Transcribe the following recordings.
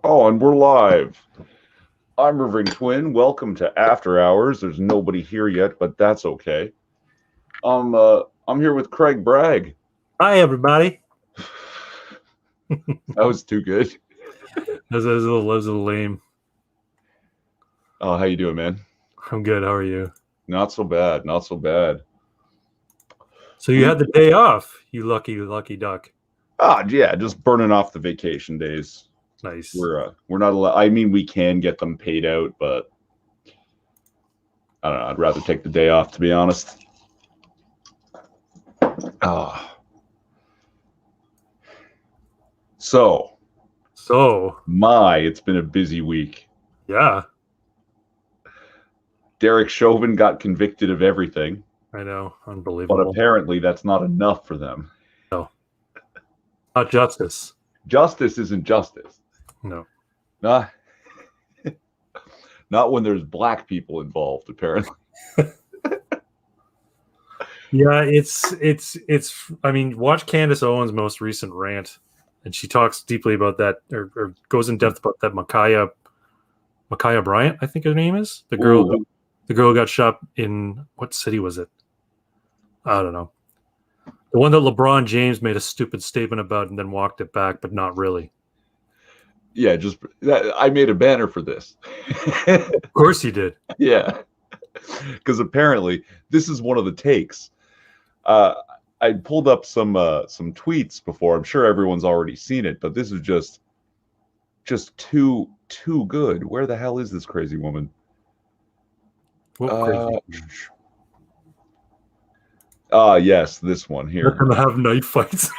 Oh, and we're live. I'm Irving Twin. Welcome to After Hours. There's nobody here yet, but that's okay. I'm here with Craig Bragg. Hi, everybody. That was too good. That was a little lame. Oh, how you doing, man? I'm good. How are you? Not so bad. Not so bad. So you had the day off, you lucky duck. Yeah, just burning off the vacation days. Nice. We're not allowed. I mean, we can get them paid out, but I don't know. I'd rather take the day off, to be honest. So, it's been a busy week. Yeah. Derek Chauvin got convicted of everything. I know. Unbelievable. But apparently that's not enough for them. No. Not justice. Justice isn't justice. No. Not when there's black people involved, apparently. Yeah, it's I mean, watch Candace Owens' most recent rant, and she talks deeply about that, or goes in depth about that Micaiah Bryant, I think her name is. The girl who got shot in, what city was it? I don't know. The one that LeBron James made a stupid statement about and then walked it back, but not really. Yeah, I made a banner for this. Of course you did. Yeah. Because apparently this is one of the takes. I pulled up some tweets before. I'm sure everyone's already seen it, but this is just too good. Where the hell is this crazy woman? Yes, this one here. Let them have knife fights.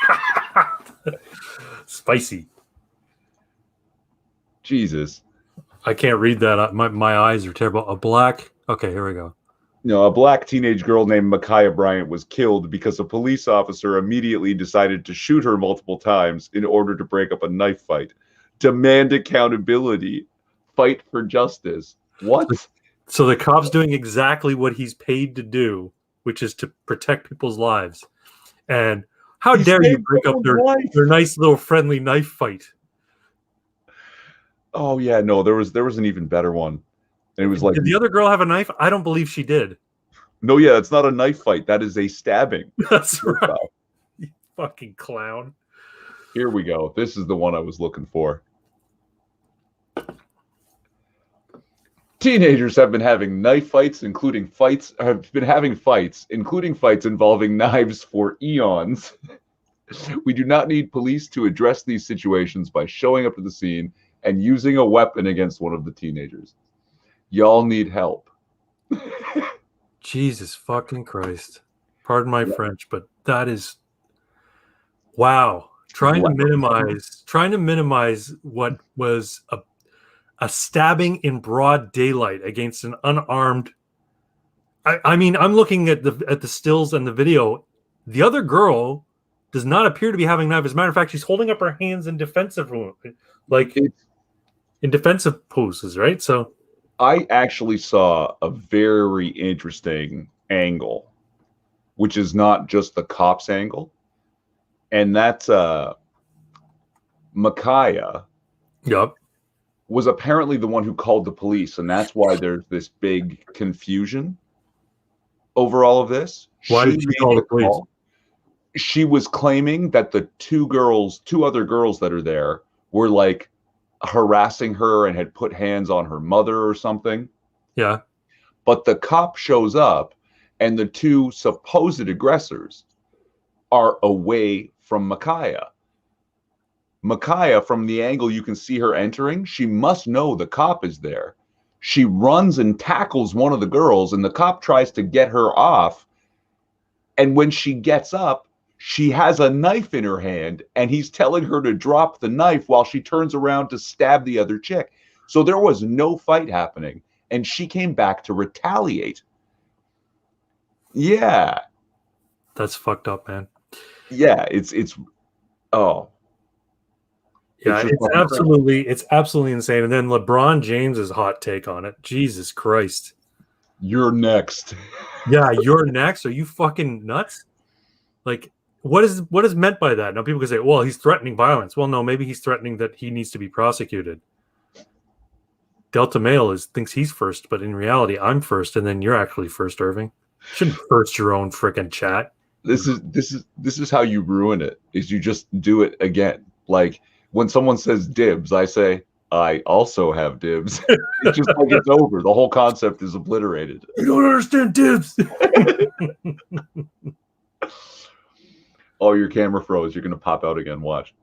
Spicy. Jesus. I can't read that. My eyes are terrible. Okay, here we go. A black teenage girl named Micaiah Bryant was killed because a police officer immediately decided to shoot her multiple times in order to break up a knife fight. Demand accountability. Fight for justice. What? So the cop's doing exactly what he's paid to do, which is to protect people's lives. And how dare you break up their nice little friendly knife fight? Oh yeah, no, there was an even better one. And it was like, did the other girl have a knife? I don't believe she did. No, yeah, it's not a knife fight. That is a stabbing. That's right. You fucking clown. Here we go. This is the one I was looking for. Teenagers have been having fights involving knives for eons. We do not need police to address these situations by showing up to the scene and using a weapon against one of the teenagers. Y'all need help. Jesus fucking Christ. Pardon my French, but that is wow. Trying to minimize what was a stabbing in broad daylight against an unarmed. I mean, I'm looking at the stills and the video. The other girl does not appear to be having a knife. As a matter of fact, she's holding up her hands in defensive poses, right? So I actually saw a very interesting angle, which is not just the cop's angle. And that's Micaiah. Yep. Was apparently the one who called the police, and that's why there's this big confusion over all of this. Why did she call the police? She was claiming that the two other girls that are there were like harassing her and had put hands on her mother or something. Yeah. But the cop shows up and the two supposed aggressors are away from Micaiah. Micaiah, from the angle you can see her entering, she must know the cop is there. She runs and tackles one of the girls, and the cop tries to get her off. And when she gets up, she has a knife in her hand, and he's telling her to drop the knife while she turns around to stab the other chick. So there was no fight happening, and she came back to retaliate. Yeah. That's fucked up, man. Yeah, it's yeah, it's absolutely insane. And then LeBron James's hot take on it. Jesus Christ. You're next. Yeah, you're next. Are you fucking nuts? Like, what is meant by that? Now people can say, well, he's threatening violence. Well, no, maybe he's threatening that he needs to be prosecuted. Delta Male thinks he's first, but in reality, I'm first, and then you're actually first, Irving. Shouldn't first your own freaking chat. This is how you ruin it. Is you just do it again. Like when someone says dibs, I say I also have dibs. It's just like it's over. The whole concept is obliterated. You don't understand dibs. Oh, your camera froze. You're gonna pop out again. Watch.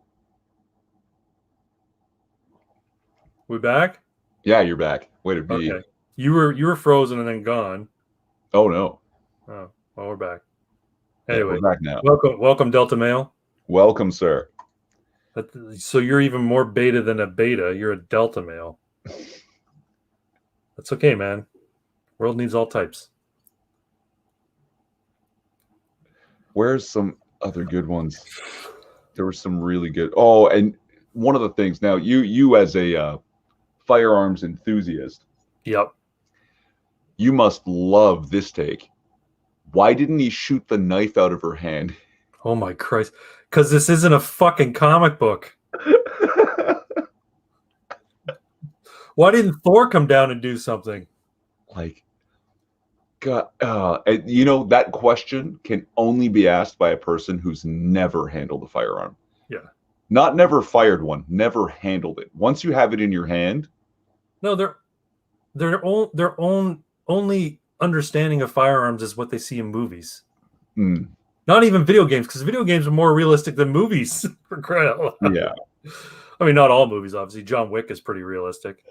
We back? Yeah, you're back. Way to be. Okay. You were frozen and then gone. Oh no. Oh, well, we're back. Anyway, yeah, we're back now. Welcome, Delta Male. Welcome, sir. So you're even more beta than a beta. You're a Delta Male. That's okay, man. World needs all types. Where's some other good ones? There were some really good. Oh, and one of the things now, you as a firearms enthusiast, yep, you must love this take. Why didn't he shoot the knife out of her hand? Oh my Christ! Because this isn't a fucking comic book. Why didn't Thor come down and do something? Like, God, and you know, that question can only be asked by a person who's never handled a firearm. Yeah. Not never fired one, never handled it. Once you have it in your hand. No, their own only understanding of firearms is what they see in movies. Mm. Not even video games, because video games are more realistic than movies. For crying out loud. Yeah. I mean, not all movies, obviously. John Wick is pretty realistic.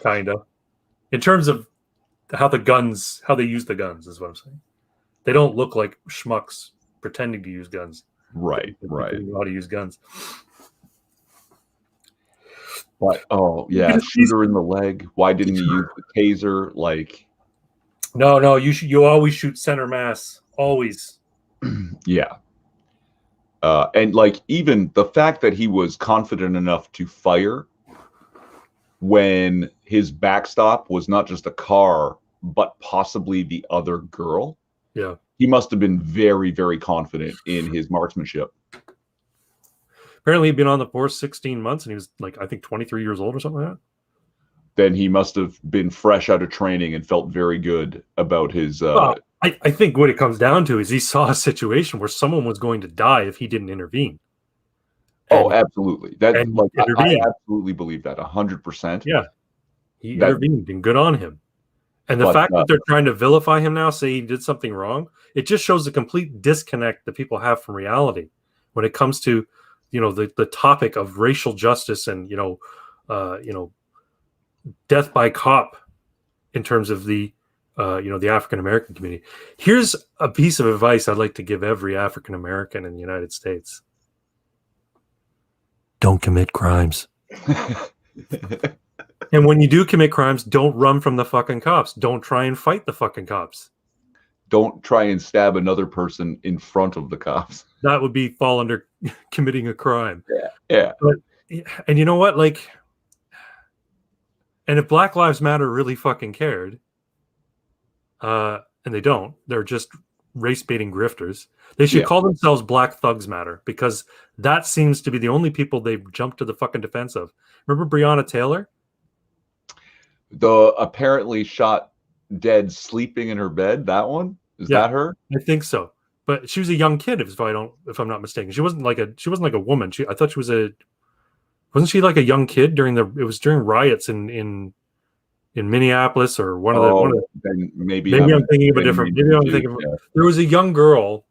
Kind of. In terms of how they use the guns, is what I'm saying. They don't look like schmucks pretending to use guns. Right. They know how to use guns. But yeah, shoot her in the leg. Why didn't he use the taser? Like, no, you always shoot center mass. Always. Yeah. And like even the fact that he was confident enough to fire when his backstop was not just a car, but possibly the other girl. Yeah. He must have been very, very confident in his marksmanship. Apparently he'd been on the force 16 months and he was like, I think 23 years old or something like that. Then he must have been fresh out of training and felt very good about his... I think what it comes down to is he saw a situation where someone was going to die if he didn't intervene. Absolutely. I absolutely believe that 100%. Yeah, he intervened, and good on him. And the fact that they're trying to vilify him now, say he did something wrong, it just shows the complete disconnect that people have from reality when it comes to, the topic of racial justice and death by cop in terms of the the African American community. Here's a piece of advice I'd like to give every African American in the United States. Don't commit crimes. And when you do commit crimes, don't run from the fucking cops. Don't try and fight the fucking cops. Don't try and stab another person in front of the cops. That would fall under committing a crime. Yeah. And you know what? And if Black Lives Matter really fucking cared, and they don't, they're just race-baiting grifters. They should call themselves Black Thugs Matter, because that seems to be the only people they've jumped to the fucking defense of. Remember Breonna Taylor? The apparently shot dead sleeping in her bed. That one? Is that her? I think so. But she was a young kid, if I'm not mistaken. She wasn't like a woman. I thought she was wasn't she like a young kid during riots in Minneapolis or one of the maybe I'm thinking of a different. There was a young girl.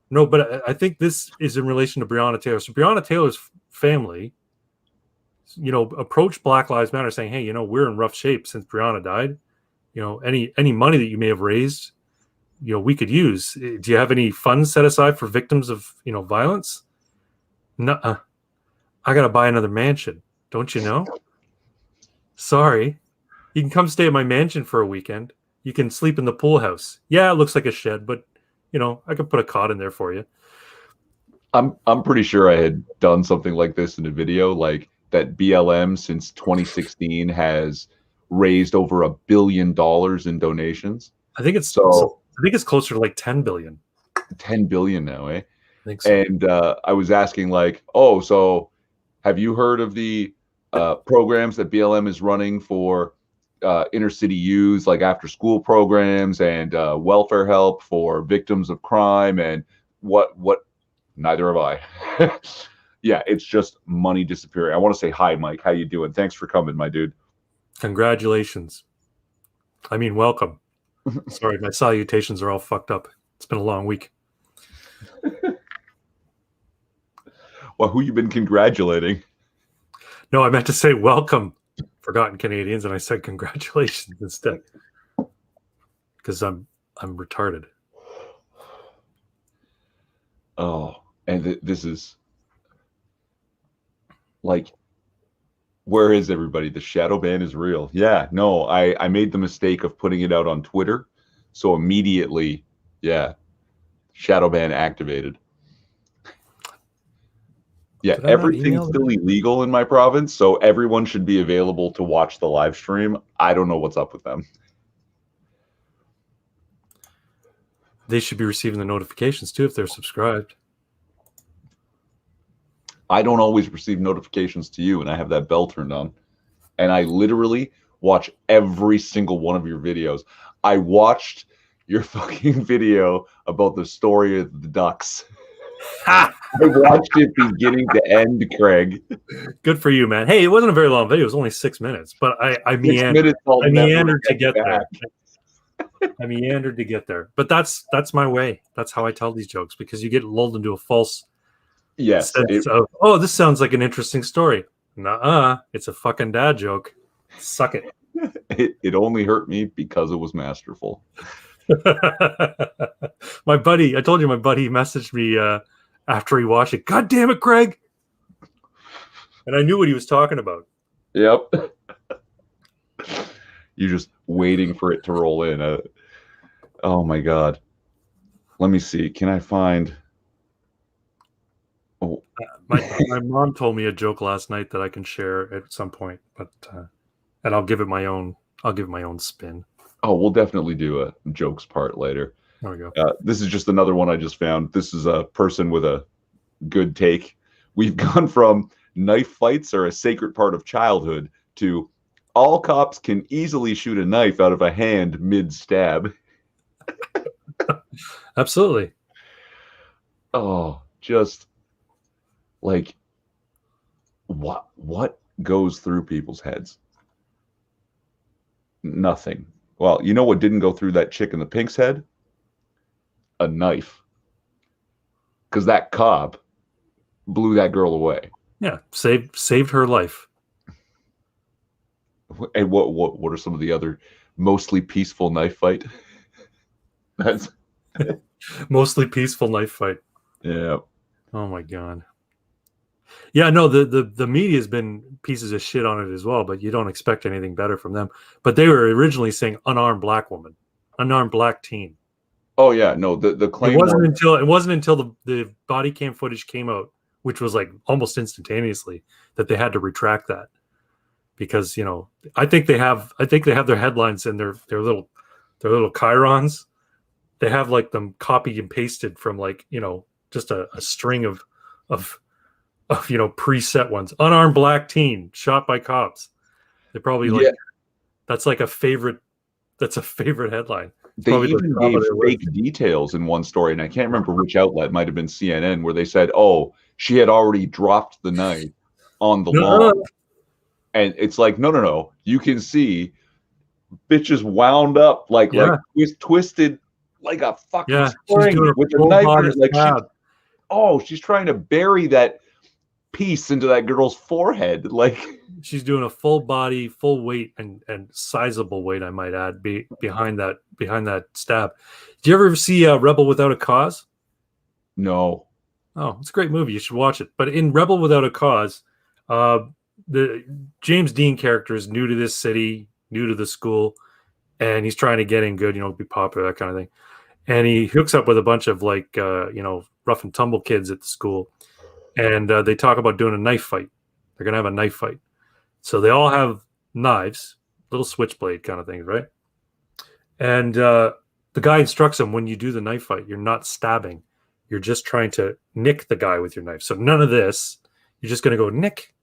No, but I think this is in relation to Breonna Taylor. So Breonna Taylor's family, approached Black Lives Matter saying, hey, we're in rough shape since Breonna died. Any money that you may have raised, we could use. Do you have any funds set aside for victims of, violence? No, I got to buy another mansion. Don't you know? Sorry. You can come stay at my mansion for a weekend. You can sleep in the pool house. Yeah, it looks like a shed, but I could put a cot in there for you. I'm pretty sure I had done something like this in a video, like that BLM since 2016 has raised over $1 billion in donations. I think it's closer to like 10 billion. 10 billion now, eh? I think so. And I was asking so have you heard of the programs that BLM is running for inner city youths, like after school programs and welfare help for victims of crime. And what neither have I. Yeah, it's just money disappearing. I want to say hi, Mike. How you doing? Thanks for coming, my dude. Congratulations. I mean, welcome. Sorry, my salutations are all fucked up. It's been a long week. Well, who you been congratulating? No, I meant to say welcome, forgotten Canadians, and I said congratulations instead. Because I'm retarded. Oh, and this is like, where is everybody? The shadow ban is real. Yeah, no, I made the mistake of putting it out on Twitter. So immediately, yeah, shadow ban activated. Yeah, everything's still illegal in my province, so everyone should be available to watch the live stream. I don't know what's up with them. They should be receiving the notifications too if they're subscribed. I don't always receive notifications to you, and I have that bell turned on. And I literally watch every single one of your videos. I watched your fucking video about the story of the ducks. I watched it beginning to end, Craig. Good for you, man. Hey, it wasn't a very long video. It was only 6 minutes, but I meandered to get there. I meandered to get there. But that's my way. That's how I tell these jokes, because you get lulled into a false sense of, oh, this sounds like an interesting story. Nuh-uh. It's a fucking dad joke. Suck it. It only hurt me because it was masterful. My buddy, I told you, my buddy messaged me after he watched it. God damn it, Craig! And I knew what he was talking about. Yep. You're just waiting for it to roll in. Oh my God. Let me see. Can I find? Oh, my mom told me a joke last night that I can share at some point, but and I'll give it my own. I'll give it my own spin. Oh, we'll definitely do a jokes part later. There we go. This is just another one I just found. This is a person with a good take. We've gone from knife fights are a sacred part of childhood to all cops can easily shoot a knife out of a hand mid-stab. Absolutely. Oh, just like what goes through people's heads? Nothing. Well, you know what didn't go through that chick in the pink's head? A knife. Because that cop blew that girl away. Yeah, saved her life. And what are some of the other mostly peaceful knife fight? That's mostly peaceful knife fight. Yeah. Oh my God. Yeah, no, the media's been pieces of shit on it as well, but you don't expect anything better from them. But they were originally saying unarmed black woman, unarmed black teen. Oh yeah, no, the claim it wasn't until the body cam footage came out, which was like almost instantaneously, that they had to retract that. Because, you know, I think they have their headlines and their little chyrons. They have like them copied and pasted from, like, you know, just a string of you know, preset ones. Unarmed black teen shot by cops. They probably like that's a favorite headline. They even gave fake details in one story, and I can't remember which outlet, might have been CNN, where they said, "Oh, she had already dropped the knife on the lawn." And it's like, no. You can see bitches wound up like twisted like a fucking spring with a knife. Like she's trying to bury that piece into that girl's forehead. Like she's doing a full body, full weight, and sizable weight, I might add, behind that stab. Do you ever see Rebel Without a Cause? No. Oh, it's a great movie. You should watch it. But in Rebel Without a Cause, the James Dean character is new to this city, new to the school, and he's trying to get in good, you know, be popular, that kind of thing. And he hooks up with a bunch of like, you know, rough and tumble kids at the school. And they talk about doing a knife fight. They're going to have a knife fight. So they all have knives, little switchblade kind of things, right? And the guy instructs them, when you do the knife fight, you're not stabbing. You're just trying to nick the guy with your knife. So none of this. You're just going to go nick.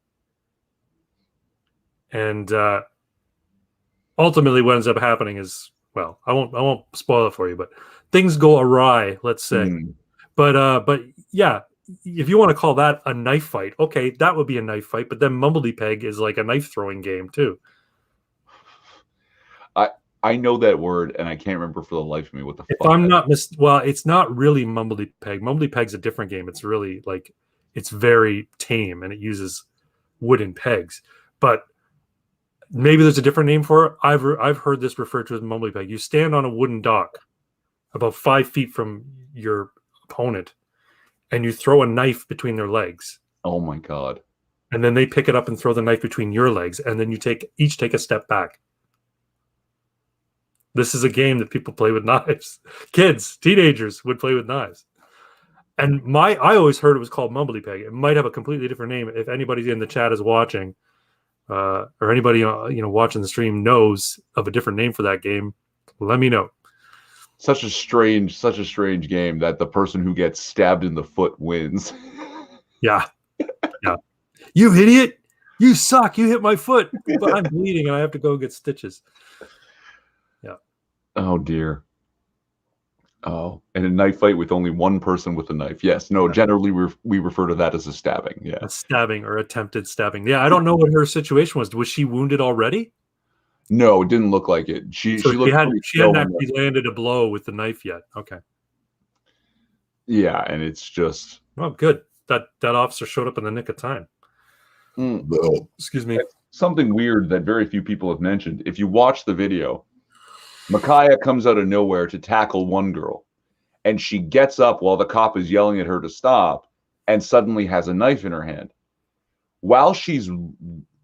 And ultimately what ends up happening is, well, I won't spoil it for you, but things go awry, let's say. But yeah, if you want to call that a knife fight, okay, that would be a knife fight. But then Mumbledy Peg is like a knife throwing game too. I know that word, and I can't remember for the life of me what the If fuck. I'm not well, it's not really Mumbledy Peg. Mumbledy Peg's a different game. It's really like, it's very tame and it uses wooden pegs. But maybe there's a different name for it. I've heard this referred to as Mumbledy Peg. You stand on a wooden dock about 5 feet from your opponent, and you throw a knife between their legs. Oh my god! And then they pick it up and throw the knife between your legs, and then you each take a step back. This is a game that people play with knives. Kids, teenagers would play with knives. And I always heard it was called Mumbledy Peg. It might have a completely different name. If anybody in the chat is watching, or anybody watching the stream knows of a different name for that game, let me know. Such a strange game that the person who gets stabbed in the foot wins. Yeah. You idiot! You suck! You hit my foot, but I'm bleeding and I have to go get stitches. Yeah. Oh dear. Oh, and a knife fight with only one person with a knife. Yes. No. Generally, we refer to that as a stabbing. Yeah. A stabbing or attempted stabbing. Yeah. I don't know what her situation was. Was she wounded already? No, it didn't look like it. She hadn't actually landed a blow with the knife yet. Okay. Yeah, and it's just, oh, good. That officer showed up in the nick of time. Excuse me. Something weird that very few people have mentioned. If you watch the video, Micaiah comes out of nowhere to tackle one girl, and she gets up while the cop is yelling at her to stop, and suddenly has a knife in her hand. While she's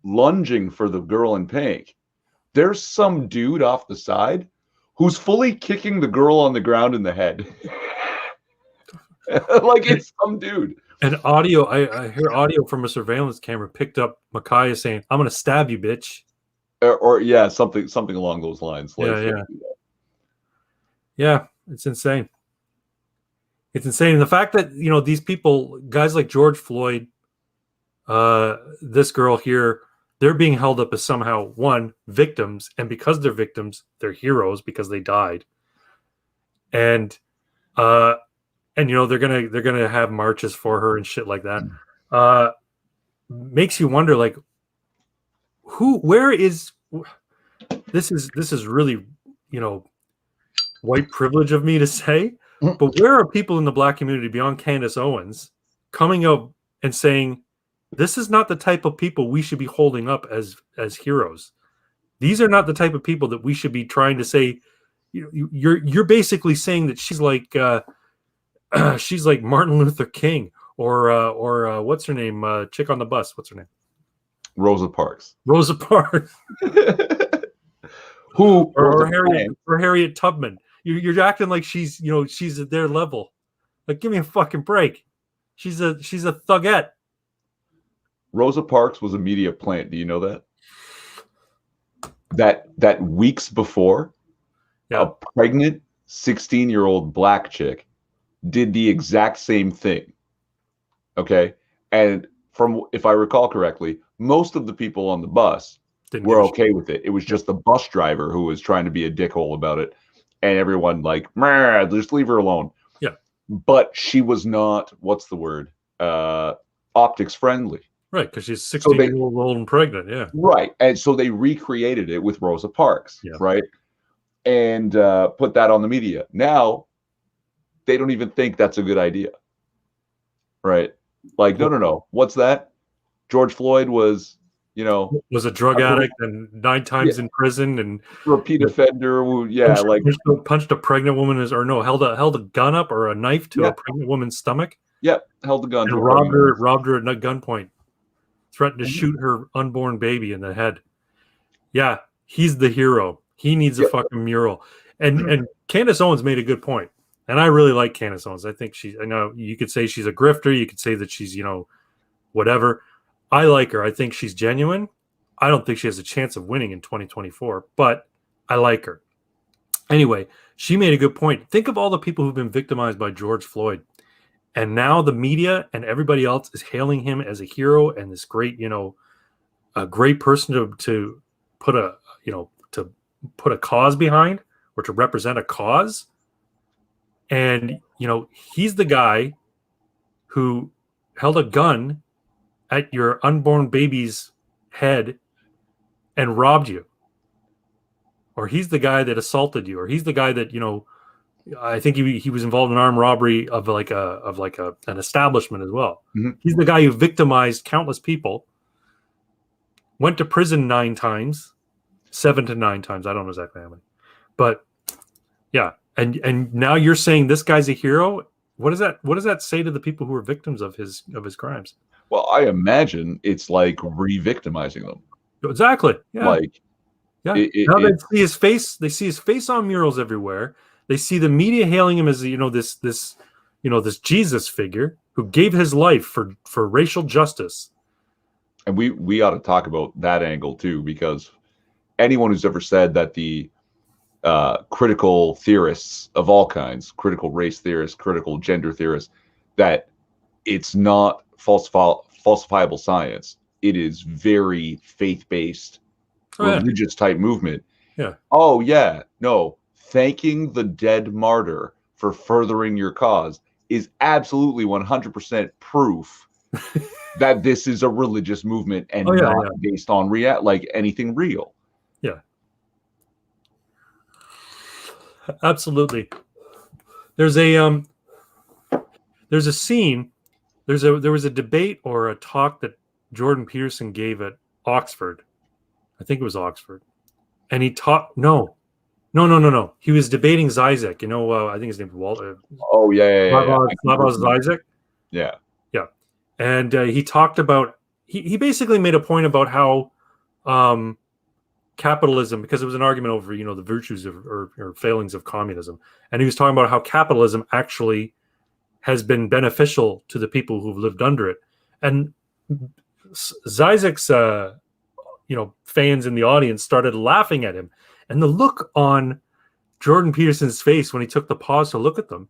lunging for the girl in pink, there's some dude off the side who's fully kicking the girl on the ground in the head. Like it's some dude. And audio, I hear audio from a surveillance camera picked up Micaiah saying, "I'm going to stab you, bitch." Or yeah, something along those lines. Yeah, it's insane. It's insane. And the fact that, these people, guys like George Floyd, this girl here, they're being held up as somehow, one, victims, and because they're victims, they're heroes because they died. And they're gonna have marches for her and shit like that. Makes you wonder, like, where is this is really, white privilege of me to say, but where are people in the black community beyond Candace Owens coming out and saying, this is not the type of people we should be holding up as heroes. These are not the type of people that we should be trying to say. You're basically saying that she's like Martin Luther King or what's her name? Chick on the bus. What's her name? Rosa Parks. Rosa Parks. Or Harriet Tubman. You're acting like she's at their level. Like, give me a fucking break. She's a thugette. Rosa Parks was a media plant. Do you know that? That weeks before, a pregnant 16-year-old black chick did the exact same thing. Okay, and if I recall correctly, most of the people on the bus were okay with it. It was just the bus driver who was trying to be a dickhole about it, and everyone like, just leave her alone. Yeah, but she was not. What's the word? Optics friendly. Right, because she's 16 years old and pregnant, yeah. Right, and so they recreated it with Rosa Parks, right? And put that on the media. Now, they don't even think that's a good idea, right? Like, no. What's that? George Floyd was, was a drug addict and 9 times in prison and repeat offender. Punched a pregnant woman, held a gun up or a knife to a pregnant woman's stomach. Yep, held the gun. And robbed her at gunpoint. Threatened to shoot her unborn baby in the head. Yeah, he's the hero. He needs a fucking mural. And Candace Owens made a good point. And I really like Candace Owens. I think I know you could say she's a grifter. You could say that she's, whatever. I like her. I think she's genuine. I don't think she has a chance of winning in 2024, but I like her. Anyway, she made a good point. Think of all the people who've been victimized by George Floyd. And now the media and everybody else is hailing him as a hero and this great, a great person to put to put a cause behind or to represent a cause. And, you know, he's the guy who held a gun at your unborn baby's head and robbed you. Or he's the guy that assaulted you, or he's the guy that, you know, I think he was involved in armed robbery of an establishment as well. Mm-hmm. He's the guy who victimized countless people, went to prison 9 times, 7 to 9 times. I don't know exactly how many, but yeah. And now you're saying this guy's a hero. What does that say to the people who are victims of his crimes? Well, I imagine it's like re-victimizing them. Exactly. Yeah. Like, yeah. Now they see his face. They see his face on murals everywhere. They see the media hailing him as, you know, this Jesus figure who gave his life for racial justice. And we ought to talk about that angle too, because anyone who's ever said that the critical theorists of all kinds, critical race theorists, critical gender theorists, that it's not falsifiable science. It is very faith-based, religious type movement. Yeah. Oh yeah, no. Thanking the dead martyr for furthering your cause is absolutely 100% proof that this is a religious movement and not based on like anything real. Yeah. Absolutely. There's a scene. There was a debate or a talk that Jordan Peterson gave at Oxford. I think it was Oxford. And he taught No. He was debating Zizek. You know, I think his name was Walter. Oh yeah. Slavoj Zizek. Yeah. Yeah. And he talked about. He basically made a point about how capitalism, because it was an argument over, you know, the virtues of or failings of communism, and he was talking about how capitalism actually has been beneficial to the people who've lived under it. And Zizek's fans in the audience started laughing at him. And the look on Jordan Peterson's face when he took the pause to look at them,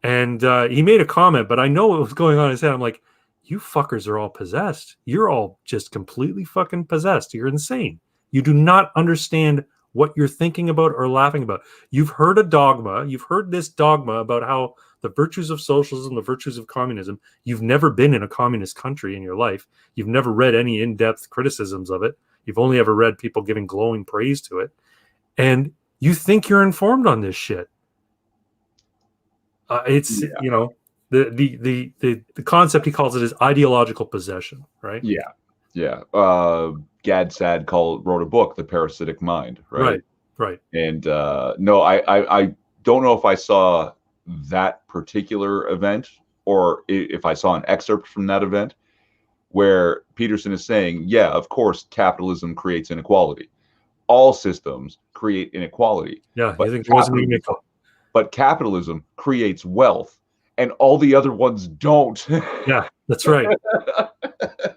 and he made a comment, but I know what was going on in his head. I'm like, you fuckers are all possessed. You're all just completely fucking possessed. You're insane. You do not understand what you're thinking about or laughing about. You've heard a dogma. You've heard this dogma about how the virtues of socialism, the virtues of communism. You've never been in a communist country in your life. You've never read any in-depth criticisms of it. You've only ever read people giving glowing praise to it. And you think you're informed on this shit. You know, the concept he calls it is ideological possession, right? Yeah. Gad Saad wrote a book, The Parasitic Mind, right? Right. And no, I don't know if I saw that particular event or if I saw an excerpt from that event where Peterson is saying, yeah, of course, capitalism creates inequality. All systems create inequality. Yeah, but capitalism creates wealth, and all the other ones don't. Yeah, that's right.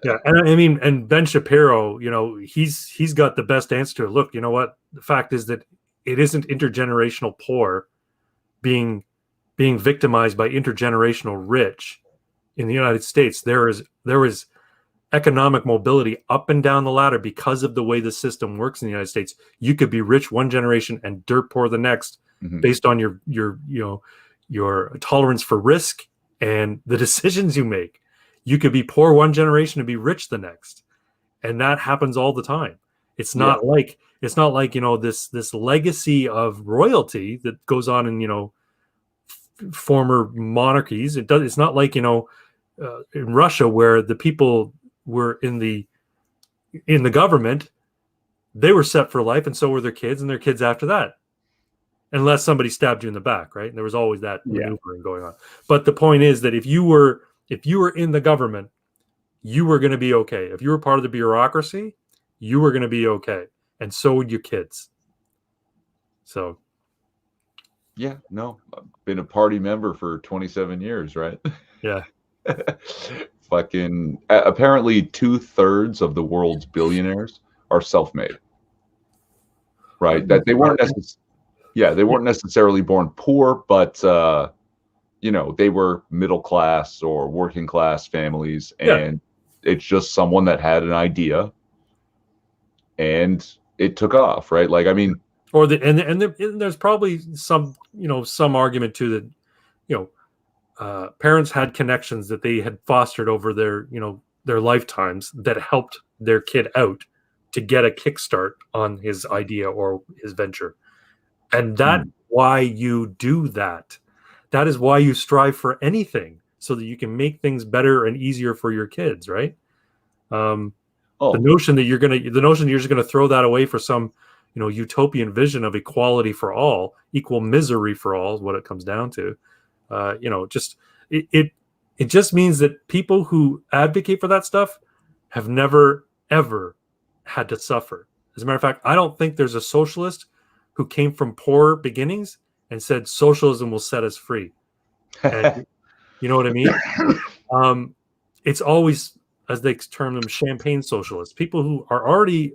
Yeah, and I mean, and Ben Shapiro, you know, he's got the best answer to it. Look, you know what? The fact is that it isn't intergenerational poor being victimized by intergenerational rich in the United States. There is economic mobility up and down the ladder because of the way the system works in the United States. You could be rich one generation and dirt poor the next, based on your tolerance for risk and the decisions you make. You could be poor one generation and be rich the next, and that happens all the time. It's not like you know, this legacy of royalty that goes on in, you know, former monarchies. It's not like, you know, in Russia where the people were in the government, they were set for life, and so were their kids and their kids after that, unless somebody stabbed you in the back, right? And there was always that maneuvering going on. But the point is that if you were in the government, you were going to be okay. If you were part of the bureaucracy, you were going to be okay, and so would your kids. So yeah, no, I've been a party member for 27 years, right? Yeah. Fucking apparently 2/3 of the world's billionaires are self-made, right? That they weren't necessarily born poor, but you know, they were middle class or working class families, and it's just someone that had an idea and it took off, right? Like, I mean, or and there's probably some some argument too that parents had connections that they had fostered over their lifetimes that helped their kid out to get a kickstart on his idea or his venture. And that's why you do that. That is why you strive for anything, so that you can make things better and easier for your kids, right? The notion that you're just gonna throw that away for some utopian vision of equality for all, equal misery for all, is what it comes down to. It just means that people who advocate for that stuff have never ever had to suffer. As a matter of fact, I don't think there's a socialist who came from poor beginnings and said socialism will set us free. And you know what I mean? It's always, as they term them, champagne socialists, people who are already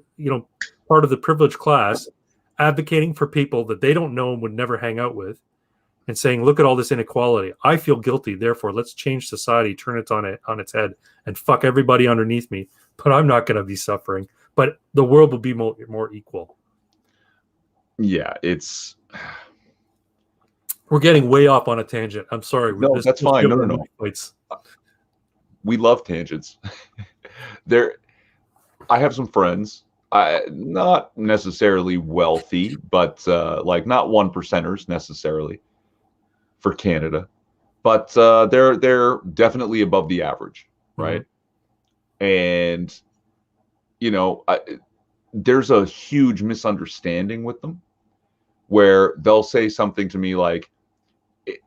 part of the privileged class, advocating for people that they don't know and would never hang out with, and saying, look at all this inequality. I feel guilty, therefore let's change society, turn it on its head, and fuck everybody underneath me. But I'm not going to be suffering. But the world will be more equal. Yeah, we're getting way off on a tangent. I'm sorry. No, that's fine. No. We love tangents. I have some friends, not necessarily wealthy, but like not 1%ers necessarily for Canada, but they're definitely above the average, right? And there's a huge misunderstanding with them where they'll say something to me like,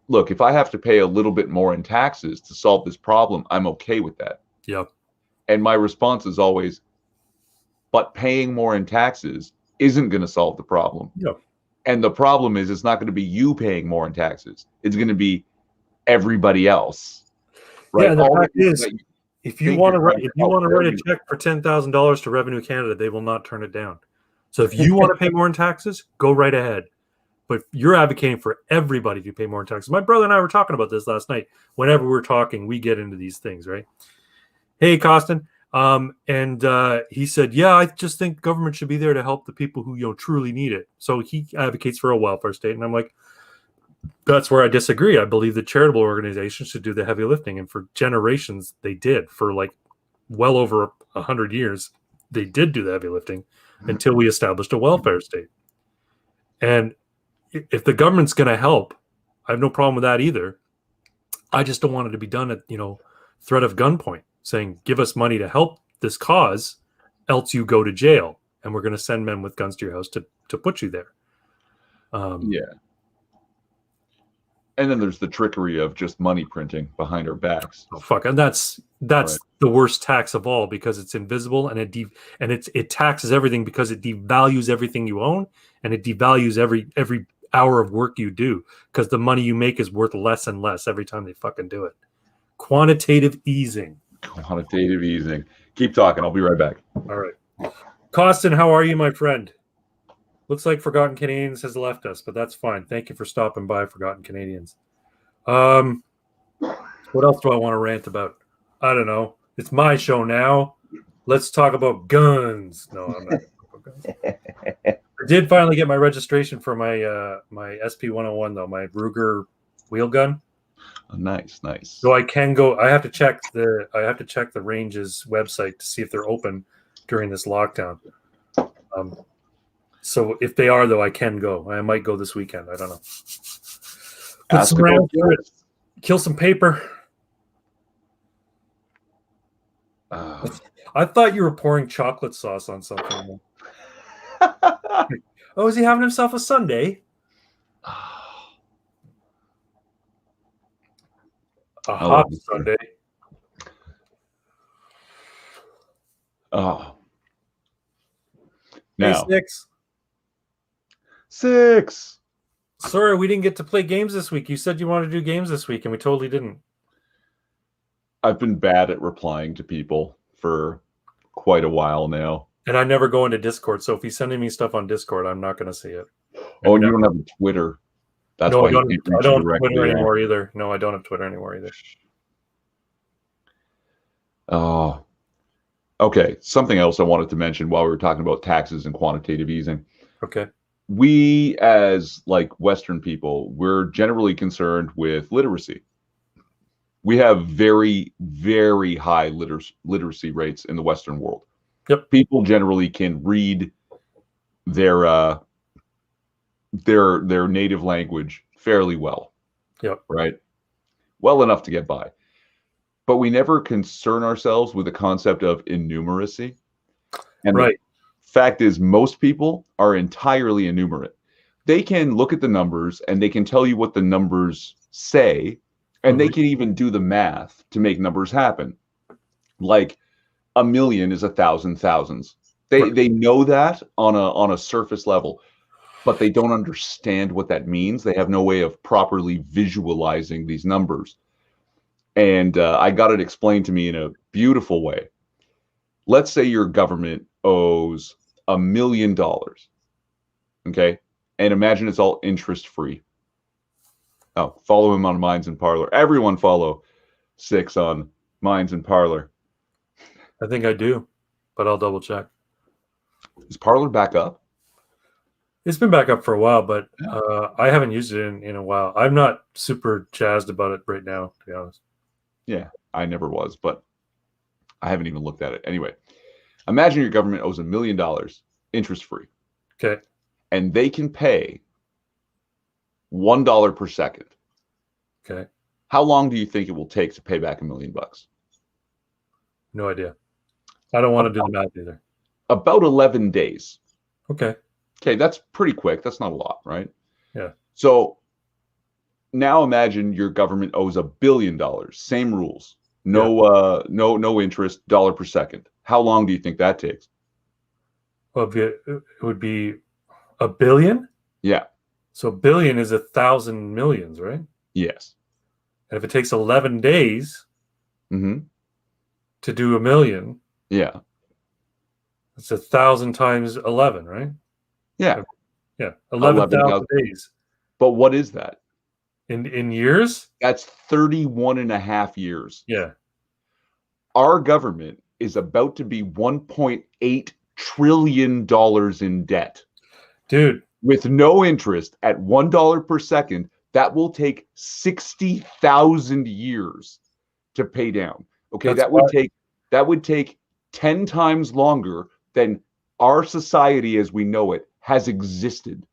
look, if I have to pay a little bit more in taxes to solve this problem, I'm okay with that. Yep. And my response is always, but paying more in taxes isn't going to solve the problem. Yep. And the problem is, it's not going to be you paying more in taxes. It's going to be everybody else. Right? Yeah, the fact is, if you want to write a check for $10,000 to Revenue Canada, they will not turn it down. So if you want to pay more in taxes, go right ahead. But you're advocating for everybody to pay more in taxes. My brother and I were talking about this last night. Whenever we're talking, we get into these things, right? Hey, Costin. And he said, yeah, I just think government should be there to help the people who truly need it. So he advocates for a welfare state. And I'm like, that's where I disagree. I believe that charitable organizations should do the heavy lifting. And for generations, they did. For like well over 100 years, they did do the heavy lifting until we established a welfare state. And if the government's going to help, I have no problem with that either. I just don't want it to be done at, threat of gunpoint, saying, give us money to help this cause, else you go to jail. And we're going to send men with guns to your house to put you there. Yeah. And then there's the trickery of just money printing behind our backs. Oh, fuck. And that's right. The worst tax of all, because it's invisible and it taxes everything, because it devalues everything you own, and it devalues every hour of work you do, because the money you make is worth less and less every time they fucking do it. Quantitative easing. Quantitative easing. Keep talking. I'll be right back. All right. Costin, how are you, my friend? Looks like Forgotten Canadians has left us, but that's fine. Thank you for stopping by, Forgotten Canadians. What else do I want to rant about? I don't know. It's my show now. Let's talk about guns. No, I'm not. I did finally get my registration for my SP-101 though, my Ruger wheel gun. Oh, nice. So I can go. I have to check the range's website to see if they're open during this lockdown. So if they are, though, I can go. I might go this weekend. I don't know. Kill some paper. I thought you were pouring chocolate sauce on something. Oh, is he having himself a sundae? A hot sundae. Oh. Now. Hey, Six. Sorry, we didn't get to play games this week. You said you wanted to do games this week, and we totally didn't. I've been bad at replying to people for quite a while now. And I never go into Discord, so if he's sending me stuff on Discord, I'm not going to see it. Oh, and you don't have a Twitter. That's why I don't have Twitter anymore either. No, I don't have Twitter anymore either. Oh. Okay, something else I wanted to mention while we were talking about taxes and quantitative easing. Okay. We, as like Western people, we're generally concerned with literacy. We have very, very high literacy rates in the Western world. Yep. People generally can read their native language fairly well. Yep. Right? Well enough to get by. But we never concern ourselves with the concept of innumeracy. And right. the fact is, most people are entirely innumerate. They can look at the numbers and they can tell you what the numbers say, and they can even do the math to make numbers happen. Like a million is 1,000 thousands. They know that on a surface level, but they don't understand what that means. They have no way of properly visualizing these numbers. And I got it explained to me in a beautiful way. Let's say your government owes $1 million. Okay. And imagine it's all interest free. Oh, follow him on Minds and Parlor. Everyone follow Six on Minds and Parlor. I think I do, but I'll double check. Is Parlor back up? It's been back up for a while, but I haven't used it in a while. I'm not super jazzed about it right now, to be honest. Yeah, I never was, but I haven't even looked at it. Anyway, imagine your government owes $1 million interest free. Okay. And they can pay $1 per second. Okay. How long do you think it will take to pay back $1 million? No idea. I don't want to do the math either. About 11 days. Okay. Okay, that's pretty quick. That's not a lot, right? Yeah. So now imagine your government owes $1 billion. Same rules. No, no interest. $1 per second. How long do you think that takes? Well, it would be $1 billion. Yeah. So $1 billion is 1,000 millions, right? Yes. And if it takes 11 days to do $1 million, yeah, it's 1,000 times 11, right? Yeah. Yeah. 11,000 days. But what is that? In years? That's 31 and a half years. Yeah. Our government is about to be $1.8 trillion in debt. Dude. With no interest at $1 per second, that will take 60,000 years to pay down. Okay, that would take 10 times longer than our society as we know it has existed.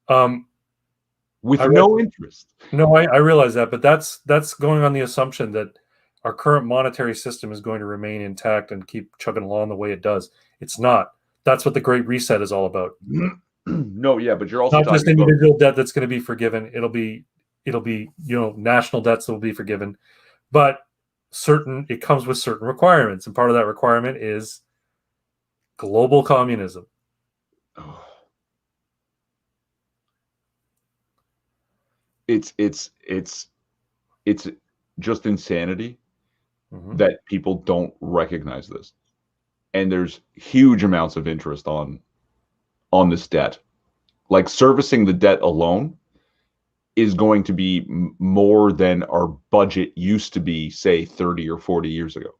With no interest. No, I realize that, but that's going on the assumption that our current monetary system is going to remain intact and keep chugging along the way it does. It's not. That's what the Great Reset is all about. No, yeah, but you're also not just individual debt that's going to be forgiven. It'll be national debts that will be forgiven, but it comes with certain requirements, and part of that requirement is global communism. It's just insanity that people don't recognize this. And there's huge amounts of interest on this debt. Like servicing the debt alone is going to be more than our budget used to be, say, 30 or 40 years ago.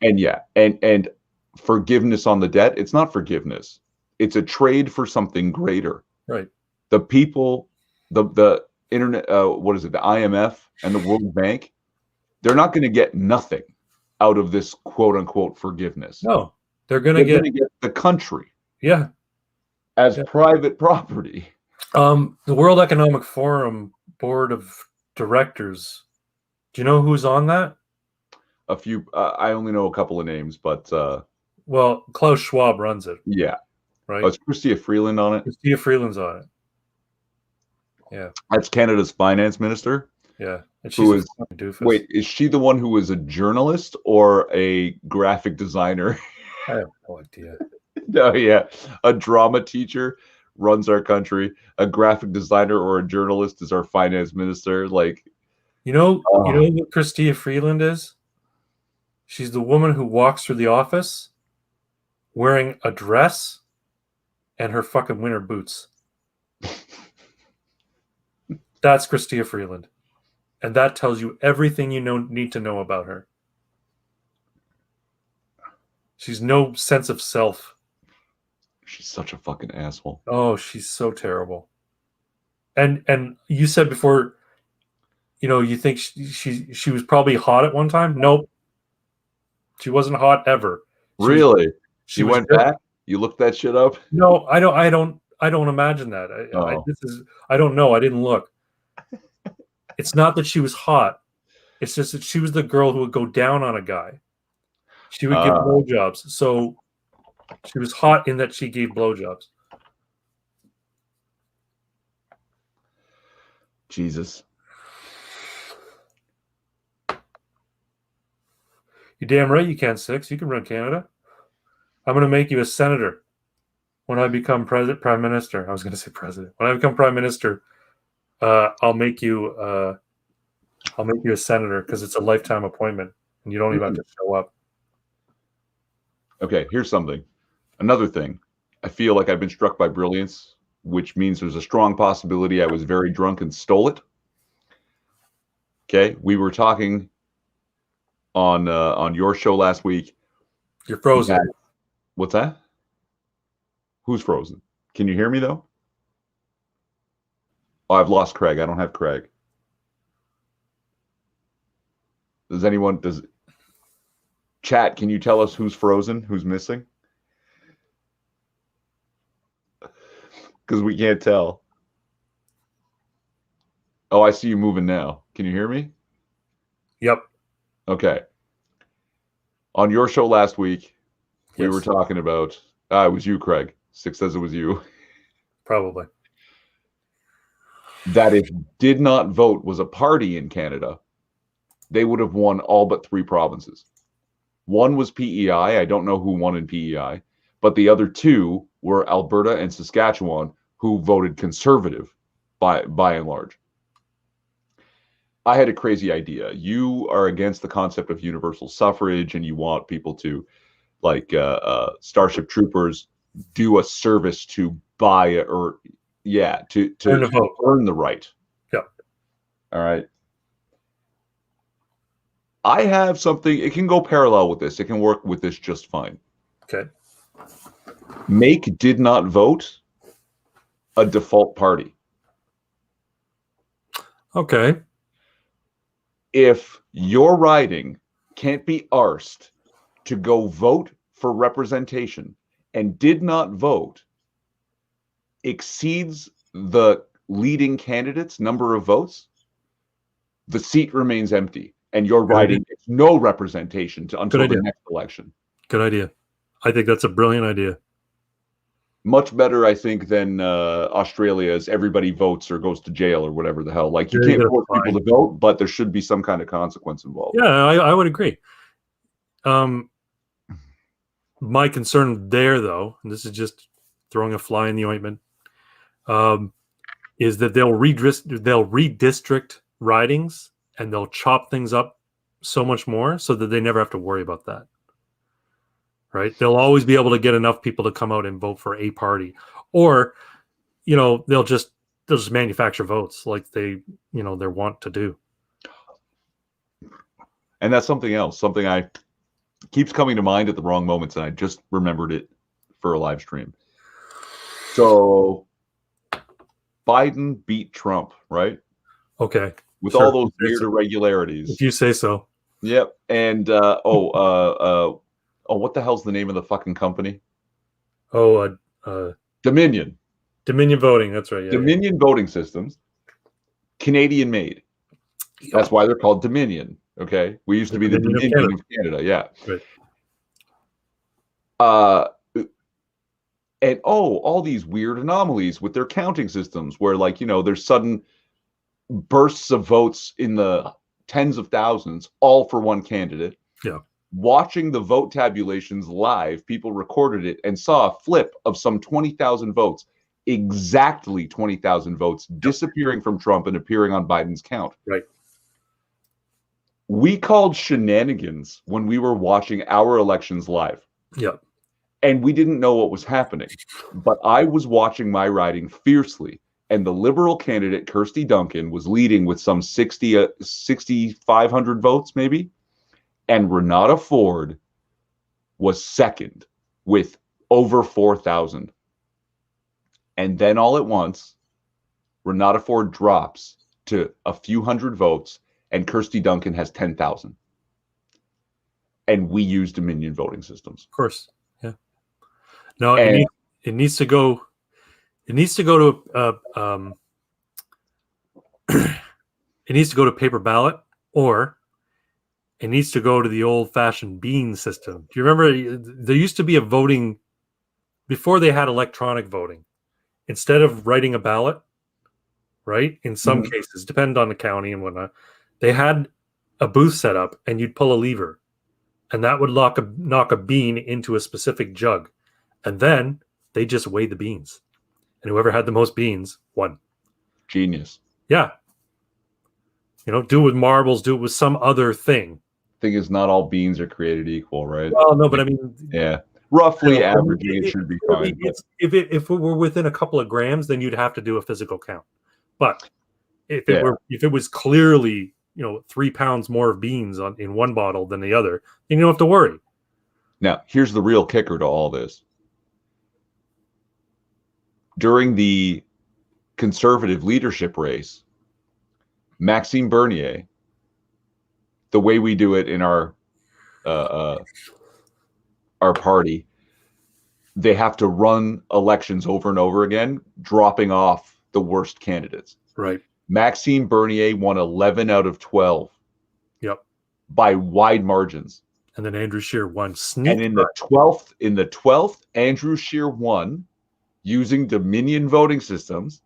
Yeah. And forgiveness on the debt, it's not forgiveness. It's a trade for something greater. Right. The people, the internet, what is it, the IMF and the World Bank, they're not going to get nothing out of this quote unquote forgiveness. No, they're going to get the country. Yeah. As private property. The World Economic Forum Board of Directors. Do you know who's on that? A few. I only know a couple of names, but well, Klaus Schwab runs it. Yeah. Right. Oh, is Chrystia Freeland on it? Chrystia Freeland's on it. Yeah. That's Canada's finance minister. Yeah. And she's a fucking doofus. Wait, is she the one who was a journalist or a graphic designer? I have no idea. No, yeah. A drama teacher runs our country. A graphic designer or a journalist is our finance minister. Like, you know what Chrystia Freeland is? She's the woman who walks through the office wearing a dress and her fucking winter boots. That's Chrystia Freeland. And that tells you everything you need to know about her. She's no sense of self. She's such a fucking asshole. Oh, she's so terrible. And you said before, you think she was probably hot at one time? Nope. She wasn't hot ever. Really? She You was went back? You looked that shit up? No, I don't imagine that. I don't know. I didn't look. It's not that she was hot. It's just that she was the girl who would go down on a guy. She would give blowjobs. So she was hot in that she gave blowjobs. Jesus. You're damn right you can't, Six. You can run Canada. I'm going to make you a senator when I become prime minister. I was going to say president. When I become prime minister, I'll make you a senator because it's a lifetime appointment and you don't even have to show up. Okay, here's something. Another thing. I feel like I've been struck by brilliance, which means there's a strong possibility I was very drunk and stole it. Okay, we were talking on your show last week. You're frozen. What's that? Who's frozen? Can you hear me though? Oh, I've lost Craig. I don't have Craig. Does chat, can you tell us who's frozen, who's missing? Because we can't tell. Oh, I see you moving now. Can you hear me? Yep. Okay. On your show last week, we were talking about, it was you, Craig. Six says it was you. Probably. That if Did Not Vote was a party in Canada, they would have won all but 3 provinces. One was PEI. I don't know who won in PEI, but the other 2 were Alberta and Saskatchewan, who voted conservative by and large. I had a crazy idea. You are against the concept of universal suffrage, and you want people to, like Starship Troopers, do a service to buy to earn the right. Yep. All right. I have something. It can go parallel with this. It can work with this just fine. Okay. Make Did Not Vote a default party. Okay. If your riding can't be arsed to go vote for representation and Did Not Vote exceeds the leading candidate's number of votes, the seat remains empty and your riding gets no representation until the next election. Good idea. I think that's a brilliant idea. Much better, I think, than Australia's everybody votes or goes to jail or whatever the hell. Like, you can't force people to vote, but there should be some kind of consequence involved. Yeah, I would agree. My concern there, though, and this is just throwing a fly in the ointment, is that they'll redistrict ridings and they'll chop things up so much more so that they never have to worry about that. Right? They'll always be able to get enough people to come out and vote for a party, or, they'll just manufacture votes like they're wont to do. And that's something else. Something I keeps coming to mind at the wrong moments, and I just remembered it for a live stream. So Biden beat Trump, right? Okay. With all those weird irregularities. If you say so. Yep. And what the hell's the name of the fucking company? Dominion. Dominion Voting, that's right. Yeah, Dominion Voting Systems, Canadian made. That's why they're called Dominion. Okay. We used to be the Dominion of Canada. Yeah. Right. And all these weird anomalies with their counting systems where, like, there's sudden bursts of votes in the tens of thousands, all for one candidate. Yeah. Watching the vote tabulations live, people recorded it and saw a flip of some 20,000 votes, exactly 20,000 votes disappearing from Trump and appearing on Biden's count. Right. We called shenanigans when we were watching our elections live. Yeah. And we didn't know what was happening. But I was watching my riding fiercely. And the Liberal candidate, Kirsty Duncan, was leading with some 6,500 votes, maybe. And Renata Ford was second with over 4,000. And then all at once, Renata Ford drops to a few hundred votes, and Kirsty Duncan has 10,000. And we use Dominion voting systems. Of course. Yeah. No, it needs to go. It needs to go to it needs to go to paper ballot, or it needs to go to the old-fashioned bean system. Do you remember there used to be a voting before they had electronic voting? Instead of writing a ballot, right? In some cases, depending on the county and whatnot, they had a booth set up, and you'd pull a lever, and that would knock a bean into a specific jug, and then they just weigh the beans, and whoever had the most beans won. Genius. Yeah. Do it with marbles, do it with some other thing. Thing is, not all beans are created equal, right? Well, no, but I mean, yeah, roughly averaging it should be fine. If it were within a couple of grams, then you'd have to do a physical count. But if it was clearly 3 pounds more of beans in one bottle than the other, then you don't have to worry. Now, here's the real kicker to all this. During the conservative leadership race, Maxime Bernier, the way we do it in our party, they have to run elections over and over again, dropping off the worst candidates. Right. Maxime Bernier won 11 out of 12. Yep. By wide margins. And then Andrew Scheer won. And in the 12th, Andrew Scheer won using Dominion voting systems,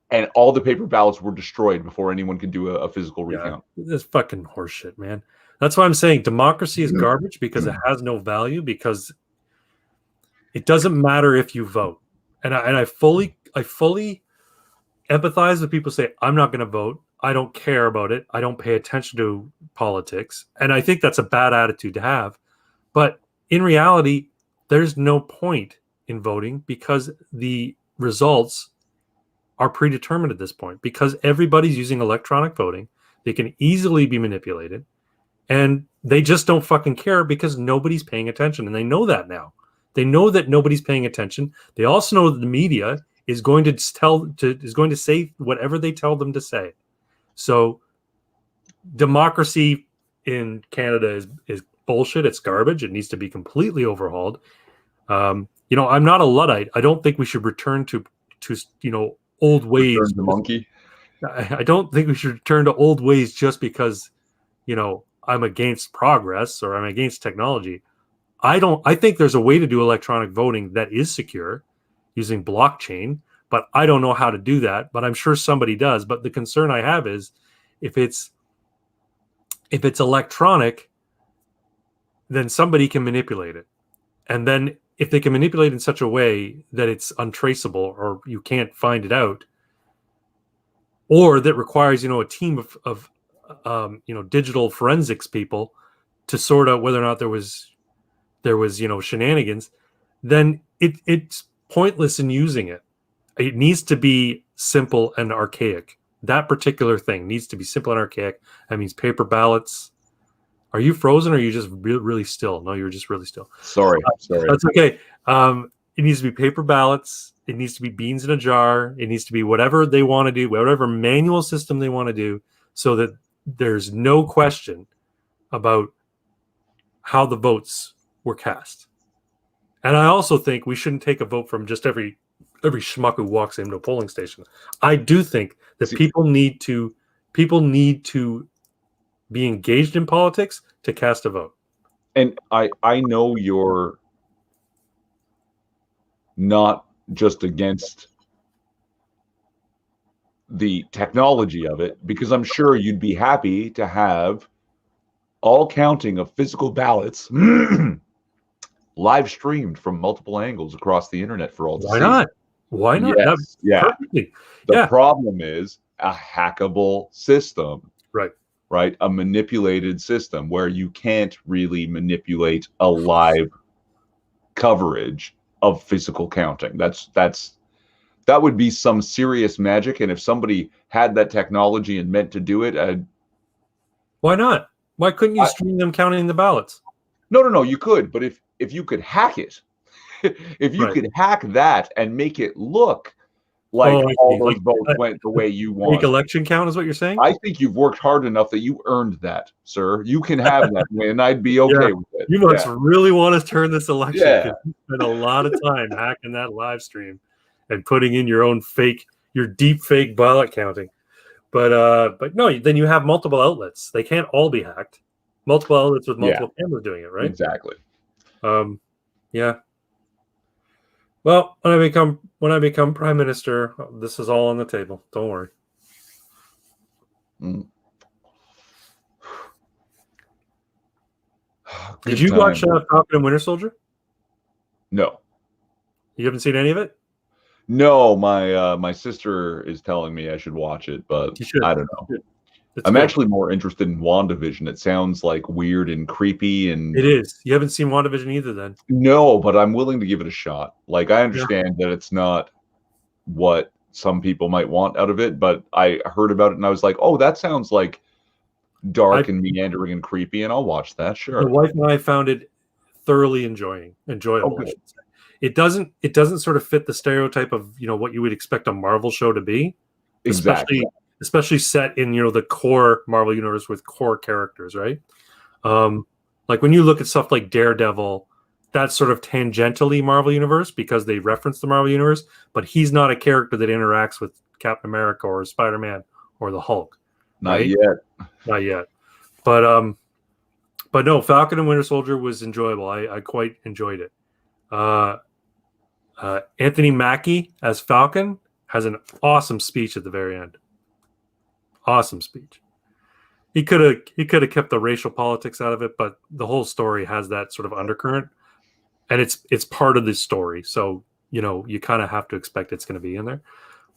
and all the paper ballots were destroyed before anyone could do a physical recount. That's fucking horseshit, man. That's why I'm saying democracy is garbage, because it has no value, because it doesn't matter if you vote. And I fully empathize with people say, I'm not going to vote. I don't care about it. I don't pay attention to politics. And I think that's a bad attitude to have. But in reality, there's no point in voting, because the results are predetermined at this point, because everybody's using electronic voting. They can easily be manipulated, and they just don't fucking care, because nobody's paying attention. And they know that now. They know that nobody's paying attention. They also know that the media is going to say whatever they tell them to say. So democracy in Canada is bullshit. It's garbage. It needs to be completely overhauled. I'm not a Luddite. I don't think we should return to old ways. Return the monkey. I don't think we should return to old ways just because, I'm against progress or I'm against technology. I think there's a way to do electronic voting that is secure using blockchain, but I don't know how to do that, but I'm sure somebody does. But the concern I have is if it's electronic, then somebody can manipulate it. And then if they can manipulate in such a way that it's untraceable or you can't find it out, or that requires, a team of digital forensics people to sort out whether or not there was shenanigans, then it's pointless in using it. It needs to be simple and archaic. That particular thing needs to be simple and archaic. That means paper ballots. Are you frozen, or are you just really still? No, you're just really still. Sorry. That's okay. It needs to be paper ballots. It needs to be beans in a jar. It needs to be whatever they want to do, whatever manual system they want to do, so that there's no question about how the votes were cast. And I also think we shouldn't take a vote from just every schmuck who walks into a polling station. I do think that people need to be engaged in politics to cast a vote. And I know you're not just against the technology of it, because I'm sure you'd be happy to have all counting of physical ballots live streamed from multiple angles across the internet for all to see. Why not? Yes, yeah. Perfectly. The problem is a hackable system. Right. A manipulated system where you can't really manipulate a live coverage of physical counting. That would be some serious magic. And if somebody had that technology and meant to do it, why not? Why couldn't you stream them counting the ballots? No. You could, but if you could hack it, if you Right. could hack that and make it look like Oh, I all see. those Like votes went the way you fake want, election count is what you're saying? I think you've worked hard enough that you earned that, sir. You can have that win. I'd be okay Yeah. with it. You must really want to turn this election Yeah. because you spent a lot of time hacking that live stream and putting in your own your deep fake ballot counting. But no, then you have multiple outlets. They can't all be hacked. Multiple outlets with multiple cameras doing it, right? Exactly. Yeah. Well, when I become prime minister, this is all on the table. Don't worry. Did you watch Falcon and Winter Soldier? No. You haven't seen any of it? No, my sister is telling me I should watch it, but I don't know. I'm actually more interested in WandaVision. It sounds like weird and creepy, and it is. You haven't seen WandaVision either, then? No, but I'm willing to give it a shot. Like, I understand that it's not what some people might want out of it, but I heard about it and I was like, oh, that sounds like dark and meandering and creepy, and I'll watch that. Sure. The wife and I found it thoroughly enjoyable. Okay. It doesn't sort of fit the stereotype of what you would expect a Marvel show to be, especially set in the core Marvel universe with core characters, right? Like when you look at stuff like Daredevil, that's sort of tangentially Marvel universe because they reference the Marvel universe, but he's not a character that interacts with Captain America or Spider-Man or the Hulk. Not yet. But no, Falcon and Winter Soldier was enjoyable. I quite enjoyed it. Anthony Mackie as Falcon has an awesome speech at the very end. Awesome speech. He could have kept the racial politics out of it, but the whole story has that sort of undercurrent, and it's part of the story. So you kind of have to expect it's going to be in there.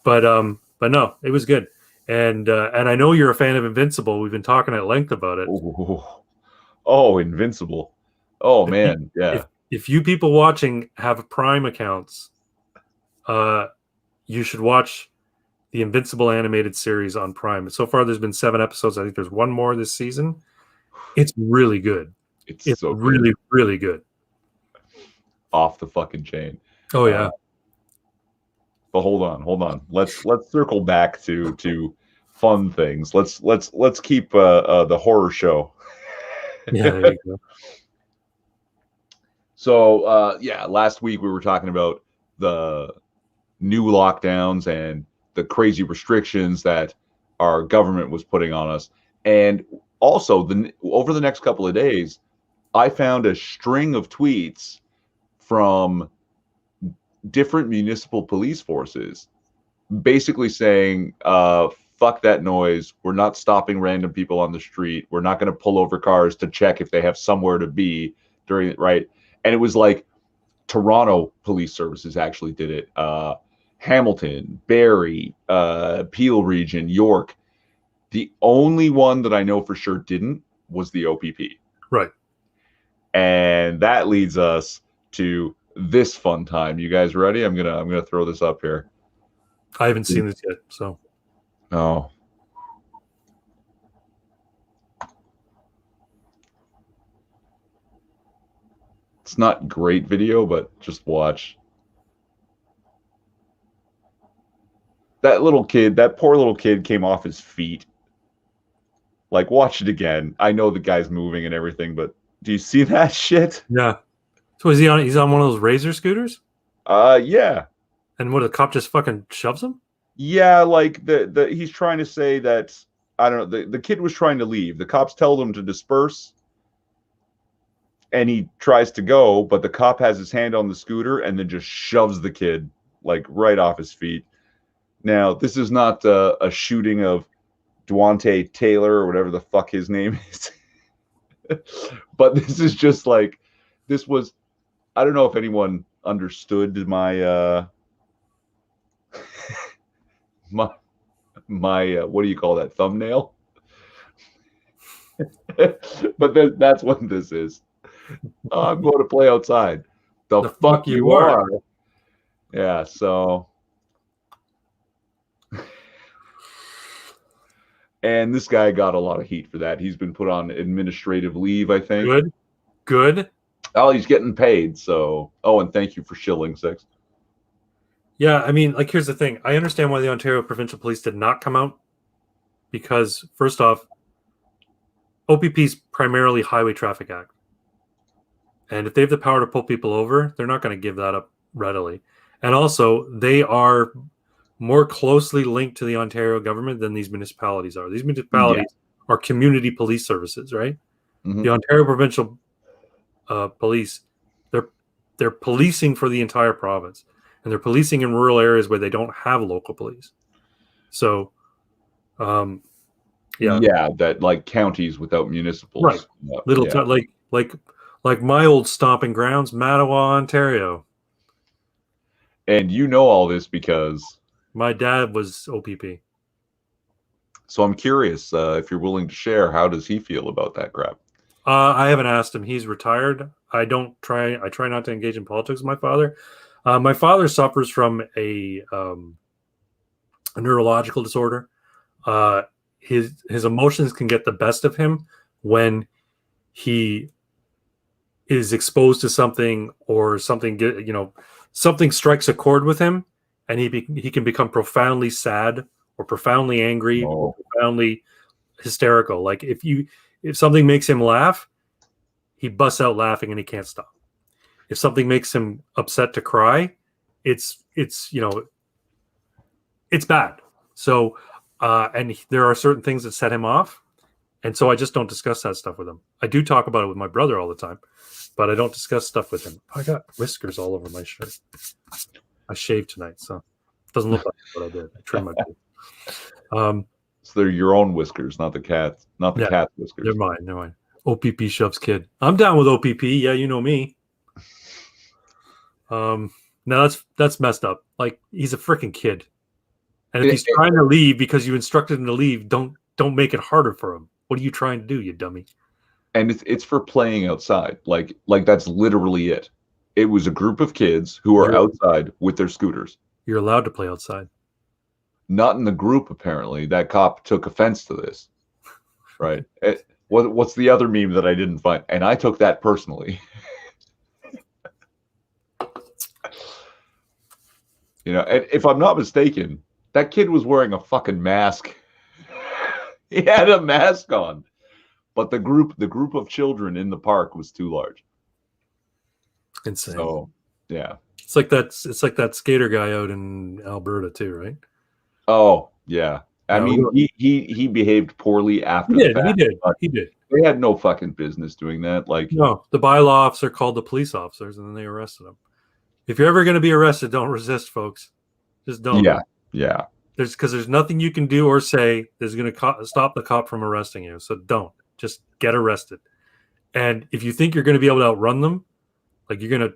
But no, it was good. And I know you're a fan of Invincible. We've been talking at length about it. Oh, Invincible. Oh man, yeah. If you people watching have Prime accounts, you should watch the Invincible animated series on Prime. So far, there's been 7 episodes. I think there's one more this season. It's really good. It's so really, really good. Off the fucking chain. Oh yeah. But hold on. Let's circle back to fun things. Let's keep the horror show. Yeah, there you go. So last week we were talking about the new lockdowns and the crazy restrictions that our government was putting on us. And also over the next couple of days, I found a string of tweets from different municipal police forces basically saying, fuck that noise. We're not stopping random people on the street. We're not going to pull over cars to check if they have somewhere to be during it, right? And it was like Toronto Police Services actually did it. Hamilton, Barrie, Peel Region, York. The only one that I know for sure didn't was the OPP. Right. And that leads us to this fun time. You guys ready? I'm gonna throw this up here. I haven't seen this yet, so. Oh. It's not great video, but just watch. That poor little kid came off his feet. Like, watch it again. I know the guy's moving and everything, but do you see that shit? Yeah. So he's on one of those Razor scooters? Yeah. And what, the cop just fucking shoves him? Yeah, like he's trying to say that, I don't know, the kid was trying to leave. The cops tell him to disperse, and he tries to go, but the cop has his hand on the scooter and then just shoves the kid, like, right off his feet. Now, this is not a shooting of Dwante Taylor or whatever the fuck his name is. But this is just like, this was, I don't know if anyone understood my my what do you call that, thumbnail? But that's what this is. I'm going to play outside. The fuck you are. Yeah, so. And this guy got a lot of heat for that. He's been put on administrative leave, I think. good. Oh, he's getting paid. So, oh, and thank you for shilling 6. Yeah, I mean, like, here's the thing. I understand why the Ontario Provincial Police did not come out, because first off, OPP is primarily Highway Traffic Act. And if they have the power to pull people over, they're not going to give that up readily. And also, they are more closely linked to the Ontario government than these municipalities are. These municipalities are community police services, right? Mm-hmm. The Ontario Provincial Police, they're policing for the entire province, and they're policing in rural areas where they don't have local police. So, that like counties without municipals, right? Like my old stomping grounds, Mattawa, Ontario. And you know all this because my dad was OPP. So I'm curious if you're willing to share. How does he feel about that crap? I haven't asked him. He's retired. I try not to engage in politics with my father. My father suffers from a neurological disorder. His emotions can get the best of him when he is exposed to something, or something strikes a chord with him, and he can become profoundly sad or profoundly angry or profoundly hysterical. Like if something makes him laugh, he busts out laughing and he can't stop. If something makes him upset to cry, it's bad. So and there are certain things that set him off, and so I just don't discuss that stuff with him. I do talk about it with my brother all the time, but I don't discuss stuff with him. I got whiskers all over my shirt. I shaved tonight, so it doesn't look like what I did. I trimmed my beard. So they're your own whiskers, not the cat's whiskers. They're mine. OPP shoves kid. I'm down with OPP. Yeah, you know me. Now that's messed up. Like, he's a freaking kid, and if he's trying to leave because you instructed him to leave, don't make it harder for him. What are you trying to do, you dummy? And it's for playing outside. Like that's literally it. It was a group of kids who are outside with their scooters. You're allowed to play outside. Not in the group, apparently. That cop took offense to this. Right. What's the other meme that I didn't find? And I took that personally. And if I'm not mistaken, that kid was wearing a fucking mask. He had a mask on. But the group of children in the park was too large. Insane. So, yeah. It's like that skater guy out in Alberta too, right? Oh, yeah. I mean, he behaved poorly after the fact. He did. They had no fucking business doing that. Like, no, the bylaw officer called the police officers, and then they arrested him. If you're ever going to be arrested, don't resist, folks. Just don't. Yeah. Because there's nothing you can do or say that's going to stop the cop from arresting you. So don't. Just get arrested. And if you think you're going to be able to outrun them, like you're going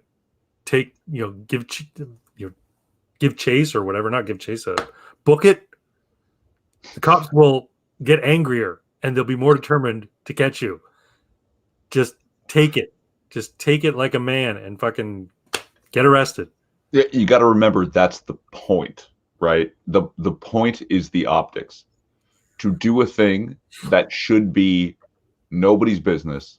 to give chase or whatever, not give chase, book it, the cops will get angrier and they'll be more determined to catch you. Just take it. Just take it like a man and fucking get arrested. Yeah, you got to remember that's the point, right? The point is the optics. To do a thing that should be nobody's business,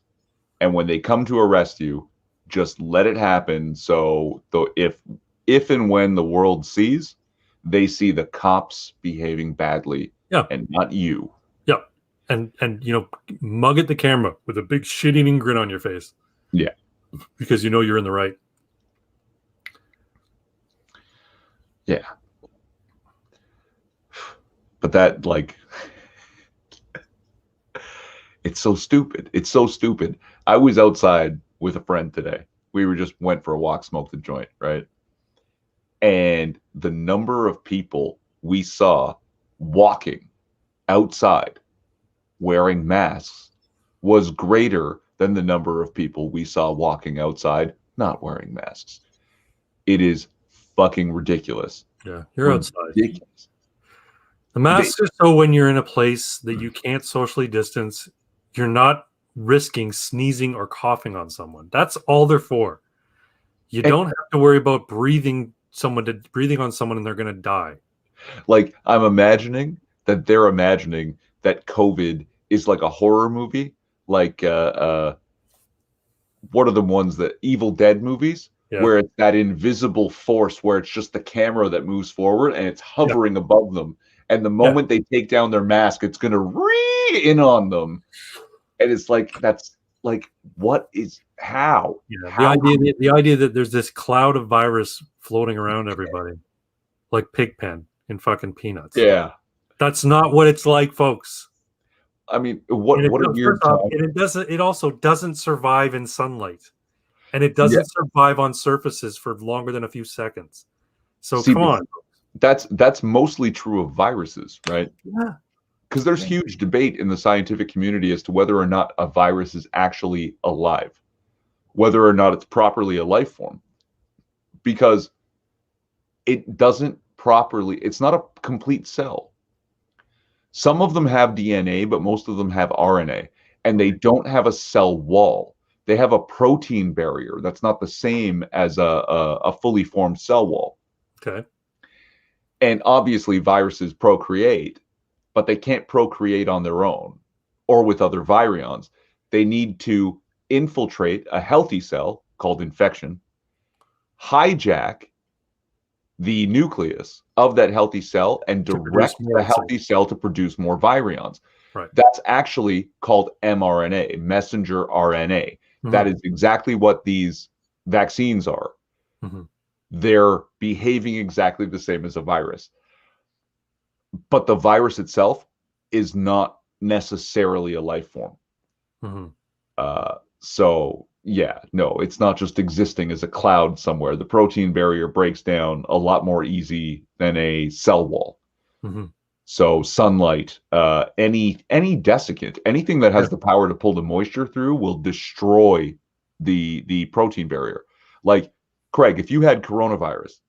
and when they come to arrest you, just let it happen. So if and when the world sees, they see the cops behaving badly, and not you. Yeah, and mug at the camera with a big shit-eating grin on your face. Yeah, because you're in the right. Yeah, but that it's so stupid. It's so stupid. I was outside with a friend today. We went for a walk, smoked a joint, right? And the number of people we saw walking outside wearing masks was greater than the number of people we saw walking outside not wearing masks. It is fucking ridiculous. Yeah, you're outside. Ridiculous. The masks are so when you're in a place that you can't socially distance, you're not risking sneezing or coughing on someone. That's all they're for. You don't have to worry about breathing on someone and they're going to die. Like, I'm imagining that they're imagining that COVID is like a horror movie, like what are the ones that Evil Dead movies, where it's that invisible force where it's just the camera that moves forward and it's hovering above them. And the moment they take down their mask, it's going to in on them. And it's like, that's like, what is, how? Yeah, how the idea that there's this cloud of virus floating around everybody, like Pigpen in fucking Peanuts. Yeah. That's not what it's like, folks. I mean, what a weird time. It also doesn't survive in sunlight. And it doesn't survive on surfaces for longer than a few seconds. So come on. That's mostly true of viruses, right? Yeah. Because there's huge debate in the scientific community as to whether or not a virus is actually alive, whether or not it's properly a life form. Because it doesn't properly, it's not a complete cell. Some of them have DNA, but most of them have RNA, and they don't have a cell wall. They have a protein barrier that's not the same as a fully formed cell wall. Okay. And obviously viruses procreate, but they can't procreate on their own or with other virions. They need to infiltrate a healthy cell called infection, hijack the nucleus of that healthy cell and direct the healthy cell to produce more virions. Right. That's actually called mRNA, messenger RNA. Mm-hmm. That is exactly what these vaccines are. Mm-hmm. They're behaving exactly the same as a virus. But the virus itself is not necessarily a life form. Mm-hmm. So, yeah, no, it's not just existing as a cloud somewhere. The protein barrier breaks down a lot more easy than a cell wall. Mm-hmm. So sunlight, any desiccant, anything that has the power to pull the moisture through will destroy the protein barrier. Like, Craig, if you had coronavirus,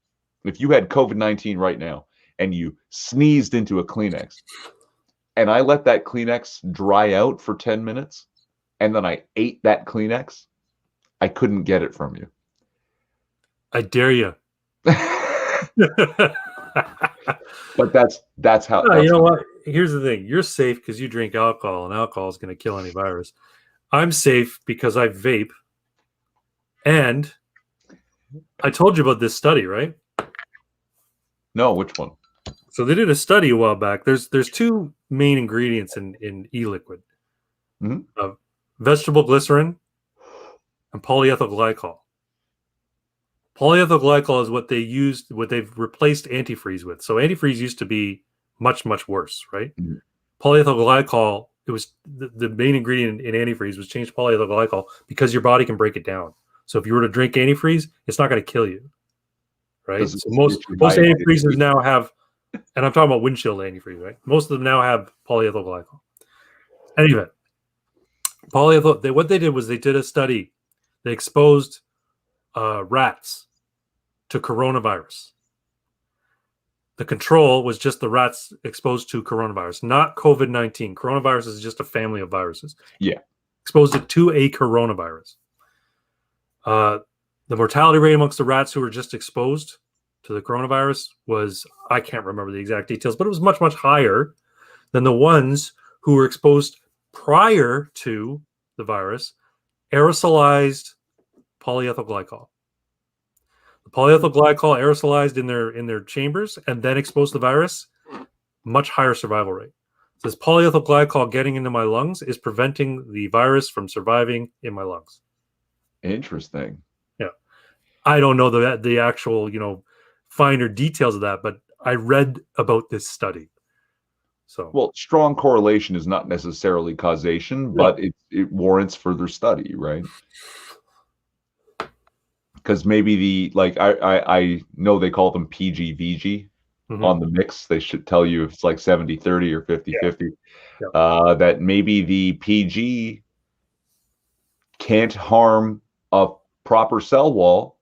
if you had COVID-19 right now, and you sneezed into a Kleenex, and I let that Kleenex dry out for 10 minutes, and then I ate that Kleenex, I couldn't get it from you. I dare you. But that's how. No, you know what? Here's the thing. You're safe because you drink alcohol, and alcohol is going to kill any virus. I'm safe because I vape. And I told you about this study, right? No, which one? So they did a study a while back. There's two main ingredients in e-liquid. Mm-hmm. Vegetable glycerin and polyethyl glycol. Polyethyl glycol is what they've replaced antifreeze with. So antifreeze used to be much, much worse, right? Mm-hmm. Polyethyl glycol, it was the main ingredient in antifreeze was changed to polyethyl glycol because your body can break it down. So if you were to drink antifreeze, it's not going to kill you, right? So most antifreezes now have, and I'm talking about windshield antifreeze, right? Most of them now have polyethyl glycol. Anyway, what they did was they did a study. They exposed rats to coronavirus. The control was just the rats exposed to coronavirus, not COVID-19. Coronavirus is just a family of viruses. Yeah. Exposed it to a coronavirus. The mortality rate amongst the rats who were just exposed to the coronavirus was, I can't remember the exact details, but it was much, much higher than the ones who were exposed prior to the virus, aerosolized polyethyl glycol. The polyethyl glycol aerosolized in their chambers and then exposed to the virus, much higher survival rate. So this polyethyl glycol getting into my lungs is preventing the virus from surviving in my lungs. Interesting. Yeah. I don't know the actual, finer details of that, but I read about this study. So, well, strong correlation is not necessarily causation, but it warrants further study, right? Because maybe I know they call them PG-VG on the mix. They should tell you if it's like 70-30 or 50-50. Yeah. That maybe the PG can't harm a proper cell wall,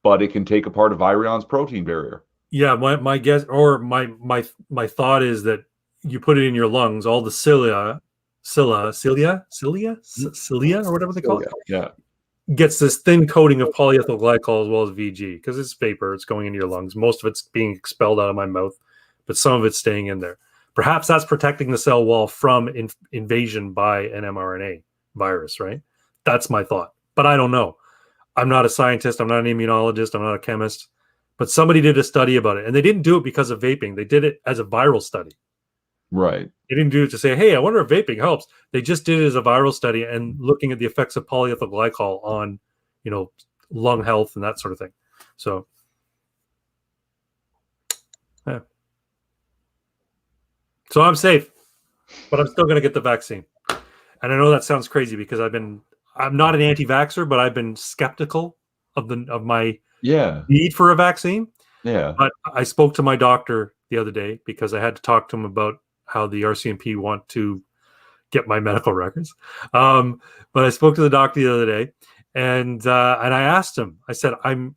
but it can take apart a virion's protein barrier. Yeah, my guess or my thought is that you put it in your lungs, all the cilia, or whatever they call it. Yeah. Gets this thin coating of polyethyl glycol as well as VG because it's vapor. It's going into your lungs. Most of it's being expelled out of my mouth, but some of it's staying in there. Perhaps that's protecting the cell wall from invasion by an mRNA virus, right? That's my thought. but I don't know. I'm not a scientist. I'm not an immunologist. I'm not a chemist. But somebody did a study about it, and they didn't do it because of vaping. They did it as a viral study. Right. They didn't do it to say, hey, I wonder if vaping helps. They just did it as a viral study and looking at the effects of polyethyl glycol on, lung health and that sort of thing. So, yeah. So I'm safe, but I'm still going to get the vaccine. And I know that sounds crazy because I'm not an anti-vaxxer, but I've been skeptical of my need for a vaccine. Yeah. But I spoke to my doctor the other day because I had to talk to him about how the RCMP want to get my medical records. But I spoke to the doctor the other day, and I asked him. I said, I'm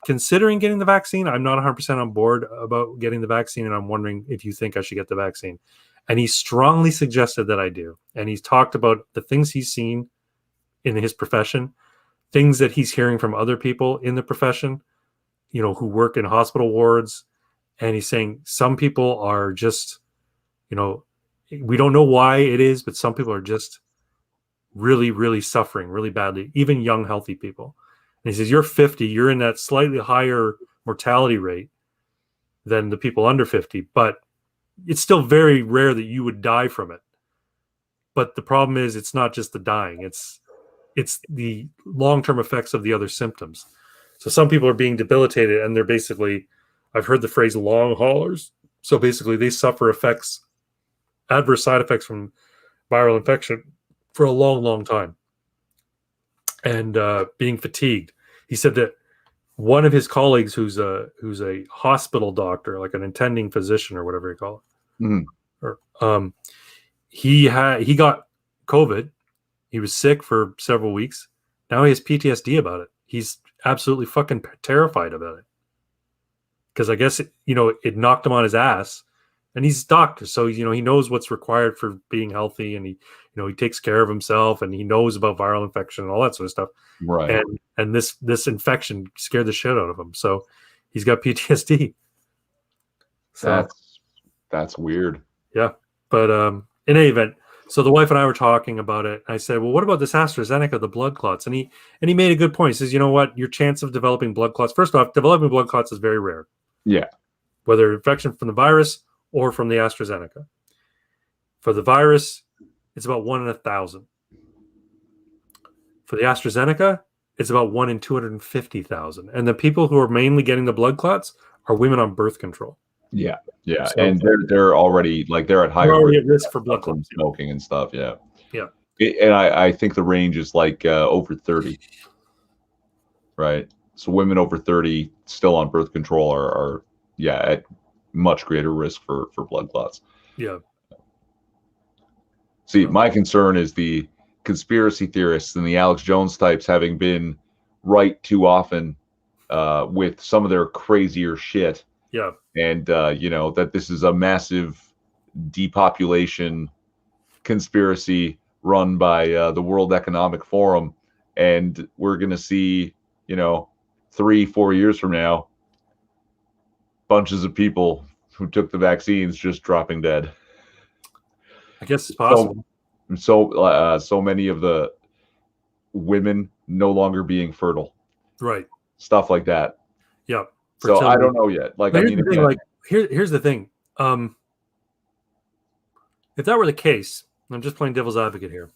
considering getting the vaccine. I'm not 100% on board about getting the vaccine, and I'm wondering if you think I should get the vaccine. And he strongly suggested that I do. And he's talked about the things he's seen in his profession, things that he's hearing from other people in the profession, who work in hospital wards. And he's saying some people are just, we don't know why it is, but some people are just really, really suffering really badly, even young, healthy people. And he says, you're 50, you're in that slightly higher mortality rate than the people under 50, but it's still very rare that you would die from it. But the problem is it's not just the dying, it's the long-term effects of the other symptoms. So some people are being debilitated, and they're basically, I've heard the phrase long haulers. So basically they suffer adverse side effects from viral infection for a long, long time. And being fatigued. He said that one of his colleagues who's a hospital doctor, like an attending physician or whatever you call it, he got COVID. He was sick for several weeks. Now he has PTSD about it. He's absolutely fucking terrified about it. Because I guess, it knocked him on his ass. And he's a doctor, so, he knows what's required for being healthy, and he takes care of himself, and he knows about viral infection and all that sort of stuff. Right. And this infection scared the shit out of him. So he's got PTSD. So that's weird. Yeah. But in any event, so the wife and I were talking about it. I said, well, what about this AstraZeneca, the blood clots? And he made a good point. He says, you know what? Your chance of developing blood clots, first off, developing blood clots is very rare. Yeah. Whether infection from the virus or from the AstraZeneca. For the virus, it's about 1 in 1,000. For the AstraZeneca, it's about 1 in 250,000. And the people who are mainly getting the blood clots are women on birth control. Yeah, yeah, so, and they're already they're at higher risk for blood clots, smoking and stuff. Yeah, yeah. And I think the range is over 30, right? So women over 30 still on birth control are at much greater risk for blood clots. Yeah. See, my concern is the conspiracy theorists and the Alex Jones types having been right too often with some of their crazier shit. Yeah. And, that this is a massive depopulation conspiracy run by the World Economic Forum. And we're going to see, 3-4 years from now, bunches of people who took the vaccines just dropping dead. I guess it's possible. So many of the women no longer being fertile. Right. Stuff like that. Yeah. So I don't know yet. Here's the thing. If that were the case, I'm just playing devil's advocate here.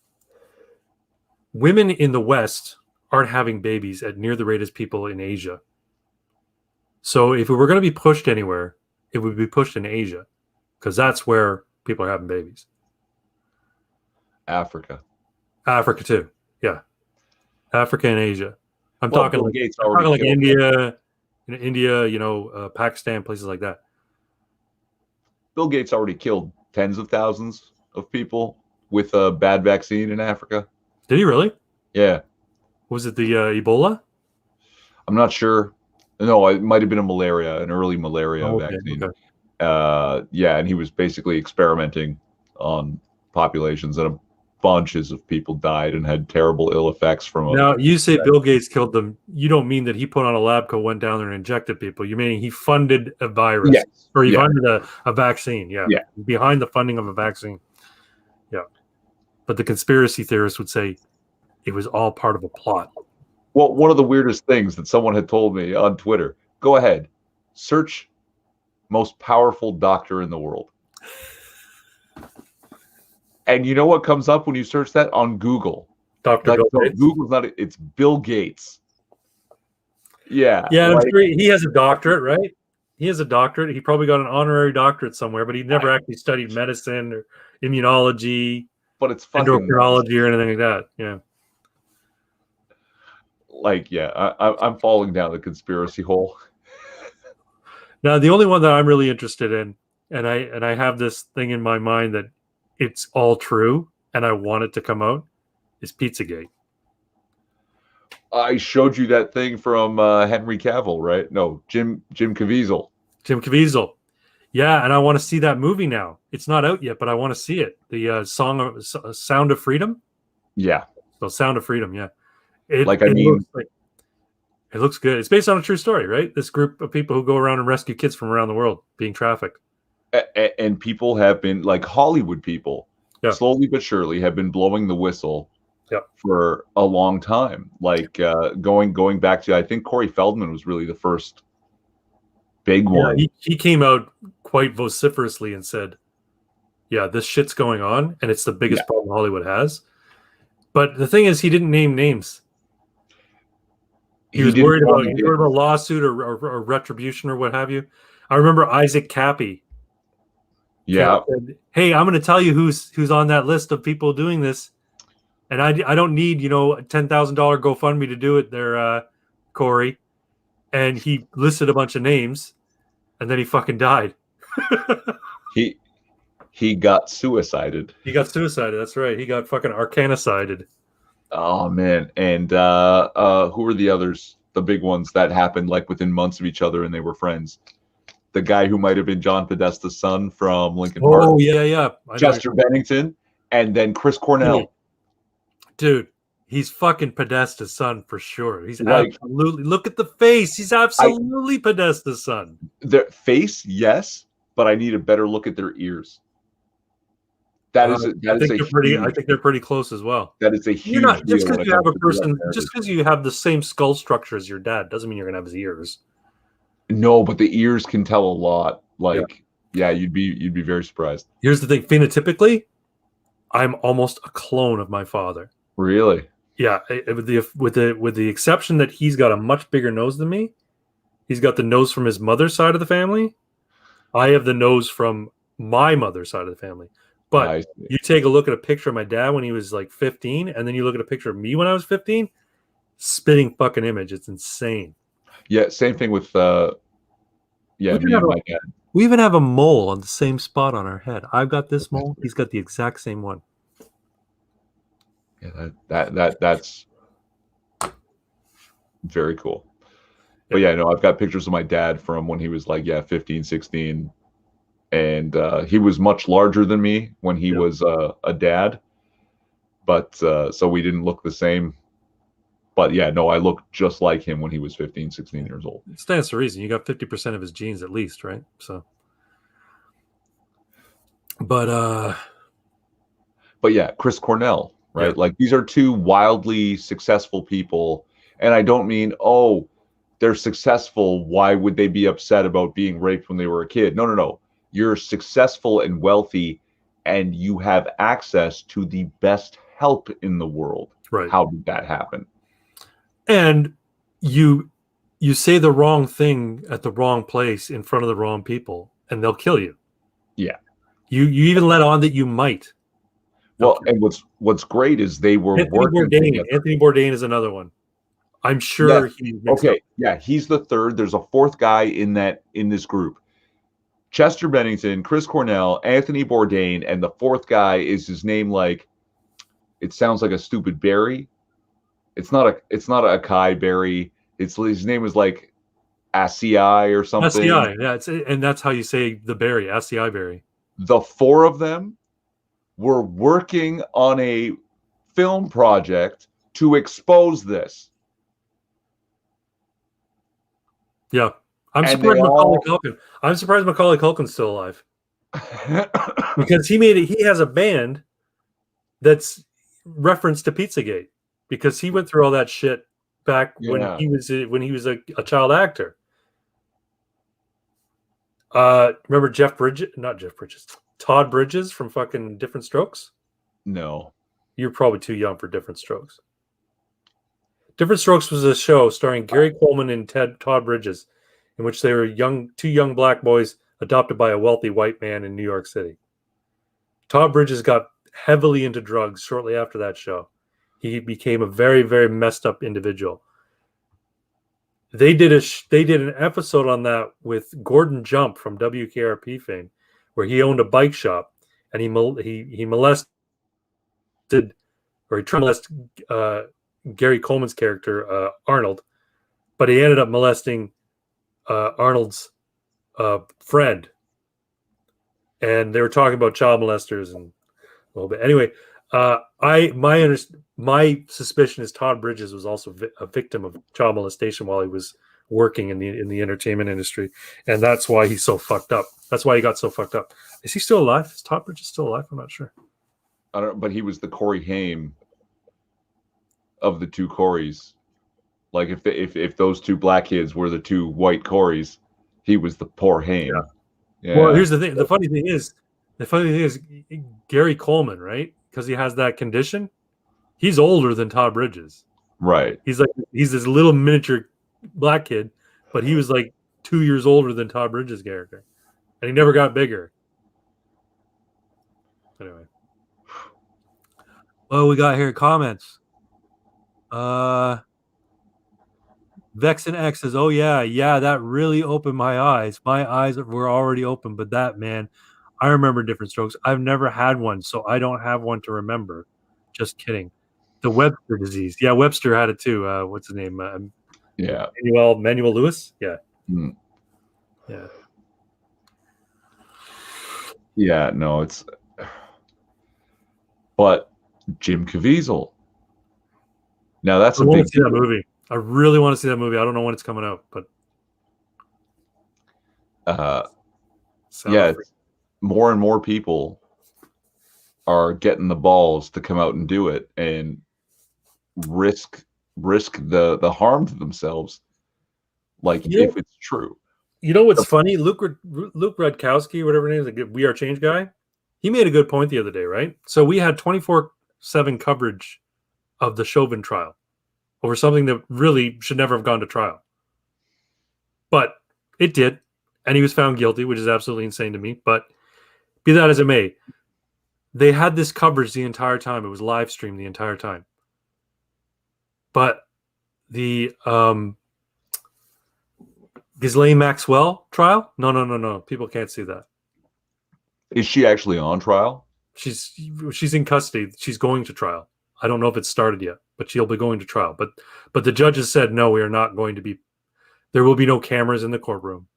Women in the West aren't having babies at near the rate as people in Asia. So if it were going to be pushed anywhere, it would be pushed in Asia, because that's where people are having babies. Africa too. Yeah. Africa and Asia. I'm talking like India, Pakistan, places like that. Bill Gates already killed tens of thousands of people with a bad vaccine in Africa. Did he really? Yeah. Was it the Ebola? I'm not sure. No, it might have been an early malaria vaccine. Okay. And he was basically experimenting on populations, and bunches of people died and had terrible ill effects from it. Now, you say Bill Gates killed them. You don't mean that he put on a lab coat, went down there and injected people. You mean he funded a virus. Yes. Or he funded a vaccine. Yeah. Yeah. Behind the funding of a vaccine. Yeah. But the conspiracy theorists would say it was all part of a plot. Well, one of the weirdest things that someone had told me on Twitter, go ahead, search most powerful doctor in the world. And you know what comes up when you search that on Google? Dr. Like, Bill so Gates. Google's not, it's Bill Gates. Yeah. Yeah, like, I'm sure he has a doctorate, right? He has a doctorate. He probably got an honorary doctorate somewhere, but he never actually studied medicine or immunology, but it's fucking endocrinology, or anything like that. Yeah. Like, yeah, I'm falling down the conspiracy hole. Now, the only one that I'm really interested in, and I have this thing in my mind that it's all true, and I want it to come out, is Pizzagate. I showed you that thing from Henry Cavill, right? No, Jim Caviezel. Jim Caviezel. Yeah, and I want to see that movie now. It's not out yet, but I want to see it. The Sound of Freedom. Yeah. So Sound of Freedom. Yeah. It looks good. It's based on a true story, right? This group of people who go around and rescue kids from around the world being trafficked. And people have been, like, Hollywood people, slowly but surely have been blowing the whistle for a long time. Like, going back to, I think Corey Feldman was really the first big one. He came out quite vociferously and said, yeah, this shit's going on, and it's the biggest problem Hollywood has. But the thing is, he didn't name names. He was worried about a lawsuit or retribution or what have you. I remember Isaac Cappy. Yeah. Said, hey, I'm going to tell you who's on that list of people doing this, and I don't need a $10,000 GoFundMe to do it there, Corey. And he listed a bunch of names, and then he fucking died. He got suicided. He got suicided. That's right. He got fucking arcanicided. Oh man! And who were the others? The big ones that happened like within months of each other, and they were friends. The guy who might have been John Podesta's son from Linkin Park. Oh yeah. Chester Bennington, and then Chris Cornell. Dude, he's fucking Podesta's son for sure. He's absolutely. Look at the face. He's absolutely Podesta's son. Their face, yes, but I need a better look at their ears. I think they're pretty close as well. That is a huge deal. Just because you have a person, just because you have the same skull structure as your dad, doesn't mean you're gonna have his ears. No, but the ears can tell a lot. Like, you'd be very surprised. Here's the thing: phenotypically, I'm almost a clone of my father. Really? Yeah, with the exception that he's got a much bigger nose than me. He's got the nose from his mother's side of the family. I have the nose from my mother's side of the family. But you take a look at a picture of my dad when he was like 15, and then you look at a picture of me when I was 15, spitting fucking image. It's insane. Yeah, same thing with me and my dad. We even have a mole on the same spot on our head. I've got this mole. He's got the exact same one. Yeah, that's very cool. But I've got pictures of my dad from when he was like 15, 16. And he was much larger than me when he was a dad, but so we didn't look the same. But I looked just like him when he was 15, 16 years old. It stands to reason. You got 50% of his genes at least, right? So, but Chris Cornell, right? Like, these are two wildly successful people, and I don't mean, they're successful, why would they be upset about being raped when they were a kid? No. You're successful and wealthy, and you have access to the best help in the world. Right? How did that happen? And you say the wrong thing at the wrong place in front of the wrong people, and they'll kill you. Yeah. You even let on that you might. Well, and what's great is they were working together. Anthony Bourdain is another one. I'm sure he's the third. There's a fourth guy in this group. Chester Bennington, Chris Cornell, Anthony Bourdain, and the fourth guy is his name. Like, it sounds like a stupid berry. It's not a acai berry. His name is like acai or something. Acai, yeah. And that's how you say the berry, acai berry. The four of them were working on a film project to expose this. Yeah. I'm surprised Macaulay Culkin's still alive. Because he has a band that's reference to Pizzagate. because he went through all that shit back when he was a child actor. Remember Todd Bridges from fucking Different Strokes? No. You're probably too young for Different Strokes. Different Strokes was a show starring Gary Coleman and Todd Bridges, in which they were two young black boys adopted by a wealthy white man in New York City. Todd Bridges got heavily into drugs shortly after that show. He became a very, very messed up individual. They did an episode on that with Gordon Jump from WKRP fame, where he owned a bike shop and he molested, or he tried to molest Gary Coleman's character Arnold, but he ended up molesting Arnold's friend, and they were talking about child molesters and a little bit. Anyway, my suspicion is Todd Bridges was also a victim of child molestation while he was working in the entertainment industry, and that's why he's so fucked up. That's why he got so fucked up. Is he still alive? Is Todd Bridges still alive? I'm not sure. I don't. But he was the Corey Haim of the two Coreys. Like if those two black kids were the two white Coreys, he was the poor Haim. Yeah. Well, here's the thing. The funny thing is, Gary Coleman, right? Because he has that condition, he's older than Todd Bridges. Right. He's this little miniature black kid, but he was like 2 years older than Todd Bridges' character, and he never got bigger. Anyway. Oh, we got here comments. Vexen X says, "Oh yeah, that really opened my eyes. My eyes were already open, but that, man, I remember Different Strokes. I've never had one, so I don't have one to remember. Just kidding. The Webster disease. Yeah, Webster had it too. What's his name? Manuel Lewis. Yeah. Mm. Yeah. Yeah. No, it's. But Jim Caviezel. Now that's I want to see that movie. I really want to see that movie. I don't know when it's coming out, but more and more people are getting the balls to come out and do it and risk the harm to themselves, like if it's true. You know what's funny? Luke Rudkowski, whatever his name is, the We Are Change guy, he made a good point the other day, right? So we had 24/7 coverage of the Chauvin trial over something that really should never have gone to trial. But it did, and he was found guilty, which is absolutely insane to me. But be that as it may, they had this coverage the entire time. It was live streamed the entire time. But the Ghislaine Maxwell trial? No. People can't see that. Is she actually on trial? She's in custody. She's going to trial. I don't know if it's started yet, but she'll be going to trial. But the judges said, no, we are not going to be. There will be no cameras in the courtroom.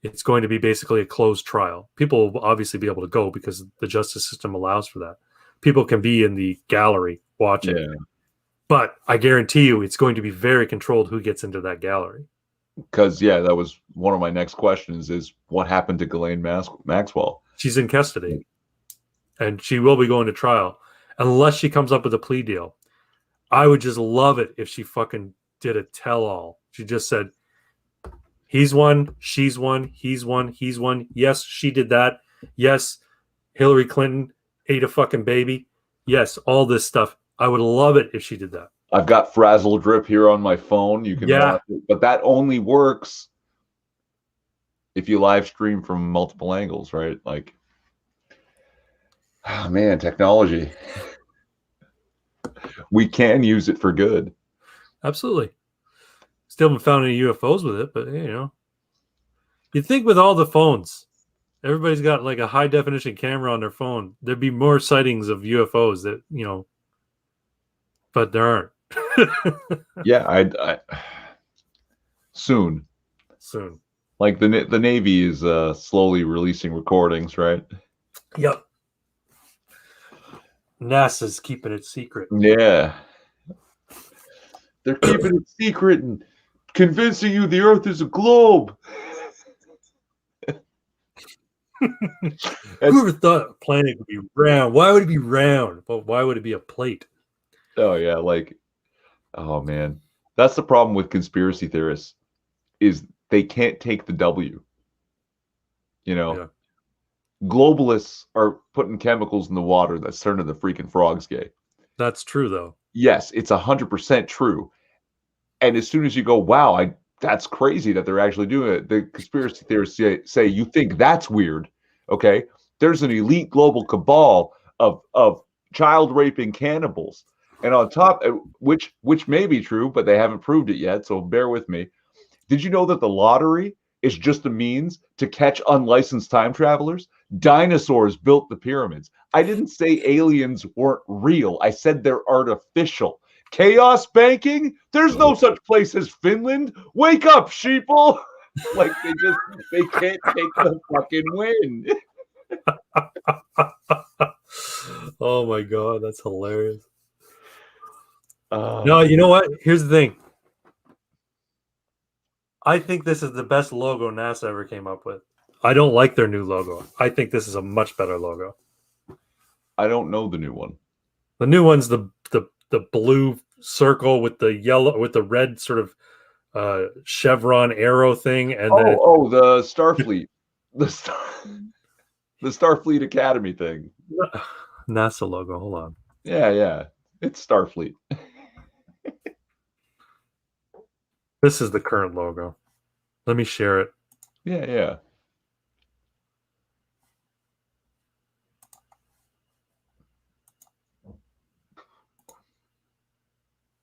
It's going to be basically a closed trial. People will obviously be able to go because the justice system allows for that. People can be in the gallery watching. Yeah. But I guarantee you it's going to be very controlled who gets into that gallery. Because, that was one of my next questions is what happened to Ghislaine Maxwell? She's in custody. And she will be going to trial unless she comes up with a plea deal. I would just love it if she fucking did a tell-all. She just said, he's one, she's one, he's one, he's one. Yes, she did that. Yes, Hillary Clinton ate a fucking baby. Yes, all this stuff. I would love it if she did that. I've got Frazzle Drip here on my phone. You can watch it, but that only works if you live stream from multiple angles, right? Like, oh man, technology. We can use it for good. Absolutely. Still haven't found any UFOs with it, but you'd think with all the phones, everybody's got like a high definition camera on their phone, there'd be more sightings of UFOs that, but there aren't. I soon. Like the Navy is slowly releasing recordings, right? Yep. NASA's keeping it secret. Yeah. They're keeping it secret and convincing you the Earth is a globe. Whoever thought a planet would be round? Why would it be round? But why would it be a plate? Oh yeah, like Oh man, that's the problem with conspiracy theorists is they can't take the W. You know, Yeah. globalists are putting chemicals in the water that's turning the freaking frogs gay. That's true, though. Yes, it's 100% true. And as soon as you go, wow, that's crazy that they're actually doing it. The conspiracy theorists say you think that's weird. Okay, there's an elite global cabal of child raping cannibals, and on top, which may be true, but they haven't proved it yet. So bear with me. Did you know that the lottery is just a means to catch unlicensed time travelers? Dinosaurs built the pyramids. I didn't say aliens weren't real. I said they're artificial. Chaos banking? There's no such place as Finland. Wake up, sheeple. Like they can't take the fucking win. Oh my god, that's hilarious. Oh, No, you know what? Here's the thing. I think this is the best logo NASA ever came up with. I don't like their new logo. I think this is a much better logo. I don't know the new one. The new one's the blue circle with the yellow with the red sort of chevron arrow thing, and then the Starfleet, the Starfleet Academy thing. NASA logo. Hold on. Yeah, it's Starfleet. This is the current logo. Let me share it. Yeah.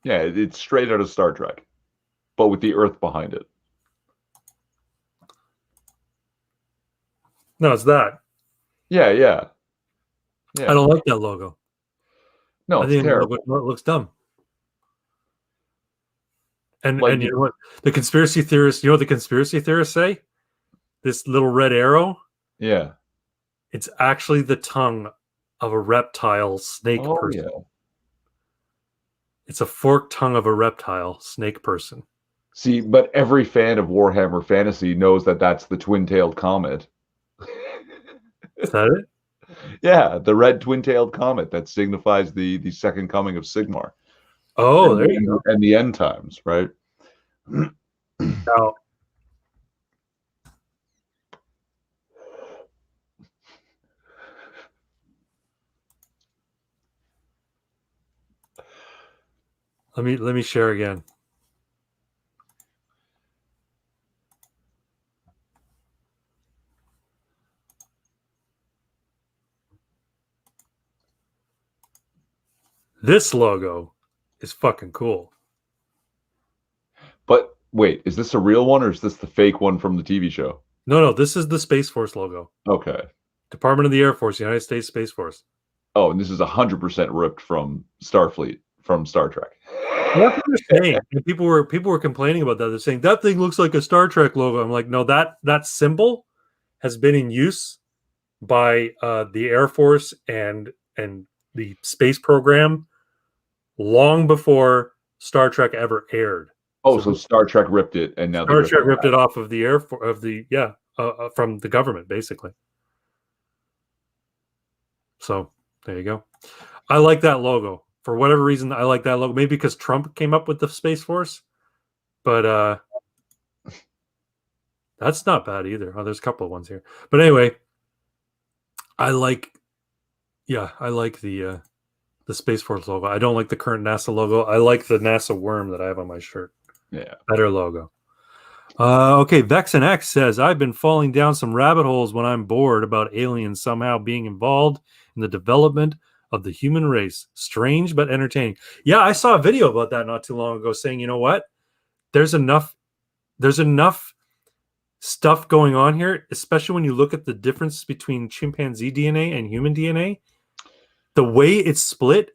Yeah, it's straight out of Star Trek, but with the Earth behind it. No, it's that. Yeah. I don't like that logo. No, it's terrible. It looks dumb. And you know what? The conspiracy theorists, you know what the conspiracy theorists say? This little red arrow? Yeah. It's actually the tongue of a reptile snake person. Yeah. It's a forked tongue of a reptile snake person. See, but every fan of Warhammer Fantasy knows that that's the twin-tailed comet. Is that it? Yeah, the red twin-tailed comet that signifies the second coming of Sigmar. Oh, there you go. And the end times, right? Now, let me share again. This logo is fucking cool. But wait, is this a real one or is this the fake one from the TV show? No, this is the Space Force logo. Okay. Department of the Air Force, United States Space Force. Oh, and this is 100% ripped from Starfleet, from Star Trek. That's what they're saying. And people were complaining about that. They're saying that thing looks like a Star Trek logo. I'm like, no, that symbol has been in use by the Air Force and the space program long before Star Trek ever aired. Oh, so Star Trek ripped it, and now Star Trek ripped it off of the Air Force from the government, basically. So there you go. I like that logo. For whatever reason, I like that logo. Maybe because Trump came up with the Space Force, but that's not bad either. Oh, there's a couple of ones here. But anyway, I like the Space Force logo. I don't like the current NASA logo. I like the NASA worm that I have on my shirt. Yeah. Better logo. Okay, Vexen X says, I've been falling down some rabbit holes when I'm bored about aliens somehow being involved in the development of the human race. Strange but entertaining. Yeah, I saw a video about that not too long ago saying, you know what? There's enough stuff going on here, especially when you look at the difference between chimpanzee DNA and human DNA. The way it's split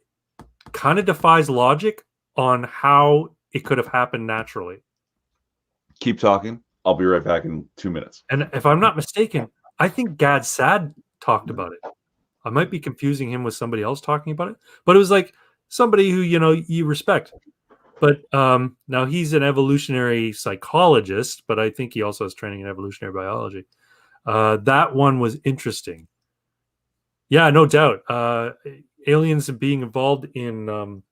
kind of defies logic on how it could have happened naturally. Keep talking. I'll be right back in 2 minutes. And if I'm not mistaken, I think Gad Sad talked about it. I might be confusing him with somebody else talking about it, but it was like somebody who, you respect. But now he's an evolutionary psychologist, but I think he also has training in evolutionary biology. That one was interesting. Yeah, no doubt. Aliens being involved in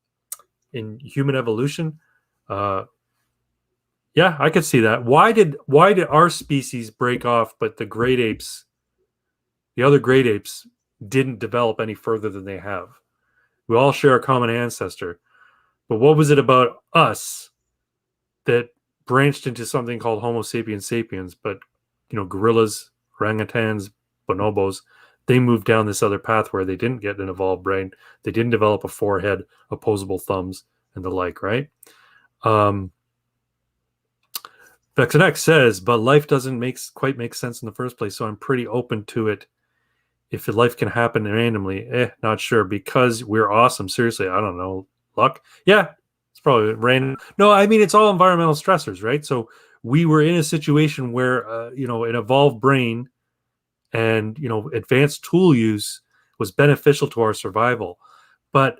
in human evolution. Yeah, I could see that. Why did our species break off, but the other great apes, didn't develop any further than they have? We all share a common ancestor, but what was it about us that branched into something called Homo sapiens sapiens? But gorillas, orangutans, bonobos, they moved down this other path where they didn't get an evolved brain, they didn't develop a forehead, opposable thumbs, and the like, right? VexNX says, but life doesn't quite make sense in the first place, so I'm pretty open to it. If life can happen randomly, not sure, because we're awesome. Seriously, I don't know. Luck? Yeah, it's probably random. No, I mean, it's all environmental stressors, right? So we were in a situation where, an evolved brain and, advanced tool use was beneficial to our survival. But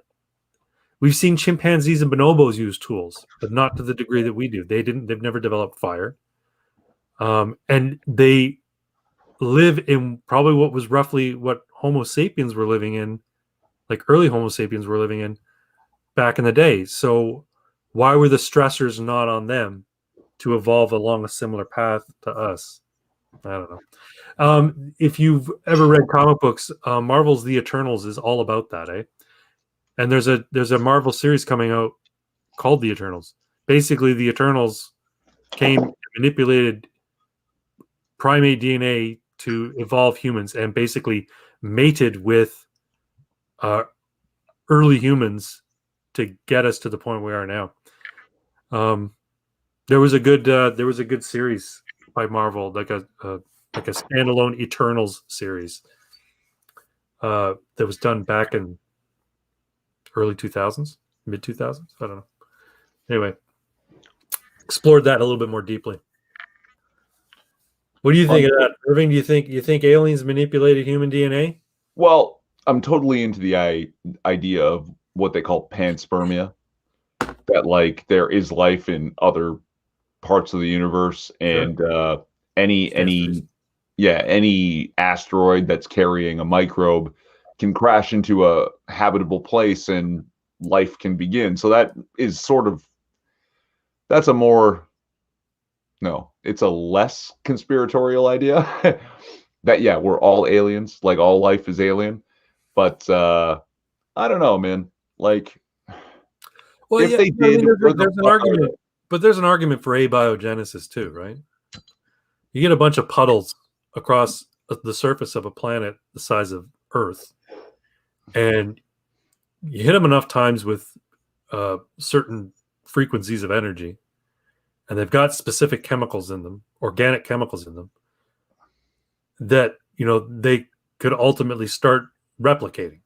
we've seen chimpanzees and bonobos use tools, but not to the degree that we do. They've never developed fire. And they live in probably what was roughly what Homo sapiens were living in, like early Homo sapiens were living in back in the day. So why were the stressors not on them to evolve along a similar path to us? I don't know. If you've ever read comic books, Marvel's The Eternals is all about that, eh? And there's a Marvel series coming out called The Eternals. Basically, the Eternals came and manipulated primate DNA to evolve humans and basically mated with early humans to get us to the point we are now. There was a good series by Marvel, like a standalone Eternals series that was done back in early 2000s, mid 2000s. I don't know. Anyway, explored that a little bit more deeply. What do you think of that, Irving? Do you think aliens manipulated human DNA? Well, I'm totally into the idea of what they call panspermia, that like there is life in other parts of the universe, and any asteroid that's carrying a microbe can crash into a habitable place and life can begin. So that is that's a more it's a less conspiratorial idea that we're all aliens, like all life is alien. But I don't know, man. Like, well, if they did, there's an argument, but there's an argument for abiogenesis too, right? You get a bunch of puddles across the surface of a planet the size of Earth, and you hit them enough times with certain frequencies of energy, and they've got specific chemicals in them, organic chemicals in them, that they could ultimately start replicating.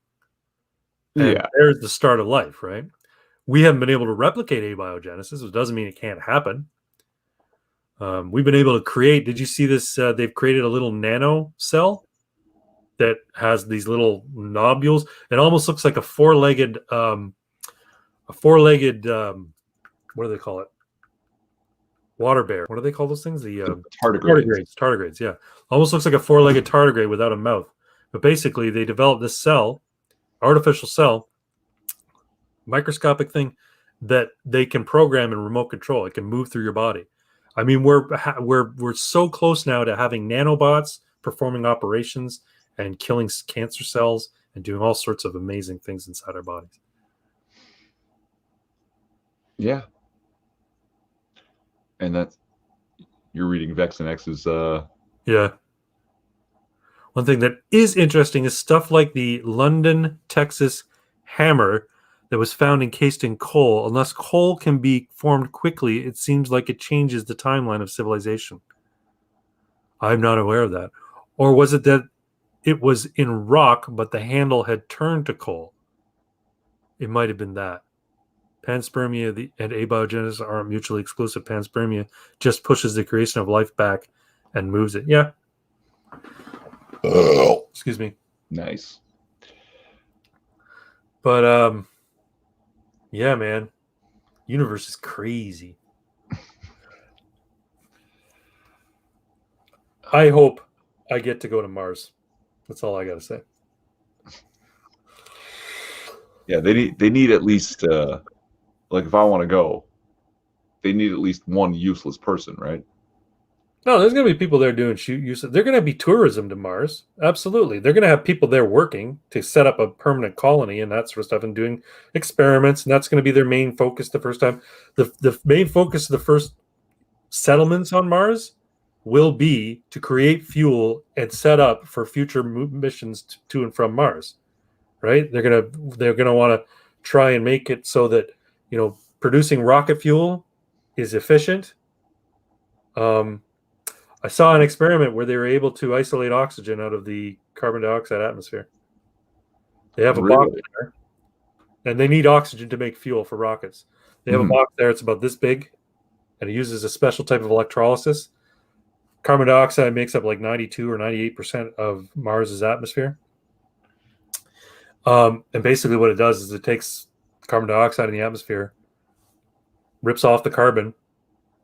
And there's the start of life, right? We haven't been able to replicate abiogenesis. It doesn't mean it can't happen. We've been able to create. Did you see this? They've created a little nano cell that has these little nodules. It almost looks like a four-legged. What do they call it? Water bear. What do they call those things? The tardigrades. Tardigrades. Yeah, almost looks like a four-legged tardigrade without a mouth. But basically, they developed this cell, artificial cell, microscopic thing that they can program and remote control. It can move through your body. I mean, we're so close now to having nanobots performing operations and killing cancer cells and doing all sorts of amazing things inside our bodies. Yeah. And that's, you're reading Vex and X's. Yeah. One thing that is interesting is stuff like the London, Texas hammer that was found encased in coal. Unless coal can be formed quickly, it seems like it changes the timeline of civilization. I'm not aware of that. Or was it that it was in rock, but the handle had turned to coal? It might have been that. Panspermia and abiogenesis aren't mutually exclusive. Panspermia just pushes the creation of life back and moves it. Yeah. Excuse me. Nice. But yeah, man. Universe is crazy. I hope I get to go to Mars. That's all I got to say. Yeah, they need at least Like, if I want to go, they need at least one useless person, right? No, there's going to be people there doing use. They're going to be tourism to Mars. Absolutely. They're going to have people there working to set up a permanent colony and that sort of stuff and doing experiments. And that's going to be their main focus the first time. The main focus of the first settlements on Mars will be to create fuel and set up for future missions to and from Mars. Right? They're going to want to try and make it so that, producing rocket fuel is efficient. I saw an experiment where they were able to isolate oxygen out of the carbon dioxide atmosphere. They have a box there, and they need oxygen to make fuel for rockets. They have a box there. It's about this big, and it uses a special type of electrolysis. Carbon dioxide makes up like 92 or 98% of Mars's atmosphere. And basically what it does is it takes carbon dioxide in the atmosphere, rips off the carbon,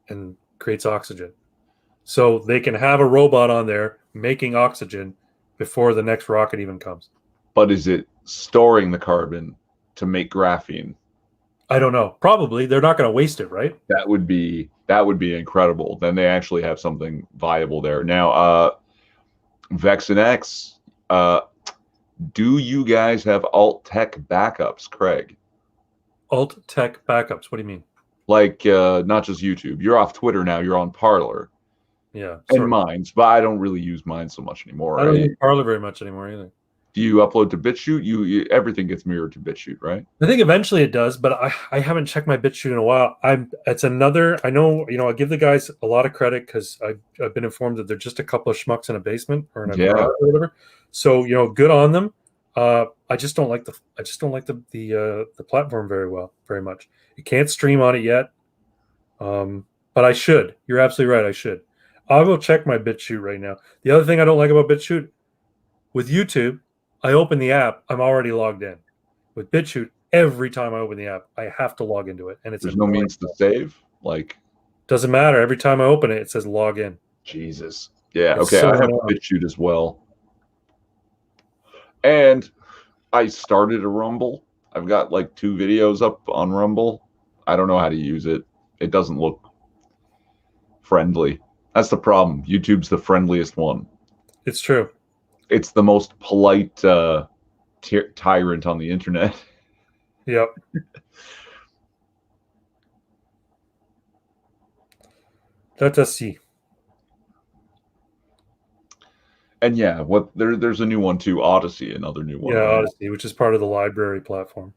and creates oxygen. So they can have a robot on there making oxygen before the next rocket even comes. But is it storing the carbon to make graphene? I don't know. Probably. They're not going to waste it, right? That would be incredible. Then they actually have something viable there. Now, Vex and X, do you guys have alt tech backups, Craig? Alt tech backups? What do you mean? Like, not just YouTube. You're off Twitter now. You're on Parler. Yeah. And Minds, but I don't really use Minds so much anymore. I don't use Parler very much anymore either. Do you upload to BitChute? You everything gets mirrored to BitChute, right? I think eventually it does, but I haven't checked my BitChute in a while. It's another. I know, I give the guys a lot of credit because I've been informed that they're just a couple of schmucks in a basement or in a garage or whatever. So good on them. I just don't like the platform very much. You can't stream on it yet, but I should. You're absolutely right. I should. I will check my BitChute right now. The other thing I don't like about BitChute, with YouTube, I open the app, I'm already logged in. With BitChute, every time I open the app, I have to log into it, and there's no means to save. Like, doesn't matter. Every time I open it says log in. Jesus. Yeah. Okay. I have BitChute as well, and I started a Rumble. I've got like 2 videos up on Rumble. I don't know how to use it. It doesn't look friendly. That's the problem. YouTube's the friendliest one. It's true. It's the most polite tyrant on the internet. Yep. Let us see. And yeah, there's a new one too, Odyssey, another new one. Yeah, Odyssey, which is part of the library platform.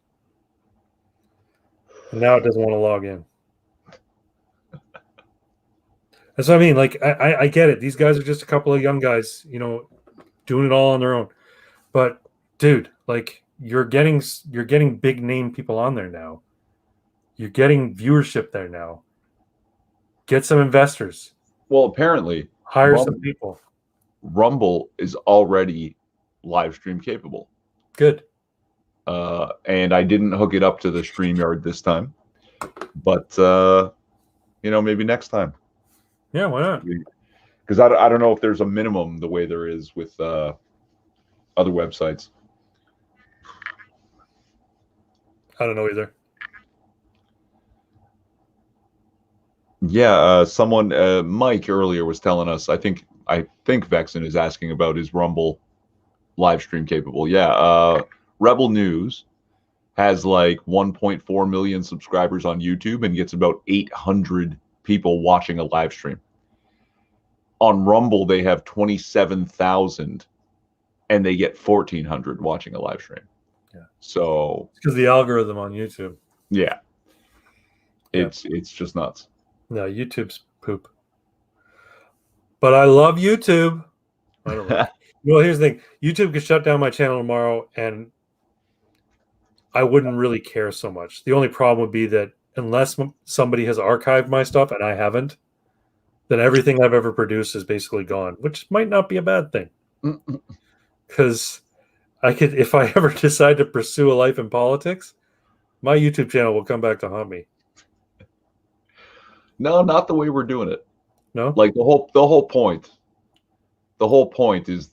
And now it doesn't want to log in. That's what I mean. Like, I get it. These guys are just a couple of young guys, doing it all on their own. But dude, like, you're getting big name people on there now. You're getting viewership there now. Get some investors. Well, apparently, hire some people. Rumble is already live stream capable. Good. And I didn't hook it up to the StreamYard this time, but maybe next time. Yeah, why not? Because I don't know if there's a minimum the way there is with other websites. I don't know either. Yeah, someone, Mike earlier was telling us. I think Vexen is asking about is Rumble live stream capable. Yeah, Rebel News has like 1.4 million subscribers on YouTube and gets about 800 people watching a live stream. On Rumble, they have 27,000 and they get 1,400 watching a live stream. Yeah. So it's because the algorithm on YouTube. Yeah. It's just nuts. No, YouTube's poop. But I love YouTube. I don't know. Well, here's the thing. YouTube could shut down my channel tomorrow and I wouldn't really care so much. The only problem would be that unless somebody has archived my stuff and I haven't, then everything I've ever produced is basically gone, which might not be a bad thing. Because if I ever decide to pursue a life in politics, my YouTube channel will come back to haunt me. No, not the way we're doing it. No, like the whole point is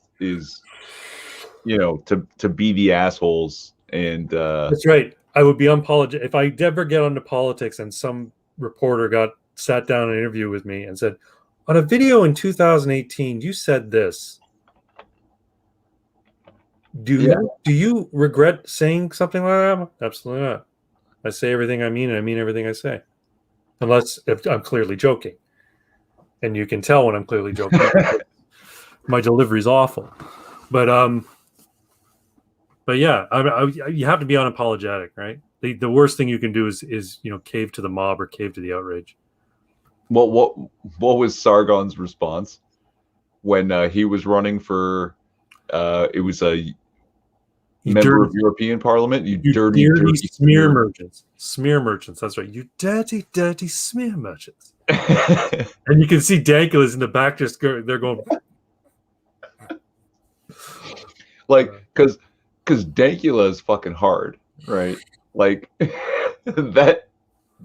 to be the assholes and that's right. I would be unapologetic if I ever get into politics and some reporter sat down in an interview with me and said, on a video in 2018, you said this. Do you regret saying something like that? Absolutely not. I say everything I mean, and I mean everything I say. Unless if I'm clearly joking. And you can tell when I'm clearly joking. My delivery is awful. But yeah, you have to be unapologetic, right? The worst thing you can do is cave to the mob or cave to the outrage. Well, what was Sargon's response when he was running for? It was a member of European Parliament. You dirty smear merchants. Smear merchants. That's right. You dirty smear merchants. And you can see Dankula's in the back. They're going like because Dankula is fucking hard, right? Like that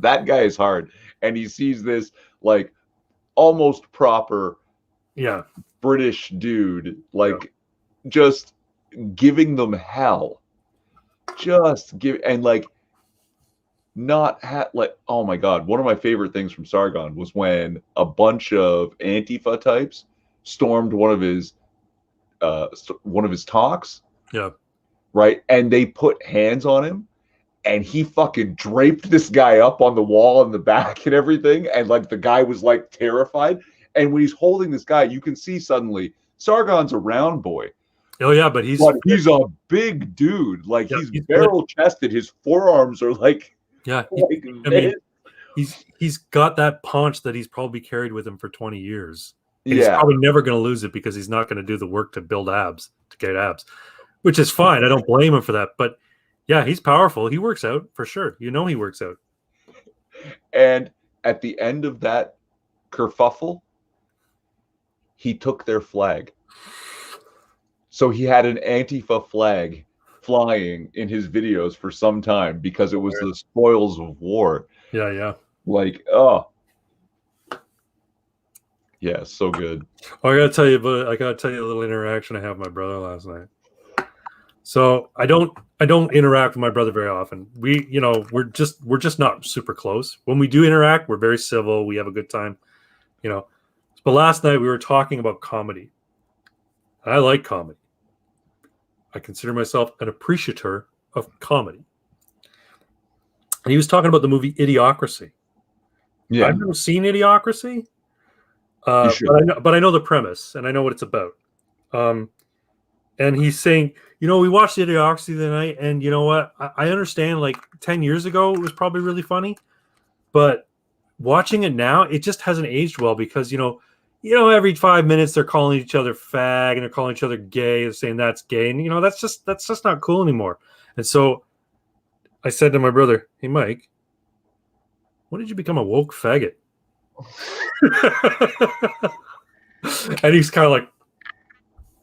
guy is hard, and he sees this like almost proper, British dude, like just giving them hell, oh my god, one of my favorite things from Sargon was when a bunch of Antifa types stormed one of his talks, right, and they put hands on him, and he fucking draped this guy up on the wall in the back and everything, and like the guy was like terrified, and when he's holding this guy, you can see suddenly Sargon's a round boy. Oh yeah, but he's a big dude. Like he's barrel chested. His forearms are like he's got that paunch that he's probably carried with him for 20 years. And he's probably never going to lose it because he's not going to do the work to build abs, to get abs, which is fine. I don't blame him for that. But yeah, he's powerful. He works out for sure. He works out. And at the end of that kerfuffle, he took their flag. So he had an Antifa flag flying in his videos for some time because it was the spoils of war. Yeah. Like, oh. Yeah, so good. Oh, I gotta tell you a little interaction I had with my brother last night. So I don't interact with my brother very often. We're just not super close. When we do interact, we're very civil. We have a good time, But last night we were talking about comedy. And I like comedy. I consider myself an appreciator of comedy. And he was talking about the movie Idiocracy. Yeah, I've never seen Idiocracy, but I know the premise and I know what it's about. And he's saying, we watched Idiocracy the night, and you know what? I understand. Like 10 years ago, it was probably really funny, but watching it now, it just hasn't aged well because every 5 minutes they're calling each other fag and they're calling each other gay and saying that's gay, and that's just not cool anymore. And so I said to my brother, "Hey Mike, when did you become a woke faggot?" And he's kind of like,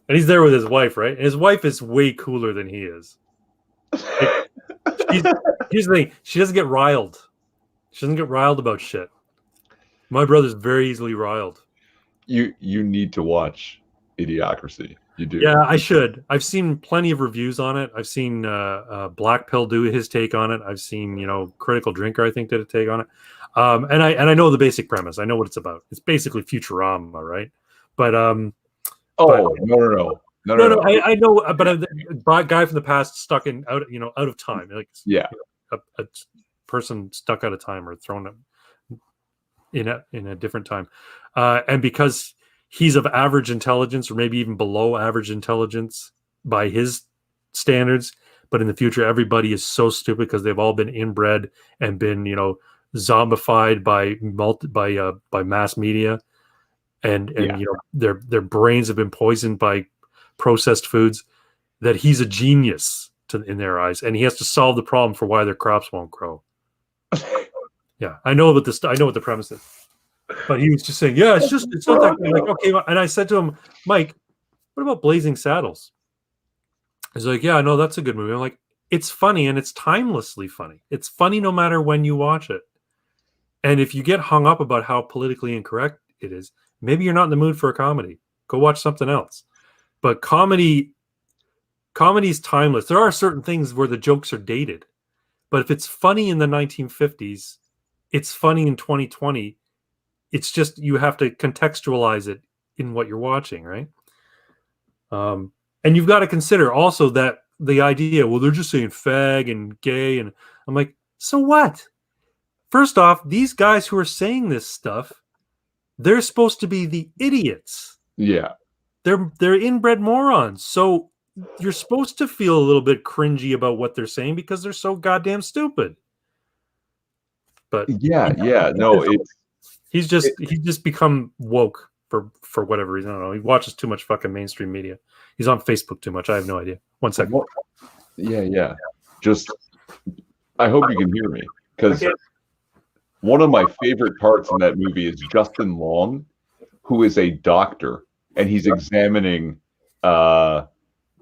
and he's there with his wife, right? And his wife is way cooler than he is. Like, here's the thing: she doesn't get riled. She doesn't get riled about shit. My brother's very easily riled. You need to watch Idiocracy. You do. Yeah, I should. I've seen plenty of reviews on it. I've seen Black Pill do his take on it. I've seen Critical Drinker, I think, did a take on it. And I know the basic premise. I know what it's about. It's basically Futurama, right? But no. I know, but a guy from the past stuck out of time. Like a person stuck out of time or thrown in a different time. And because he's of average intelligence or maybe even below average intelligence by his standards, but in the future, everybody is so stupid because they've all been inbred and been, zombified by mass media. And their brains have been poisoned by processed foods, that he's a genius in their eyes. And he has to solve the problem for why their crops won't grow. Yeah, I know what the premise is. But he was just saying, it's not that like, okay. And I said to him, Mike, what about Blazing Saddles? He's like, yeah, no, that's a good movie. I'm like, it's funny and it's timelessly funny. It's funny no matter when you watch it. And if you get hung up about how politically incorrect it is, maybe you're not in the mood for a comedy. Go watch something else. But comedy's timeless. There are certain things where the jokes are dated, But if it's funny in the 1950s, it's funny in 2020. It's just you have to contextualize it in what you're watching, right? And you've got to consider also that the idea, well, they're just saying fag and gay, and I'm like, so what? First off, these guys who are saying this stuff, they're supposed to be the idiots. Yeah. They're inbred morons. So you're supposed to feel a little bit cringy about what they're saying because they're so goddamn stupid. But he's just become woke for whatever reason. I don't know. He watches too much fucking mainstream media. He's on Facebook too much. I have no idea. 1 second. Yeah. Just, I hope you can hear me, because one of my favorite parts in that movie is Justin Long, who is a doctor, and he's examining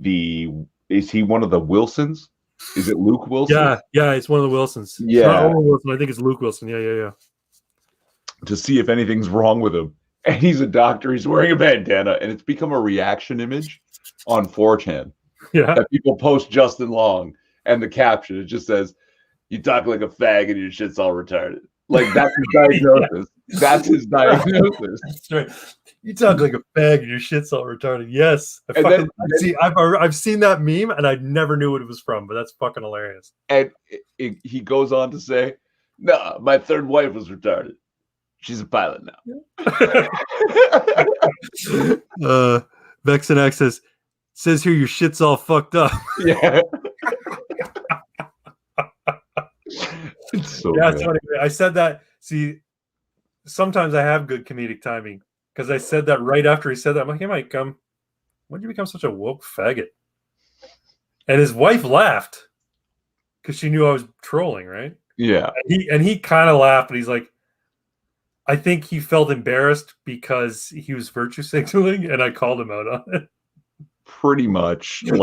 is he one of the Wilsons? Is it Luke Wilson? Yeah, it's one of the Wilsons. Yeah. It's not Owen Wilson. I think it's Luke Wilson. Yeah. To see if anything's wrong with him. And he's a doctor. He's wearing a bandana, and it's become a reaction image on 4chan. Yeah. That people post Justin Long, and the caption, it just says, "You talk like a fag and your shit's all retarded." Like, that's his diagnosis. That's his diagnosis. That's right. You talk like a fag and your shit's all retarded. Yes. I've seen that meme, and I never knew what it was from, but that's fucking hilarious. And he goes on to say, "Nah, my third wife was retarded. She's a pilot now." Vexenax says here your shit's all fucked up. Yeah. It's so good. So anyway, I said that. See, sometimes I have good comedic timing because I said that right after he said that. I'm like, hey, Mike, when did you become such a woke faggot? And his wife laughed because she knew I was trolling, right? Yeah. And he kind of laughed, but he's like, I think he felt embarrassed because he was virtue signaling, and I called him out on it. Pretty much, and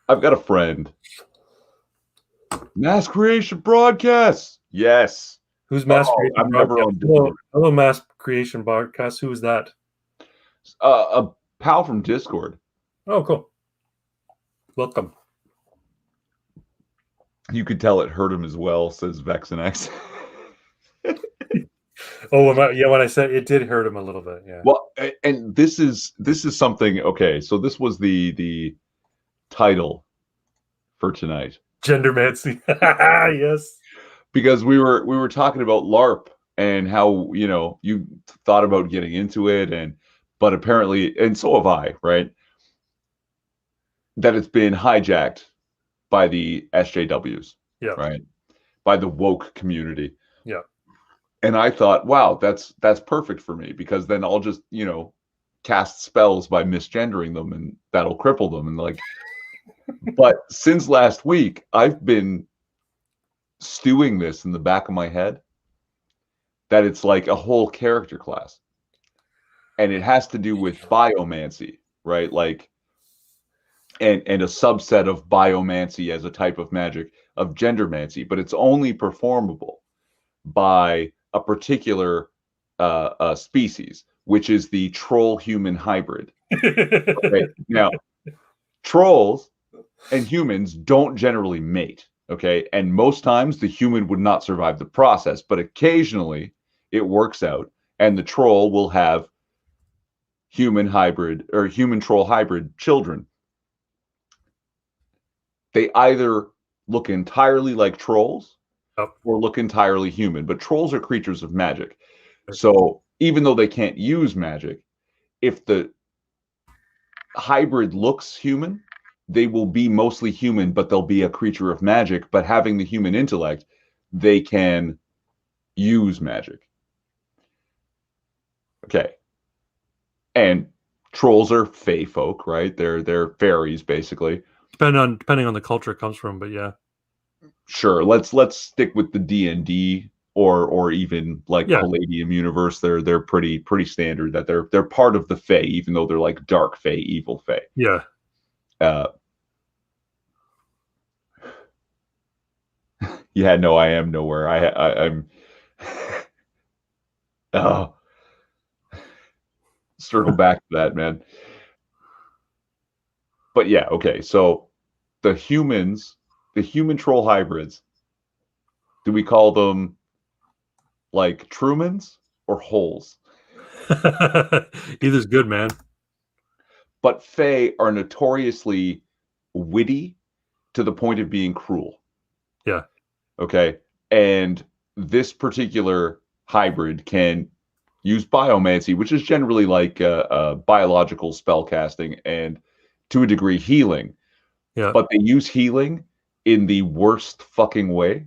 I've got a friend. Mass Creation Broadcast. Yes. Who's Mass Creation? I'm never on Discord. Hello, Mass Creation Broadcast. Who is that? A pal from Discord. Oh, cool. Welcome. You could tell it hurt him as well, says Vexenax. When I said it did hurt him a little bit. Yeah. Well, and this is something. Okay, so this was the title for tonight. Gendermancy. Yes. Because we were talking about LARP and how, you thought about getting into it, but apparently, and so have I, right? That it's been hijacked by the SJWs. Yeah. Right. By the woke community. Yeah. And I thought, wow, that's perfect for me, because then I'll just, cast spells by misgendering them, and that'll cripple them. And but since last week, I've been stewing this in the back of my head that it's like a whole character class, and it has to do with biomancy, right? And a subset of biomancy as a type of magic of gendermancy, but it's only performable by a particular species, which is the troll-human hybrid. Okay? Now, trolls and humans don't generally mate, okay? And most times the human would not survive the process, but occasionally it works out, and the troll will have human hybrid or human troll hybrid children. They either look entirely like trolls or look entirely human, but trolls are creatures of magic. So even though they can't use magic, if the hybrid looks human, they will be mostly human, but they'll be a creature of magic. But having the human intellect, they can use magic. Okay. And trolls are fae folk, right? They're fairies, basically. Depending on the culture it comes from, but yeah. Sure. Let's stick with the D&D or even Palladium universe. They're pretty standard that they're part of the fae, even though they're like dark fae, evil fae. Yeah. Yeah, no, I am nowhere. I'm oh, circle back to that, man. But yeah, okay. So the humans, the human troll hybrids, do we call them like Trumans or holes? Either's good, man. But Fae are notoriously witty to the point of being cruel. Yeah. Okay. And this particular hybrid can use biomancy, which is generally like biological spell casting and to a degree healing. Yeah. But they use healing in the worst fucking way.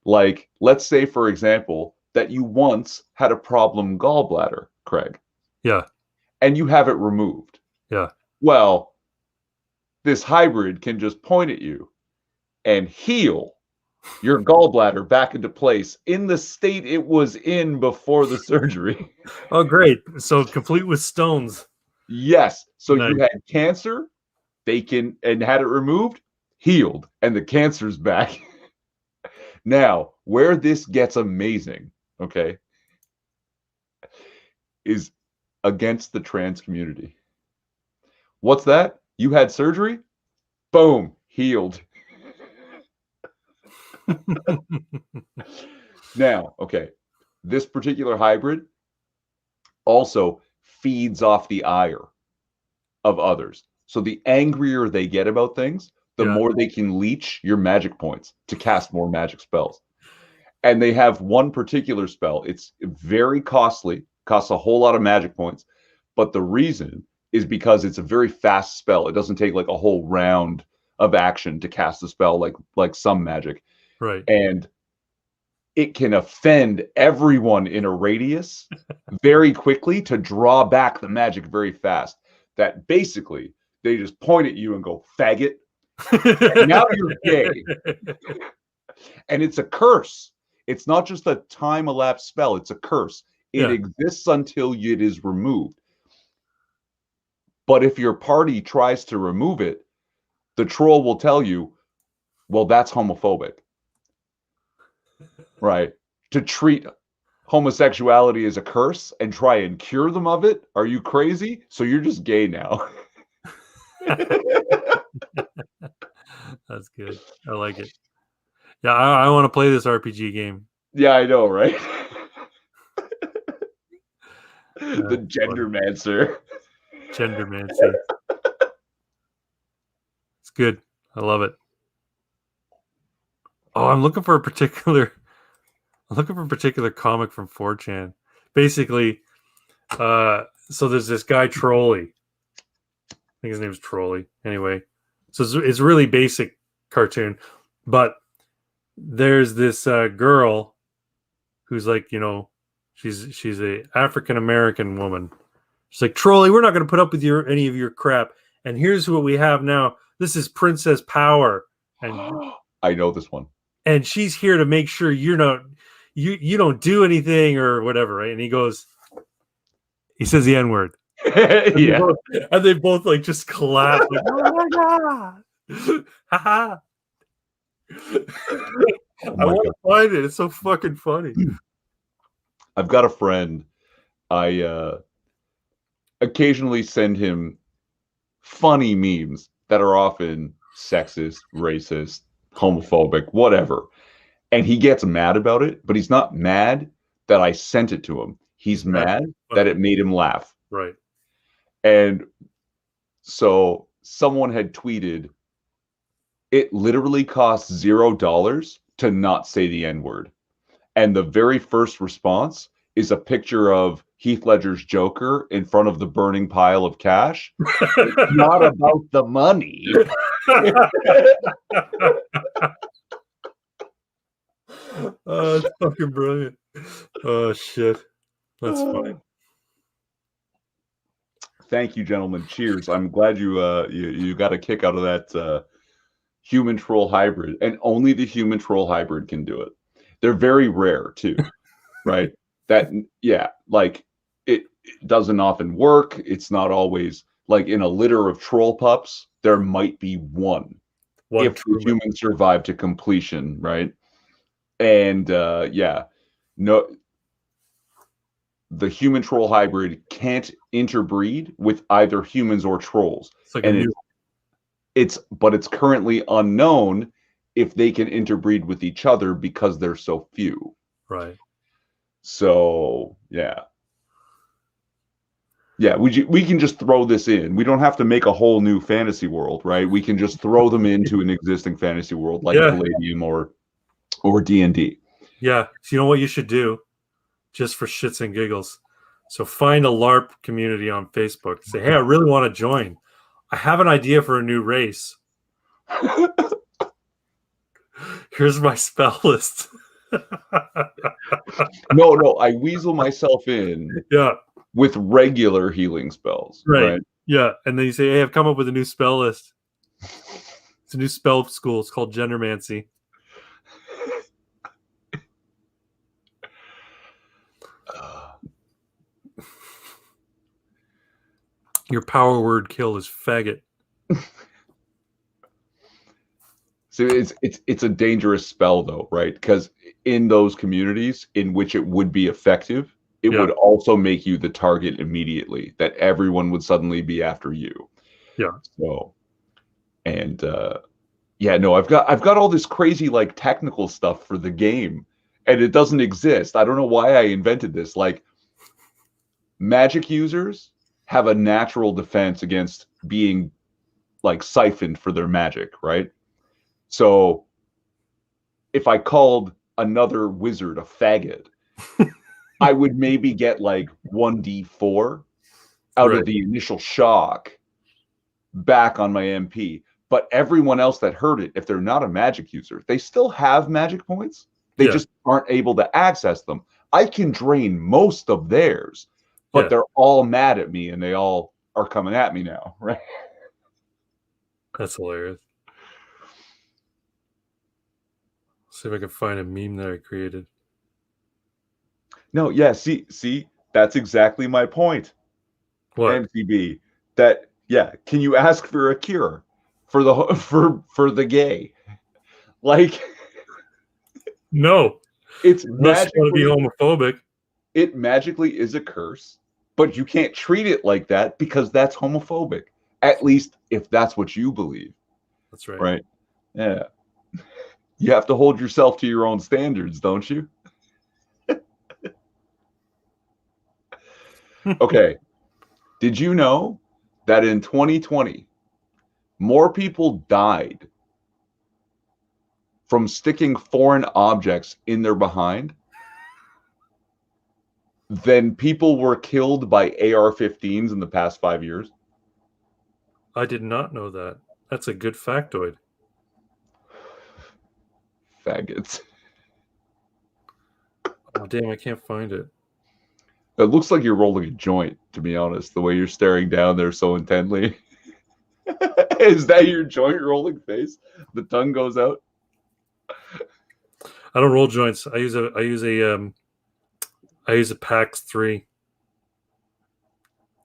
Like, let's say, for example, that you once had a problem gallbladder, Craig. Yeah. And you have it removed. Yeah. Well, this hybrid can just point at you and heal your gallbladder back into place in the state it was in before the surgery. Oh, great. So complete with stones. Yes. So Nice. you had cancer, and had it removed, healed, and the cancer's back. Now, where this gets amazing, okay, is against the trans community. What's that? You had surgery? Boom, healed. Now, okay, this particular hybrid also feeds off the ire of others. So the angrier they get about things, the more they can leech your magic points to cast more magic spells. And they have one particular spell. It's very costly, costs a whole lot of magic points. But the reason is because it's a very fast spell. It doesn't take like a whole round of action to cast a spell like some magic. Right. And it can offend everyone in a radius very quickly to draw back the magic very fast. That basically they just point at you and go, faggot. And now you're gay. And it's a curse. It's not just a time elapsed spell, it's a curse. It exists until it is removed. But if your party tries to remove it, the troll will tell you, well, that's homophobic. Right? To treat homosexuality as a curse and try and cure them of it? Are you crazy? So you're just gay now. That's good. I like it. Yeah, I want to play this RPG game. Yeah, I know, right? The Gendermancer. Gendermancy. It's good. I love it. Oh, I'm looking for a particular comic from 4chan. Basically, so there's this guy Trolley. I think his name's Trolley. Anyway, so it's a really basic cartoon, but there's this girl who's like, you know, she's a African American woman. She's like, Trolley, we're not going to put up with any of your crap. And here's what we have now. This is Princess Power, and I know this one. And she's here to make sure you don't do anything or whatever, right? And he says the N-word. Yeah. And they both like just collapse. Like, oh my god. Haha. I want to find it. It's so fucking funny. I've got a friend. I occasionally send him funny memes that are often sexist, racist, homophobic, whatever. And he gets mad about it, but he's not mad that I sent it to him. He's mad that it made him laugh. Right. And so someone had tweeted, it literally costs $0 to not say the N-word. And the very first response is a picture of Heath Ledger's Joker in front of the burning pile of cash. It's not about the money. Oh, it's fucking brilliant. Oh, shit. That's funny. Thank you, gentlemen. Cheers. I'm glad you got a kick out of that human troll hybrid. And only the human troll hybrid can do it. They're very rare, too. Right? Like it doesn't often work. It's not always like in a litter of troll pups, there might be one if the human survived to completion, right? And no, the human troll hybrid can't interbreed with either humans or trolls. It's like but it's currently unknown if they can interbreed with each other because they're so few. Right. So yeah. Yeah, we can just throw this in. We don't have to make a whole new fantasy world, right? We can just throw them into an existing fantasy world like Palladium or D&D. Yeah. So you know what you should do, just for shits and giggles? So find a LARP community on Facebook. Say, hey, I really want to join. I have an idea for a new race. Here's my spell list. No, I weasel myself in. Yeah. With regular healing spells. Right. Yeah. And then you say, hey, I've come up with a new spell list. It's a new spell school. It's called Gendermancy. Your power word kill is faggot. So it's a dangerous spell though, right? Because in those communities in which it would be effective, it would also make you the target immediately, that everyone would suddenly be after you. Yeah. So, and I've got all this crazy like technical stuff for the game, and it doesn't exist. I don't know why I invented this. Like, magic users have a natural defense against being like siphoned for their magic, right? So, if I called another wizard a faggot, I would maybe get like 1d4 out of the initial shock back on my MP. But everyone else that heard it, if they're not a magic user, they still have magic points. They just aren't able to access them. I can drain most of theirs, but they're all mad at me and they all are coming at me now, right? That's hilarious. See if I can find a meme that I created. No, yeah, see, that's exactly my point. What? MTB. That can you ask for a cure for the gay? Like, no. It's magically be homophobic. It magically is a curse, but you can't treat it like that because that's homophobic. At least if that's what you believe. That's right. Right. Yeah. You have to hold yourself to your own standards, don't you? Okay. Did you know that in 2020, more people died from sticking foreign objects in their behind than people were killed by AR-15s in the past 5 years? I did not know that. That's a good factoid. Faggots. Oh, damn, I can't find it. It looks like you're rolling a joint, to be honest, the way you're staring down there so intently. Is that your joint rolling face? The tongue goes out? I don't roll joints. I use a PAX 3.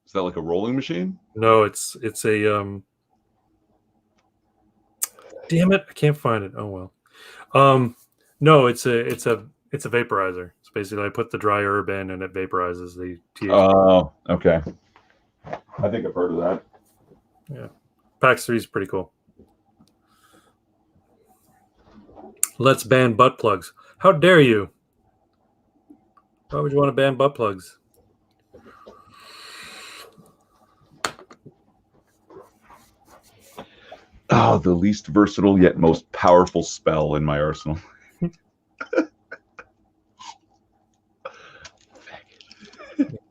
Is that like a rolling machine? No, it's a damn it, I can't find it. Oh well. No, it's a vaporizer. So basically I put the dry herb in and it vaporizes the THC. Oh, okay. I think I've heard of that. Yeah. PAX 3 is pretty cool. Let's ban butt plugs. How dare you? Why would you want to ban butt plugs? Oh, the least versatile yet most powerful spell in my arsenal.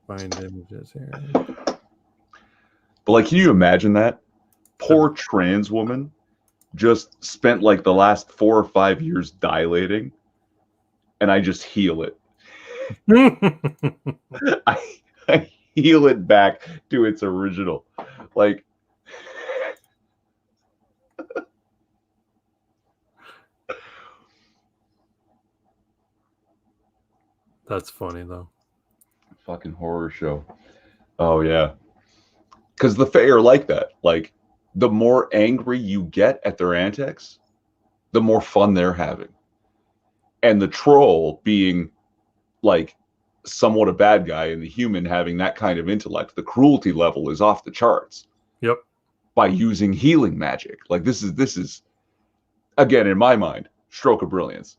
Find images here. But like, can you imagine that? Poor trans woman just spent like the last 4 or 5 years dilating, and I just heal it. I heal it back to its original. Like, that's funny though. Fucking horror show. Oh yeah. Because the Fae are like that. Like, the more angry you get at their antics, the more fun they're having. And the troll being like somewhat a bad guy and the human having that kind of intellect, the cruelty level is off the charts. Yep. by using healing magic. Like this is again, in my mind, stroke of brilliance,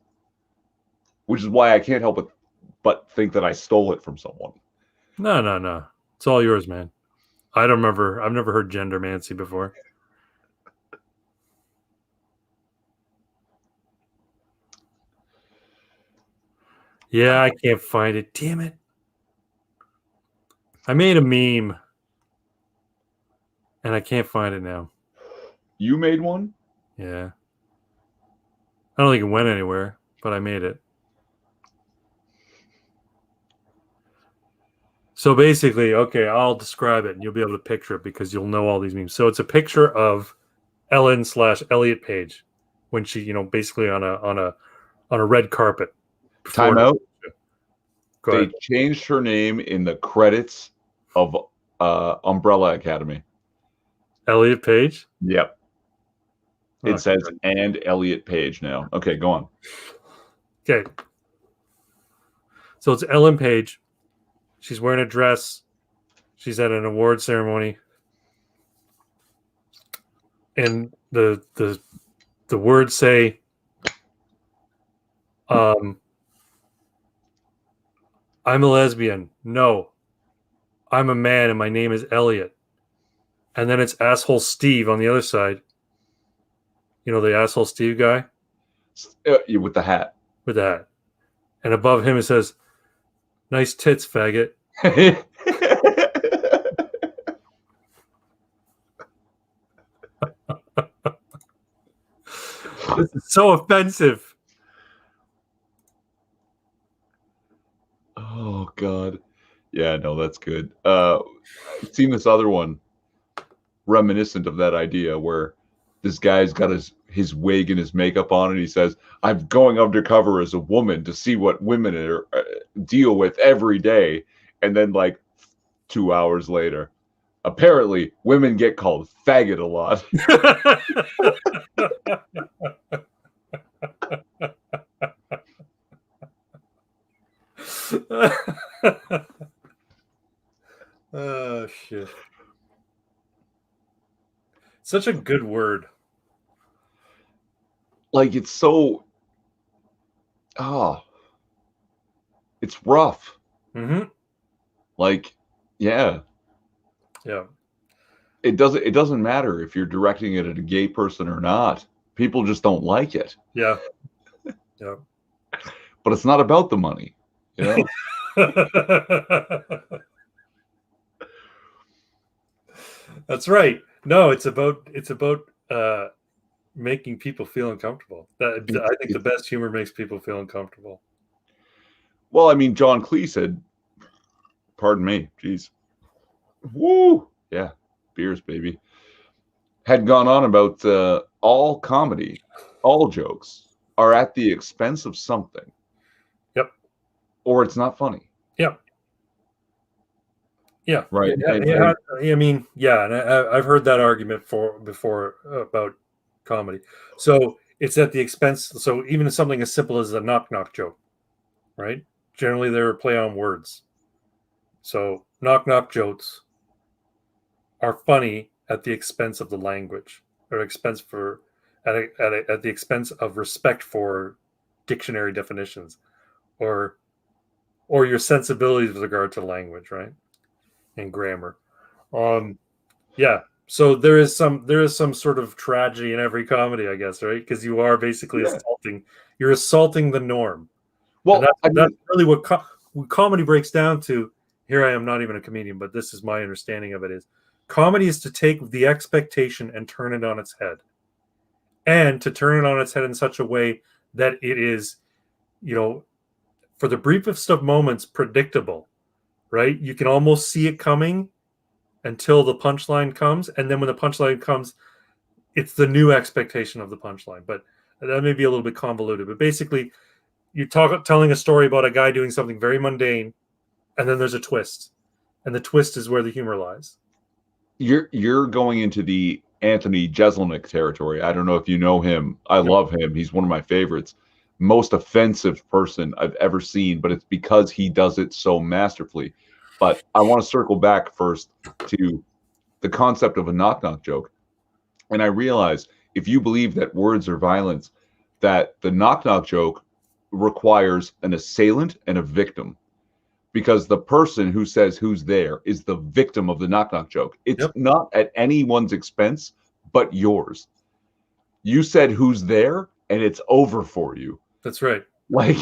which is why I can't help but think that I stole it from someone. No. It's all yours, man. I don't remember. I've never heard Gendermancy before. Yeah, I can't find it. Damn it. I made a meme and I can't find it now. You made one? Yeah. I don't think it went anywhere, but I made it. So basically, okay, I'll describe it and you'll be able to picture it because you'll know all these memes. So it's a picture of Ellen/Elliot Page when she, basically on a red carpet. Time out. They changed her name in the credits of Umbrella Academy. Elliot Page? Yep. It says and Elliot Page now. Okay, go on. Okay. So it's Ellen Page. She's wearing a dress. She's at an award ceremony. And the words say I'm a lesbian. No. I'm a man and my name is Elliot. And then it's asshole Steve on the other side. You know the asshole Steve guy? With the hat. With the hat. And above him it says, nice tits, faggot. This is so offensive. Oh, God. Yeah, no, that's good. I've seen this other one reminiscent of that idea where this guy's got his wig and his makeup on and he says, I'm going undercover as a woman to see what women deal with every day. And then like 2 hours later, apparently women get called faggot a lot. Oh, shit. Such a good word. Like it's so it's rough. Mm-hmm. Like, yeah. It doesn't matter if you're directing it at a gay person or not. People just don't like it. Yeah. But it's not about the money, you know? That's right. No, it's about making people feel uncomfortable. I think the best humor makes people feel uncomfortable. Well, I mean, John Cleese said, pardon me, geez. Woo! Yeah, beers, baby. Had gone on about all comedy, all jokes are at the expense of something. Yep. Or it's not funny. Yep. Yeah. Right. I mean, yeah, and I've heard that argument before about comedy. So it's at the expense. So even something as simple as a knock-knock joke, right? Generally, they're a play on words. So knock-knock jokes are funny at the expense of the language, or at the expense of respect for dictionary definitions, or your sensibilities with regard to language, right? And grammar. Yeah. So there is some sort of tragedy in every comedy, I guess, right? Because you are basically assaulting the norm. Well, that's really what comedy breaks down to. Here I am, not even a comedian, but this is my understanding of it: is comedy is to take the expectation and turn it on its head, and to turn it on its head in such a way that it is, for the briefest of moments, predictable. Right? You can almost see it coming until the punchline comes. And then when the punchline comes, it's the new expectation of the punchline. But that may be a little bit convoluted. But basically, you're telling a story about a guy doing something very mundane, and then there's a twist. And the twist is where the humor lies. You're going into the Anthony Jeselnik territory. I don't know if you know him. I love him. He's one of my favorites. Most offensive person I've ever seen, but it's because he does it so masterfully. But I want to circle back first to the concept of a knock-knock joke. And I realized if you believe that words are violence, that the knock knock joke requires an assailant and a victim, because the person who says who's there is the victim of the knock knock joke. It's not at anyone's expense but yours. You said who's there and it's over for you. That's right. Like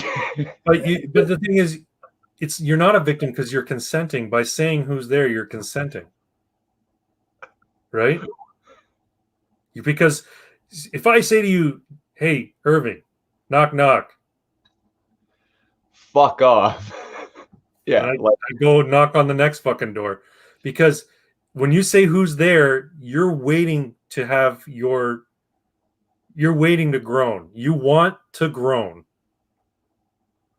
but the thing is, you're not a victim because you're consenting. By saying who's there, you're consenting. Right? Because if I say to you, hey, Irving, knock knock. Fuck off. Yeah. I go knock on the next fucking door. Because when you say who's there, you're waiting to have you're waiting to groan. You want to groan.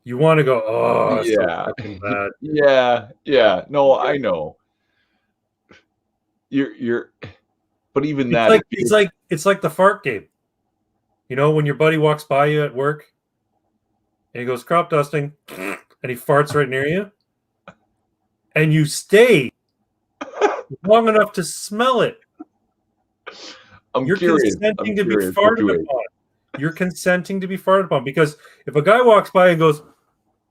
You want to go, oh, it's so fucking bad. Yeah. No, I know. You're but even it's like the fart game. You know, when your buddy walks by you at work and he goes crop dusting and he farts right near you and you stay long enough to smell it. You're consenting to be farted upon. You're consenting to be farted upon, because if a guy walks by and goes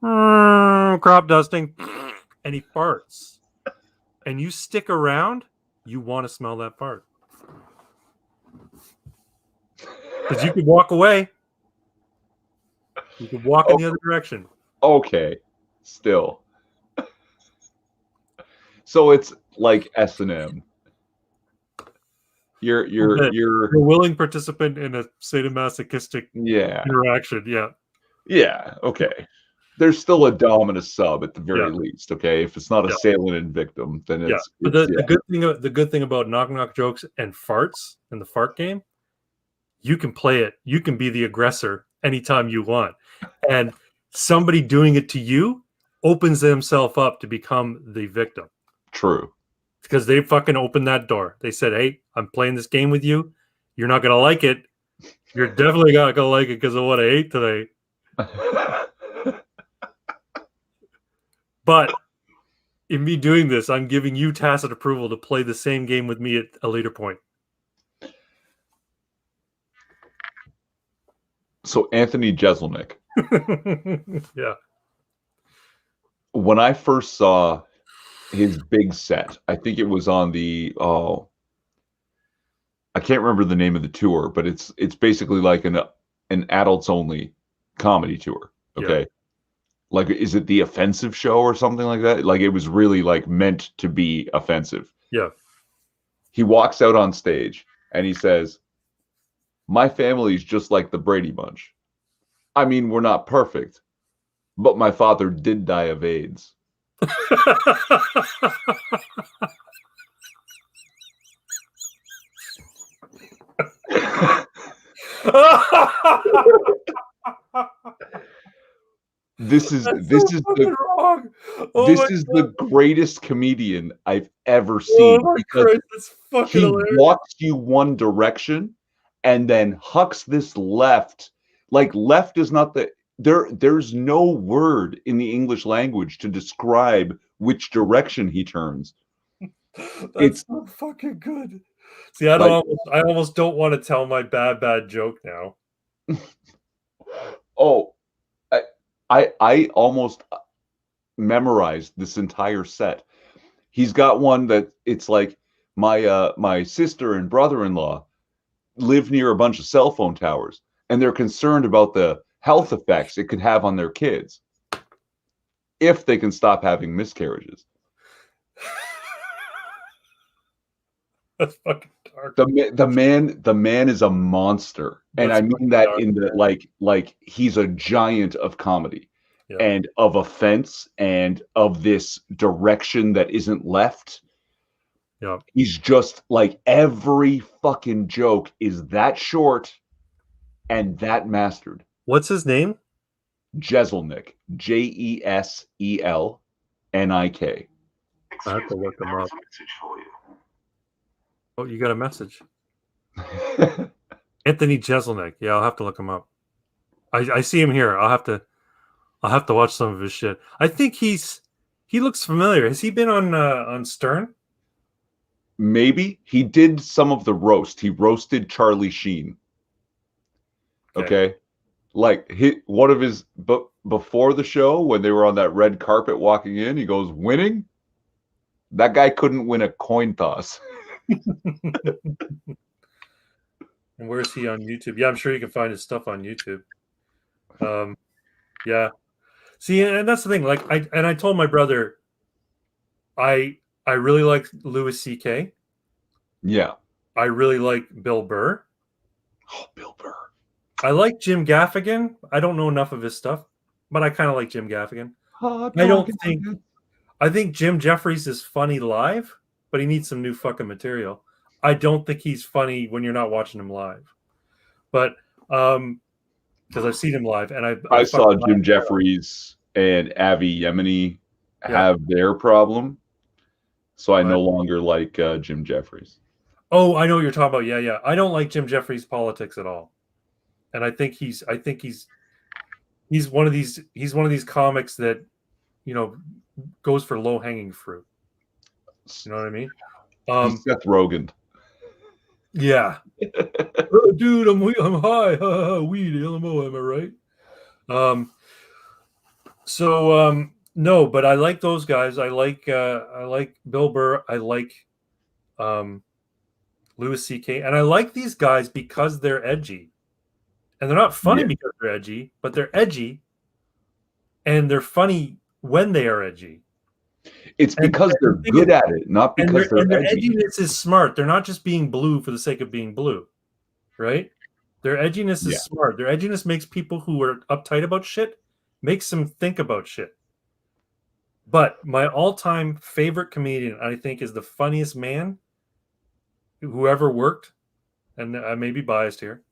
crop dusting and he farts and you stick around, you want to smell that fart. Because you could walk away. You could walk in the other direction. Okay. Still. So it's like S&M. You're a willing participant in a sadomasochistic interaction. Yeah. Okay. There's still a dom and a sub at the very least. Okay. If it's not assailant and victim, then it's But the good thing about knock knock jokes and farts in the fart game, you can play it. You can be the aggressor anytime you want, and somebody doing it to you opens themselves up to become the victim. True. Because they fucking opened that door. They said, hey, I'm playing this game with you. You're not going to like it. You're definitely not going to like it because of what I ate today. But in me doing this, I'm giving you tacit approval to play the same game with me at a later point. So Anthony Jeselnik. Yeah. When I first saw his big set, I think it was on the I can't remember the name of the tour, but it's basically like an adults only comedy tour. Okay. Yeah. Like, is it the Offensive Show or something like that? Like, it was really like meant to be offensive. Yeah. He walks out on stage and he says, my family's just like the Brady Bunch. I mean, we're not perfect, but my father did die of AIDS. This is the greatest comedian I've ever seen, because he walks you one direction and then hucks this left. Like, left is not there's no word in the English language to describe which direction he turns. It's so fucking good. See, I almost don't want to tell my bad joke now. Oh, I almost memorized this entire set. He's got one that it's like my sister and brother-in-law live near a bunch of cell phone towers, and they're concerned about the health effects it could have on their kids if they can stop having miscarriages. That's fucking dark. The man is a monster. And I mean that dark, in the like he's a giant of comedy, and of offense, and of this direction that isn't left. Yeah. He's just like, every fucking joke is that short and that mastered. What's his name? Jeselnik. Jeselnik. I have to look him up. Oh, you got a message. Anthony Jeselnik. Yeah, I'll have to look him up. I see him here. I'll have to watch some of his shit. I think he looks familiar. Has he been on Stern? Maybe he did some of the roast. He roasted Charlie Sheen. Okay. Like one of his, but before the show, when they were on that red carpet walking in, he goes, winning? That guy couldn't win a coin toss. And where's he on YouTube? Yeah, I'm sure you can find his stuff on YouTube. Yeah. See, and that's the thing. Like I told my brother, I really like Louis C.K. Yeah. I really like Bill Burr. Oh, Bill Burr. I like Jim Gaffigan. I don't know enough of his stuff, but I kind of like Jim Gaffigan. I think Jim Jeffries is funny live, but he needs some new fucking material. I don't think he's funny when you're not watching him live. But because I've seen him live, and I saw Jim Jeffries and Abiogenesis have their problem, so I no longer like Jim Jeffries. Oh, I know what you're talking about. Yeah. I don't like Jim Jeffries' politics at all, and I think he's one of these comics that, you know, goes for low hanging fruit. You know what I mean? He's Seth Rogen. Yeah. Dude, I'm high. Weed, LMO, am I right? No, but I like those guys. I like Bill Burr. I like Louis C.K. And I like these guys because they're edgy. And they're not funny because they're edgy, but they're edgy. And they're funny when they are edgy. It's because they're good at it, not because they're their edgy. Edginess is smart. They're not just being blue for the sake of being blue, right? Their edginess is smart. Their edginess makes people who are uptight about shit, makes them think about shit. But my all-time favorite comedian, I think, is the funniest man who ever worked, and I may be biased here,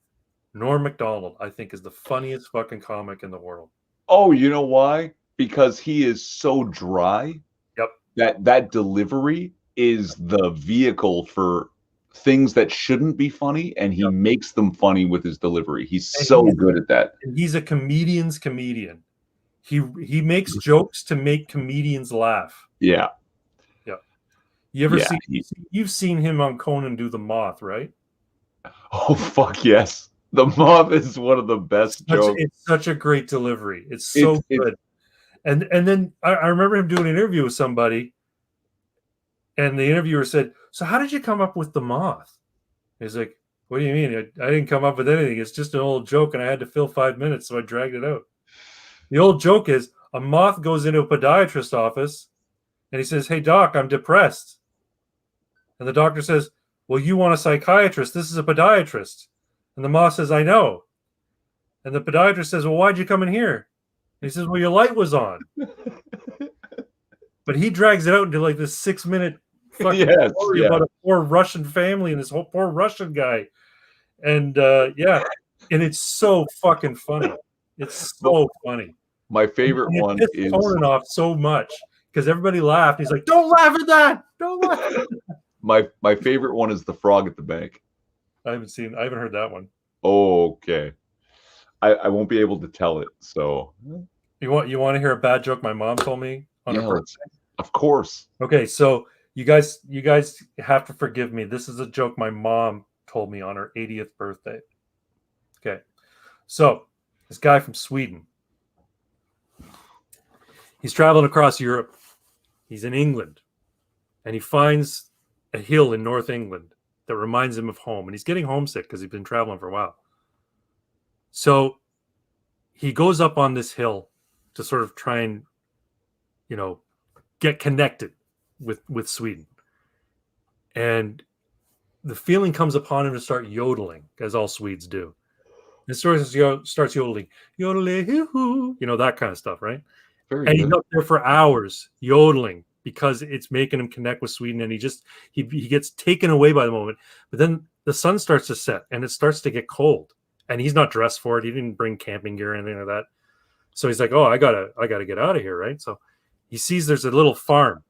Norm Macdonald, I think, is the funniest fucking comic in the world. Oh, you know why? Because he is so dry. That delivery is the vehicle for things that shouldn't be funny, and he makes them funny with his delivery. He's good at that. And he's a comedian's comedian. He makes jokes to make comedians laugh. Yeah. You ever you've seen him on Conan do the Moth, right? Oh fuck yes. The Moth is one of the best jokes. It's such a great delivery. It's so good. And then I remember him doing an interview with somebody, and the interviewer said, "So how did you come up with the Moth?" He's like, "What do you mean? I didn't come up with anything. It's just an old joke, and I had to fill 5 minutes, so I dragged it out." The old joke is a moth goes into a podiatrist's office, and he says, "Hey doc, I'm depressed." And the doctor says, "Well, you want a psychiatrist. This is a podiatrist." And the moth says, "I know." And the podiatrist says, "Well, why'd you come in here?" He says, "Well, your light was on." But he drags it out into like this 6-minute fucking story about a poor Russian family and this whole poor Russian guy. And and it's so fucking funny. It's so funny. My favorite one is Conan off so much because everybody laughed. He's like, "Don't laugh at that. Don't laugh at that." My favorite one is the frog at the bank. I haven't heard that one. Okay. I won't be able to tell it. So you want to hear a bad joke my mom told me on her birthday? Of course. Okay, so you guys have to forgive me. This is a joke my mom told me on her 80th birthday. Okay. So this guy from Sweden. He's traveling across Europe. He's in England. And he finds a hill in North England that reminds him of home. And he's getting homesick because he's been traveling for a while. So he goes up on this hill to sort of try and, get connected with Sweden. And the feeling comes upon him to start yodeling, as all Swedes do. And starts yodeling, yodeling, that kind of stuff, right? He's up there for hours yodeling because it's making him connect with Sweden, and he gets taken away by the moment. But then the sun starts to set, and it starts to get cold, and he's not dressed for it. He didn't bring camping gear or anything like that. So he's like, "Oh, I gotta get out of here," right? So he sees there's a little farm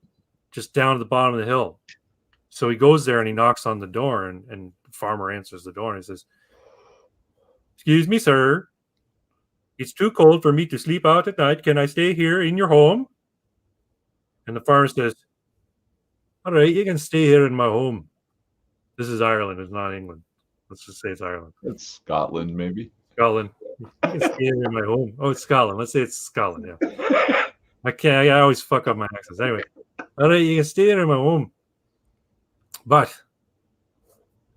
just down at the bottom of the hill. So he goes there and he knocks on the door, and the farmer answers the door and he says, "Excuse me, sir. It's too cold for me to sleep out at night. Can I stay here in your home?" And the farmer says, "All right, you can stay here in my home, This is Ireland. It's not England. Let's just say it's Ireland. It's Scotland, maybe. Scotland. You can stay in my home. Oh, it's Scotland. Let's say it's Scotland. Yeah. I can't. I always fuck up my accents. Anyway, all right, you can stay in my home, but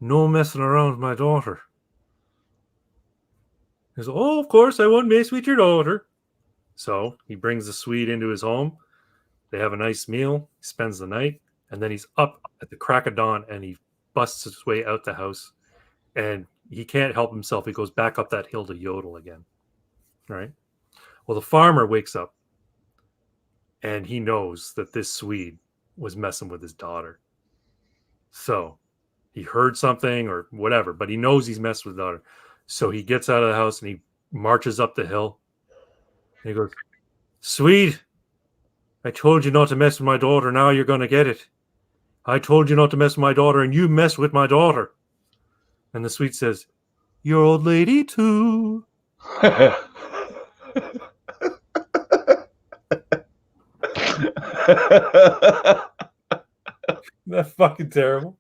no messing around with my daughter. He goes, oh, of course, I won't mess with your daughter. So he brings the Swede into his home. They have a nice meal. He spends the night, and then he's up at the crack of dawn, and he busts his way out the house, and he can't help himself. He goes back up that hill to yodel again. Right? Well, the farmer wakes up, and he knows that this Swede was messing with his daughter. So he heard something or whatever, but he knows he's messed with his daughter. So he gets out of the house and he marches up the hill. And he goes, Swede, I told you not to mess with my daughter. Now you're going to get it. I told you not to mess with my daughter, and you mess with my daughter. And the Swede says, your old lady too. That's fucking terrible.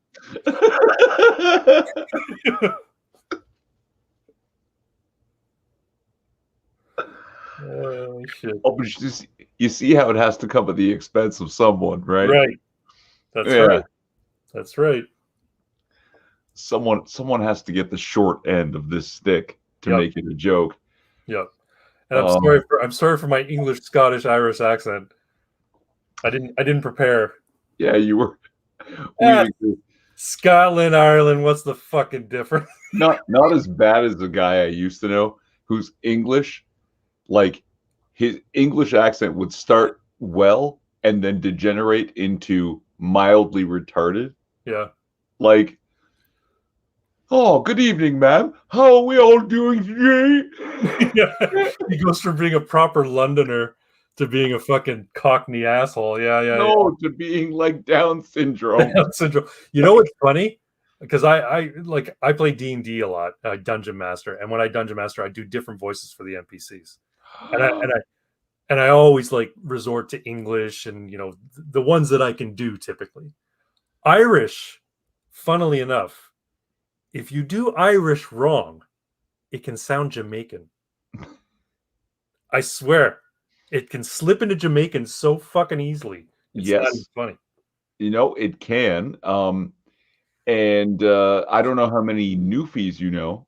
Oh shit! Oh, but you see how it has to come at the expense of someone, right? Right. That's right. That's right. Someone has to get the short end of this stick to make it a joke. Yep. And I'm sorry for my English, Scottish, Irish accent. I didn't prepare. Yeah, you were. Scotland, Ireland, what's the fucking difference? Not as bad as the guy I used to know who's English. Like his English accent would start well and then degenerate into mildly retarded. Yeah. Like, oh, good evening, ma'am. How are we all doing today? Yeah. He goes from being a proper Londoner to being a fucking Cockney asshole. Yeah. To being like Down syndrome. Down syndrome. You know what's funny? Because I play D&D a lot, Dungeon Master, and when I Dungeon Master, I do different voices for the NPCs, and I always like resort to English and the ones that I can do typically. Irish, funnily enough, if you do Irish wrong, it can sound Jamaican. I swear, it can slip into Jamaican so fucking easily. It's not even funny. It can. And I don't know how many Newfies you know.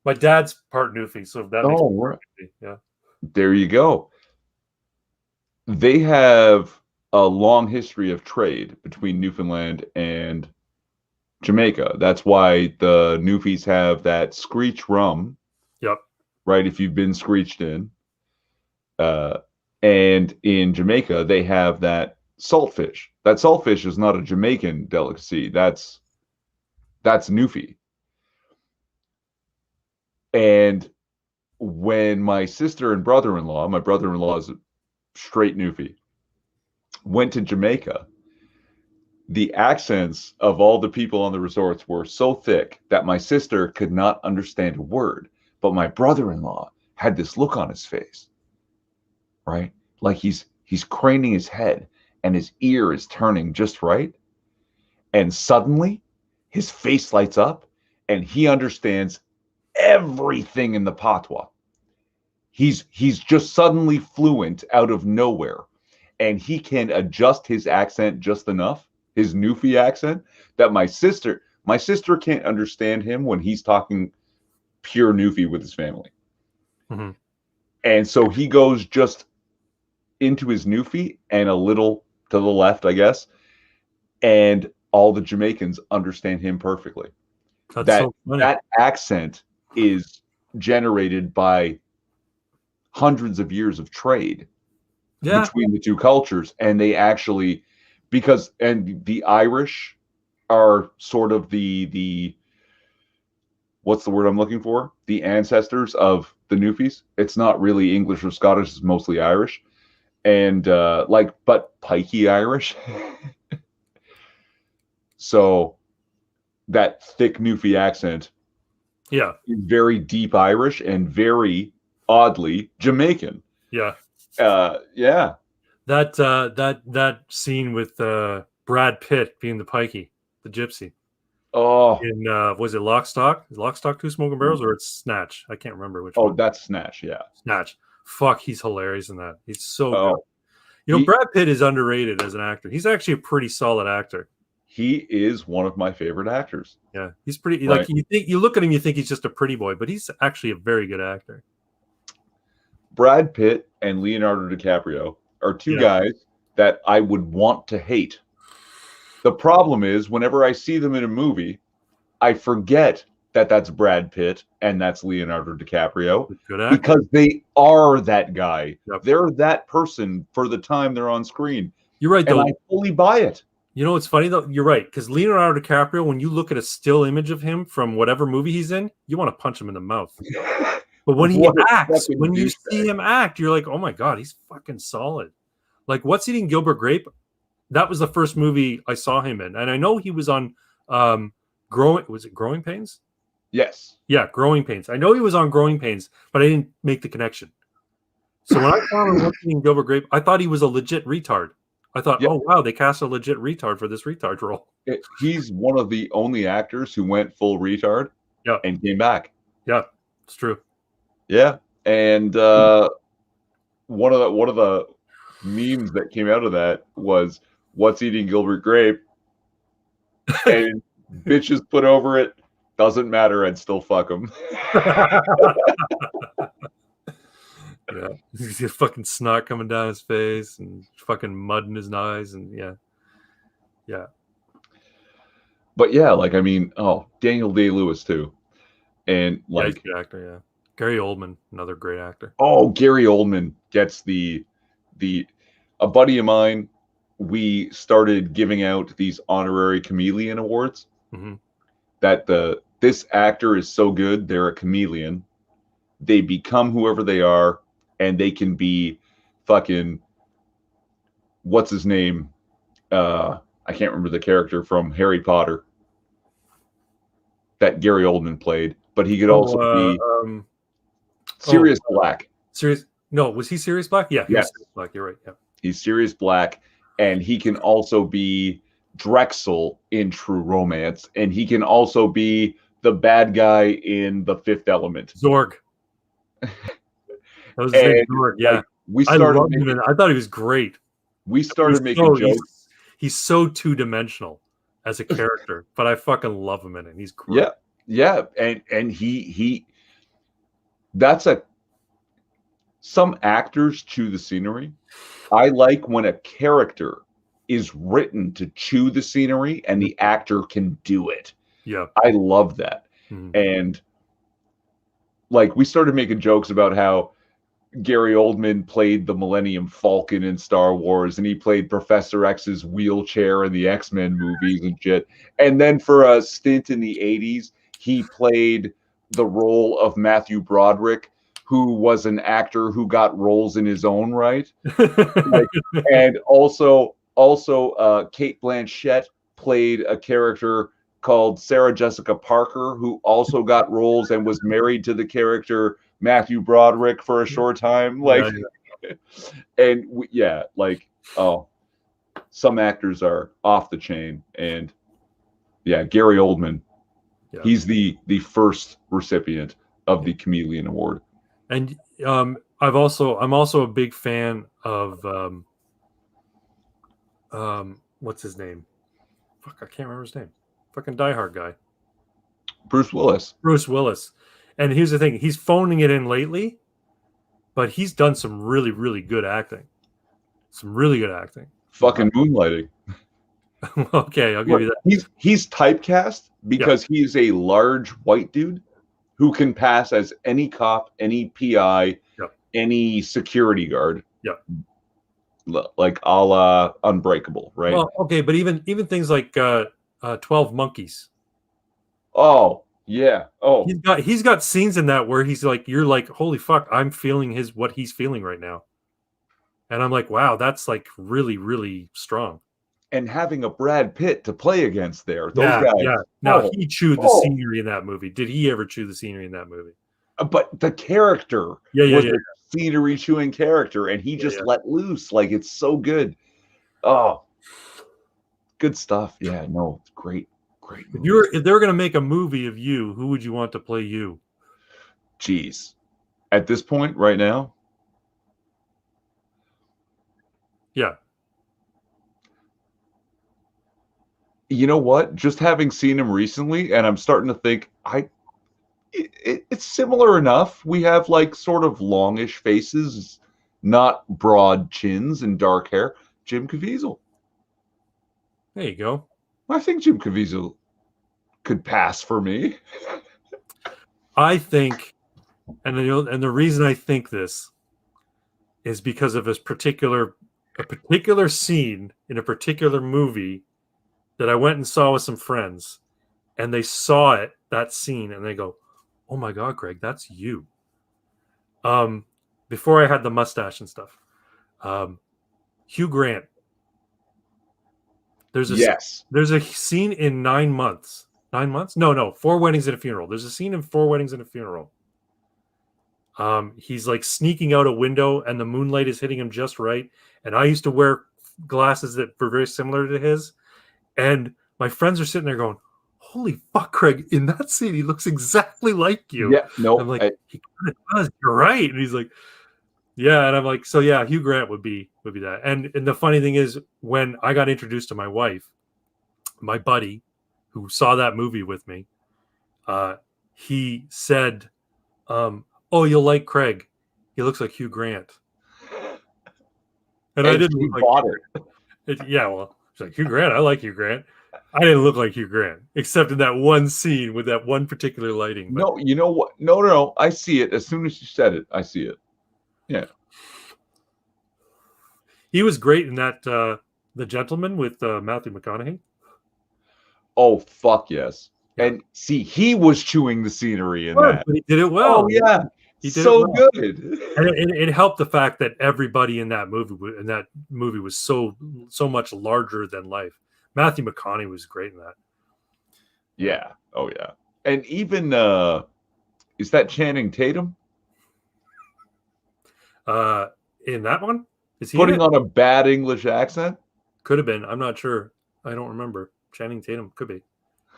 My dad's part Newfie, so that makes right. Yeah. There you go. They have a long history of trade between Newfoundland and Jamaica. That's why the Newfies have that screech rum. Yep. Right, if you've been screeched in. And in Jamaica, they have that saltfish. That saltfish is not a Jamaican delicacy. That's Newfie. And when my sister and brother-in-law, my brother-in-law is a straight Newfie, went to Jamaica, the accents of all the people on the resorts were so thick that my sister could not understand a word. But my brother-in-law had this look on his face, right? Like he's craning his head and his ear is turning just right. And suddenly his face lights up and he understands everything in the patois. He's just suddenly fluent out of nowhere, and he can adjust his accent just enough, his Newfie accent, that my sister can't understand him when he's talking pure Newfie with his family. Mm-hmm. And so he goes just into his Newfie and a little to the left, I guess, and all the Jamaicans understand him perfectly. That accent is generated by hundreds of years of trade between the two cultures, and they actually, and the Irish are sort of the what's the word I'm looking for? The ancestors of the Newfies. It's not really English or Scottish, it's mostly Irish. And but pikey Irish. So that thick Newfie accent is very deep Irish and very oddly Jamaican. Yeah. That scene with Brad Pitt being the pikey, the gypsy. Oh, in was it Lock, Stock, Two Smoking Barrels, or it's Snatch? I can't remember which oh, one. that's Snatch. Yeah. Snatch. Fuck, he's hilarious in that. He's so good. Oh, You know, Brad Pitt is underrated as an actor. He's actually a pretty solid actor. he is one of my favorite actors. Yeah, he's pretty. Right. Like you look at him, you think he's just a pretty boy, but he's actually a very good actor. Brad Pitt and Leonardo DiCaprio are two guys that I would want to hate. The problem is, whenever I see them in a movie, I forget that that's Brad Pitt and that's Leonardo DiCaprio because they are that guy. Yep. They're that person for the time they're on screen. You're right, though. And I fully buy it. You know what's funny, though? You're right, because Leonardo DiCaprio, when you look at a still image of him from whatever movie he's in, you want to punch him in the mouth. But when he acts, when you see him act, you're like, oh my God, he's fucking solid. Like, What's Eating Gilbert Grape? That was the first movie I saw him in. And I know he was on Growing Pains? Yes. Yeah, Growing Pains. I know he was on Growing Pains, but I didn't make the connection. So when I saw him What's Eating Gilbert Grape, I thought he was a legit retard. I thought, oh, wow, they cast a legit retard for this retard role. He's one of the only actors who went full retard and came back. Yeah, it's true. Yeah. And one of the memes that came out of that was What's Eating Gilbert Grape? And bitches put over it, doesn't matter, I'd still fuck him. Yeah, he's got fucking snot coming down his face and fucking mud in his eyes, and yeah. But yeah, like I mean, Daniel Day-Lewis too, and like he's a good actor, yeah. Gary Oldman, another great actor. Oh, Gary Oldman gets a buddy of mine. We started giving out these honorary chameleon awards. Mm-hmm. That this actor is so good, they're a chameleon. They become whoever they are. And they can be fucking, what's his name? I can't remember the character from Harry Potter that Gary Oldman played, but he could also be Sirius Black. No, was he Sirius Black? Yeah, yes. Sirius Black. You're right. Yeah, he's Sirius Black, and he can also be Drexel in True Romance, and he can also be the bad guy in The Fifth Element. Zorg. That was his name, Zorg. Yeah, like, we started. I thought he was great. We started making jokes. He's so two-dimensional as a character, but I fucking love him in it. He's great. Yeah, and he. That's some actors chew the scenery. I like when a character is written to chew the scenery and the actor can do it. Yeah, I love that. Mm-hmm. And like we started making jokes about how Gary Oldman played the Millennium Falcon in Star Wars, and he played Professor X's wheelchair in the X-Men movies and shit. And then for a stint in the 80s, he played the role of Matthew Broderick, who was an actor who got roles in his own right. And also Cate Blanchett played a character called Sarah Jessica Parker, who also got roles and was married to the character Matthew Broderick for a short time. Some actors are off the chain, and Gary Oldman, he's the first recipient of the Chameleon Award. And I'm also a big fan of what's his name? Fuck, I can't remember his name. Fucking Die Hard guy. Bruce Willis. And here's the thing, he's phoning it in lately, but he's done some really, really good acting. Fucking Moonlighting. Okay, I'll give you that. He's typecast because he's a large white dude who can pass as any cop, any PI, any security guard. Yeah. Like a la Unbreakable, right? Well, okay, but even things like 12 Monkeys. Oh, yeah. Oh, he's got scenes in that where he's like, you're like, holy fuck, I'm feeling what he's feeling right now. And I'm like, wow, that's like really, really strong. And having a Brad Pitt to play against there. Those guys. Yeah. Now he chewed the scenery in that movie. Did he ever chew the scenery in that movie? But the character was a scenery chewing character, and he just let loose. Like, it's so good. Oh, good stuff. Yeah, no, it's great Great If movies. if they're going to make a movie of you, who would you want to play you? Jeez. At this point, right now, Yeah. you know what? Just having seen him recently, and I'm starting to think it's similar enough. We have like sort of longish faces, not broad chins and dark hair. Jim Caviezel. There you go. I think Jim Caviezel could pass for me. I think, and the reason I think this is because of a particular scene in a particular movie that I went and saw with some friends, and they saw that scene, and they go, "Oh my God, Greg, that's you." Before I had the mustache and stuff, Hugh Grant. There's a scene in 9 months. 9 months? No, 4 Weddings and a Funeral. There's a scene in 4 Weddings and a Funeral. He's like sneaking out a window, and the moonlight is hitting him just right. And I used to wear glasses that were very similar to his. And my friends are sitting there going, "Holy fuck, Craig! In that scene, he looks exactly like you." Yeah, no, I'm like, he kind of does. You're right. And he's like, yeah. And I'm like, so yeah, Hugh Grant would be that. And the funny thing is, when I got introduced to my wife, my buddy, who saw that movie with me, he said, "Oh, you'll like Craig. He looks like Hugh Grant." And I didn't look bought it. Yeah, well, it's like, Hugh Grant. I like Hugh Grant. I didn't look like Hugh Grant, except in that one scene with that one particular lighting. But no, you know what? No. I see it. As soon as you said it, I see it. Yeah. he was great in that The Gentleman with Matthew McConaughey. Oh, fuck yes. Yeah. And see, he was chewing the scenery in that. But he did it well. Oh, yeah. He did so it well. good. And it helped the fact that everybody in that movie was so much larger than life. Matthew McConaughey was great in that. Yeah. Oh, yeah. And even is that Channing Tatum? In that one? Is he putting on a bad English accent? Could have been. I'm not sure. I don't remember. Channing Tatum could be.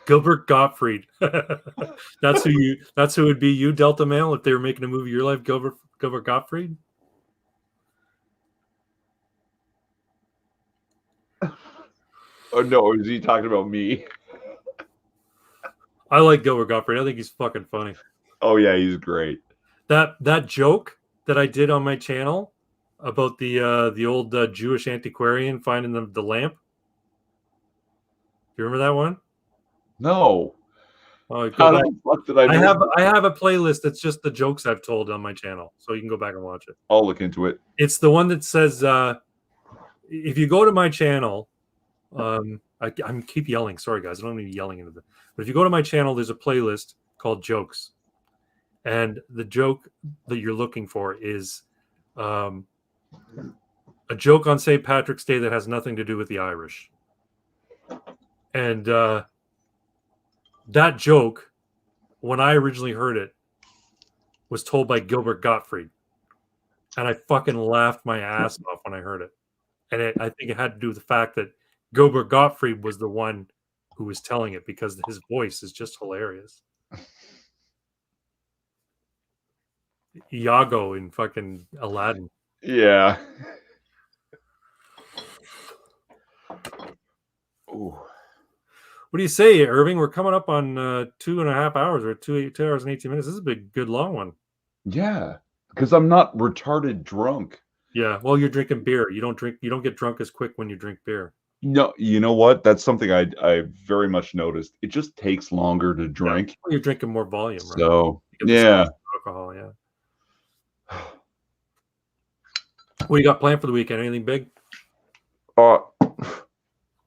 Gilbert Gottfried. That's who would be you, Delta Male, if they were making a movie of your life, Gilbert Gottfried. Oh no, is he talking about me? I like Gilbert Gottfried. I think he's fucking funny. Oh yeah, he's great. That joke that I did on my channel about the old Jewish antiquarian finding the lamp. Do you remember that one? No. Oh, how the fuck did I have a playlist that's just the jokes I've told on my channel, so you can go back and watch it. I'll look into it. It's the one that says, if you go to my channel, I keep yelling. Sorry, guys, I don't mean yelling into the. But if you go to my channel, there's a playlist called Jokes, and the joke that you're looking for is a joke on St. Patrick's Day that has nothing to do with the Irish. And that joke, when I originally heard it, was told by Gilbert Gottfried. And I fucking laughed my ass off when I heard it. And I think it had to do with the fact that Gilbert Gottfried was the one who was telling it, because his voice is just hilarious. Iago in fucking Aladdin. Yeah. Ooh. What do you say, Irving? We're coming up on 2.5 hours, or 2 hours and 18 minutes. This is a big, good, long one. Yeah, because I'm not retarded drunk. Yeah, well, you're drinking beer. You don't get drunk as quick when you drink beer. No, you know what? That's something I very much noticed. It just takes longer to drink. Yeah. Well, you're drinking more volume, right? So, yeah. Alcohol, yeah. What you got planned for the weekend? Anything big?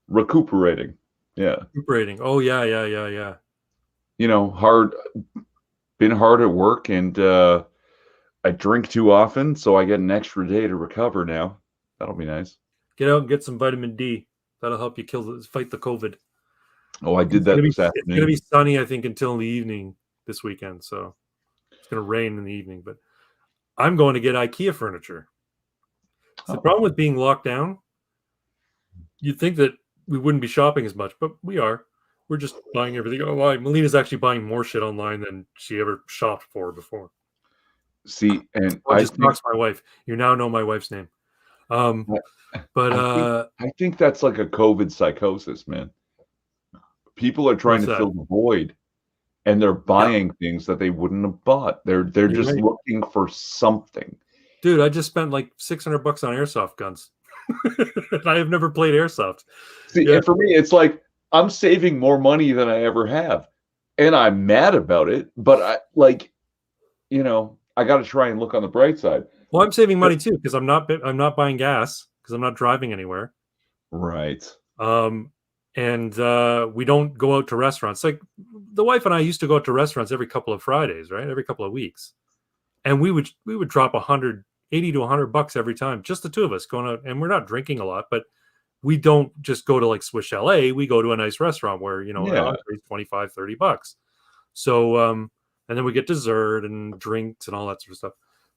Recuperating. Yeah. Recuperating. Oh, yeah. You know, been hard at work, and I drink too often, so I get an extra day to recover now. That'll be nice. Get out and get some vitamin D. That'll help you fight the COVID. Oh, I did that this afternoon. It's going to be sunny, I think, until the evening this weekend. So it's going to rain in the evening. But I'm going to get IKEA furniture. The problem with being locked down, you'd think that we wouldn't be shopping as much, but we are. we're just buying everything online. Melina's actually buying more shit online than she ever shopped for before. See, and I just talks my wife. You now know my wife's name. But I think that's like a COVID psychosis, man. People are trying to fill the void, and they're buying things that they wouldn't have bought. They're just looking for something. Dude, I just spent like $600 on airsoft guns. I have never played airsoft. See, and for me, it's like I'm saving more money than I ever have, and I'm mad about it. But I I got to try and look on the bright side. Well, I'm saving money too because I'm not buying gas because I'm not driving anywhere. Right. And we don't go out to restaurants. Like the wife and I used to go out to restaurants every couple of Fridays, right? Every couple of weeks, and we would drop $180 to $100 every time, just the two of us going out. And we're not drinking a lot, but we don't just go to like Swiss Chalet. We go to a nice restaurant where it's $25, $30. So and then we get dessert and drinks and all that sort of stuff.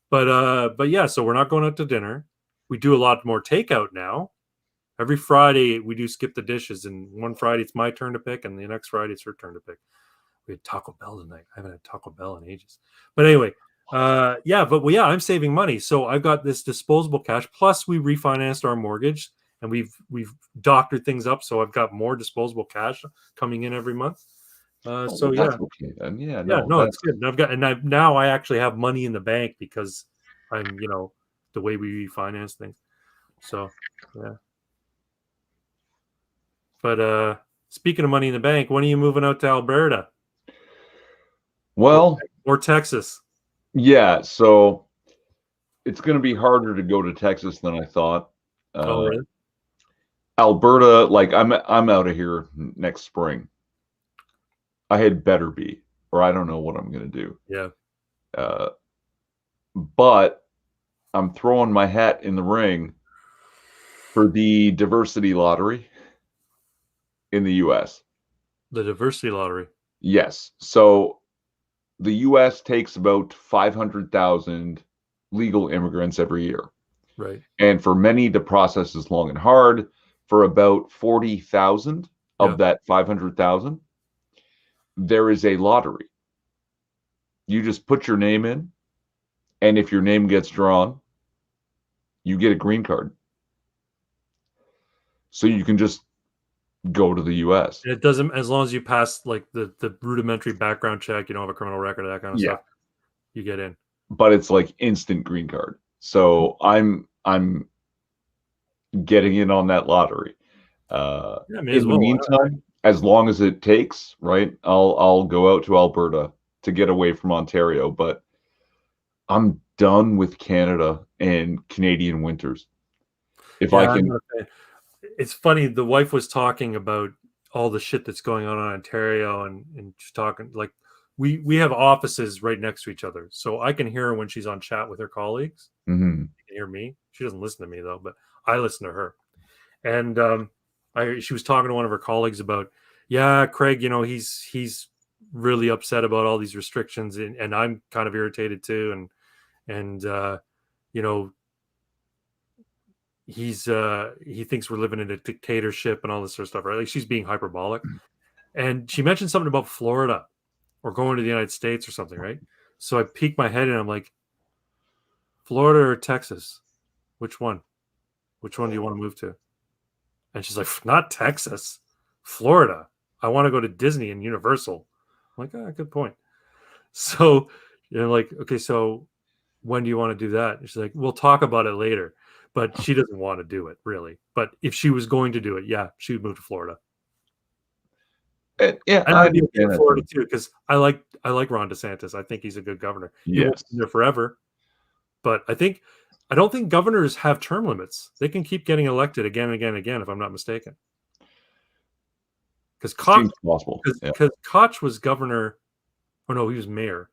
But yeah, so we're not going out to dinner. We do a lot more takeout now. Every Friday we do skip the dishes, and one Friday it's my turn to pick, and the next Friday it's her turn to pick. We had Taco Bell tonight. I haven't had Taco Bell in ages. But anyway, I'm saving money. So I've got this disposable cash. Plus we refinanced our mortgage, and we've doctored things up. So I've got more disposable cash coming in every month. That's okay then. It's good. Now I actually have money in the bank because I'm, the way we refinance things. So yeah. But speaking of money in the bank, when are you moving out to Alberta? Well, or Texas? Yeah, so it's going to be harder to go to Texas than I thought. Really? Alberta, like I'm out of here next spring. I had better be, or I don't know what I'm going to do. Yeah. But I'm throwing my hat in the ring for the diversity lottery in the U.S. The diversity lottery? Yes. So the U.S. takes about 500,000 legal immigrants every year. Right. And for many, the process is long and hard. For about 40,000 of that 500,000, there is a lottery. You just put your name in, and if your name gets drawn, you get a green card. So you can just go to the U.S. And it doesn't, as long as you pass like the rudimentary background check, you don't have a criminal record, that kind of stuff, you get in. But it's like instant green card. So I'm getting in on that lottery. In the meantime, as long as it takes, right? I'll go out to Alberta to get away from Ontario, but I'm done with Canada and Canadian winters. If I can. It's funny. The wife was talking about all the shit that's going on in Ontario, and she's talking like we have offices right next to each other, so I can hear her when she's on chat with her colleagues. Mm-hmm. She can hear me. She doesn't listen to me though, but I listen to her. And she was talking to one of her colleagues about, Craig, he's really upset about all these restrictions, and I'm kind of irritated too, and he thinks we're living in a dictatorship and all this sort of stuff, right? Like she's being hyperbolic. And she mentioned something about Florida or going to the United States or something, right? So I peeked my head and I'm like, Florida or Texas? Which one? Which one do you want to move to? And she's like, not Texas, Florida. I want to go to Disney and Universal. I'm like, good point. So, like, okay, so when do you want to do that? And she's like, we'll talk about it later. But she doesn't want to do it, really. But if she was going to do it, she would move to Florida. And I'd be in Florida too, because I like Ron DeSantis. I think he's a good governor. He won't be there forever, but I don't think governors have term limits. They can keep getting elected again and again and again, if I'm not mistaken. Because Koch was governor. Oh no, he was mayor.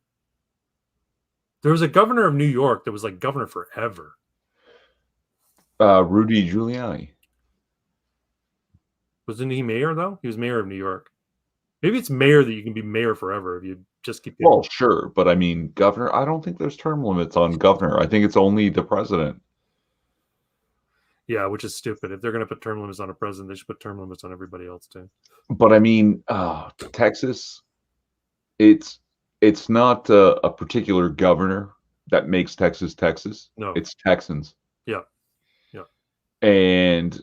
There was a governor of New York that was like governor forever. Rudy Giuliani. Wasn't he mayor though? He was mayor of New York. Maybe it's mayor that you can be mayor forever if you just keep. Well, sure, but I mean, governor. I don't think there's term limits on governor. I think it's only the president. Yeah, which is stupid. If they're going to put term limits on a president, they should put term limits on everybody else too. But I mean, Texas, it's not a particular governor that makes Texas Texas. No. It's Texans. Yeah. Yeah. And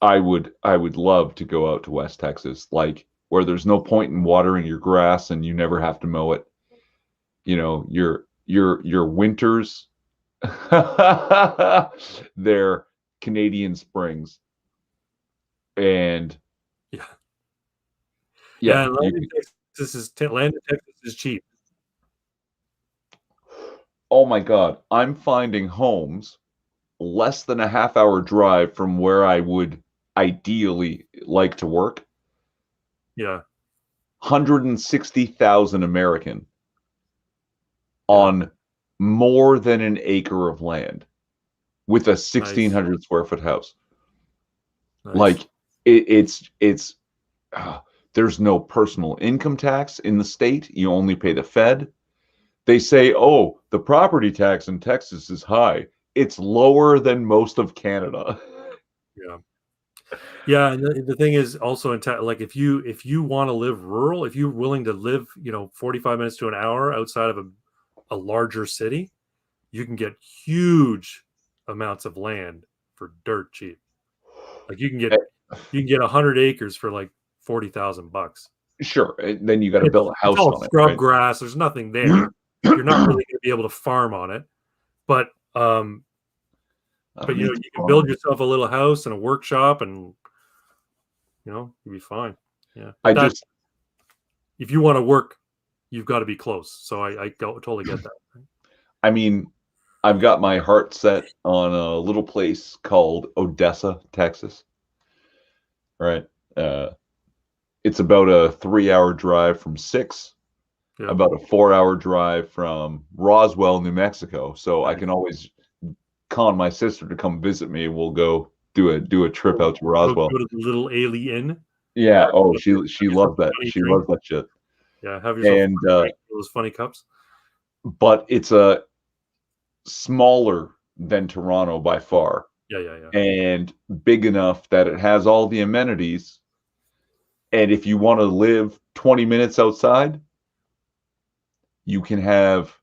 I would love to go out to West Texas, like where there's no point in watering your grass and you never have to mow it. You know, your winters, they're Canadian Springs, and Yeah. yeah, land in Texas is cheap. oh my God, I'm finding homes less than a half-hour drive from where I would ideally like to work. Yeah. 160,000 American on more than an acre of land with a 1,600 square foot house. Nice. Like it's there's no personal income tax in the state. You only pay the Fed. They say, oh, the property tax in Texas is high. It's lower than most of Canada. Yeah. Yeah, and the thing is also like if you want to live rural, if you're willing to live, 45 minutes to an hour outside of a larger city, you can get huge amounts of land for dirt cheap. Like you can get 100 acres for like $40,000. Sure. Then you got to build a house on it. Scrub grass. There's nothing there. You're not really going to be able to farm on it, but you can build yourself a little house and a workshop, and you'll be fine. Yeah. If you want to work, you've got to be close. So I totally get that. I mean, I've got my heart set on a little place called Odessa, Texas. Right. It's about a 3-hour drive from 6, about a 4-hour drive from Roswell, New Mexico. So I can always con my sister to come visit me. We'll go do a trip out to Roswell. Go to the little Alien. Yeah. Oh, she loves that. She loves that shit. Yeah. Have yourself those funny cups. But it's a smaller than Toronto by far. Yeah. And big enough that it has all the amenities. And if you want to live 20 minutes outside, you can have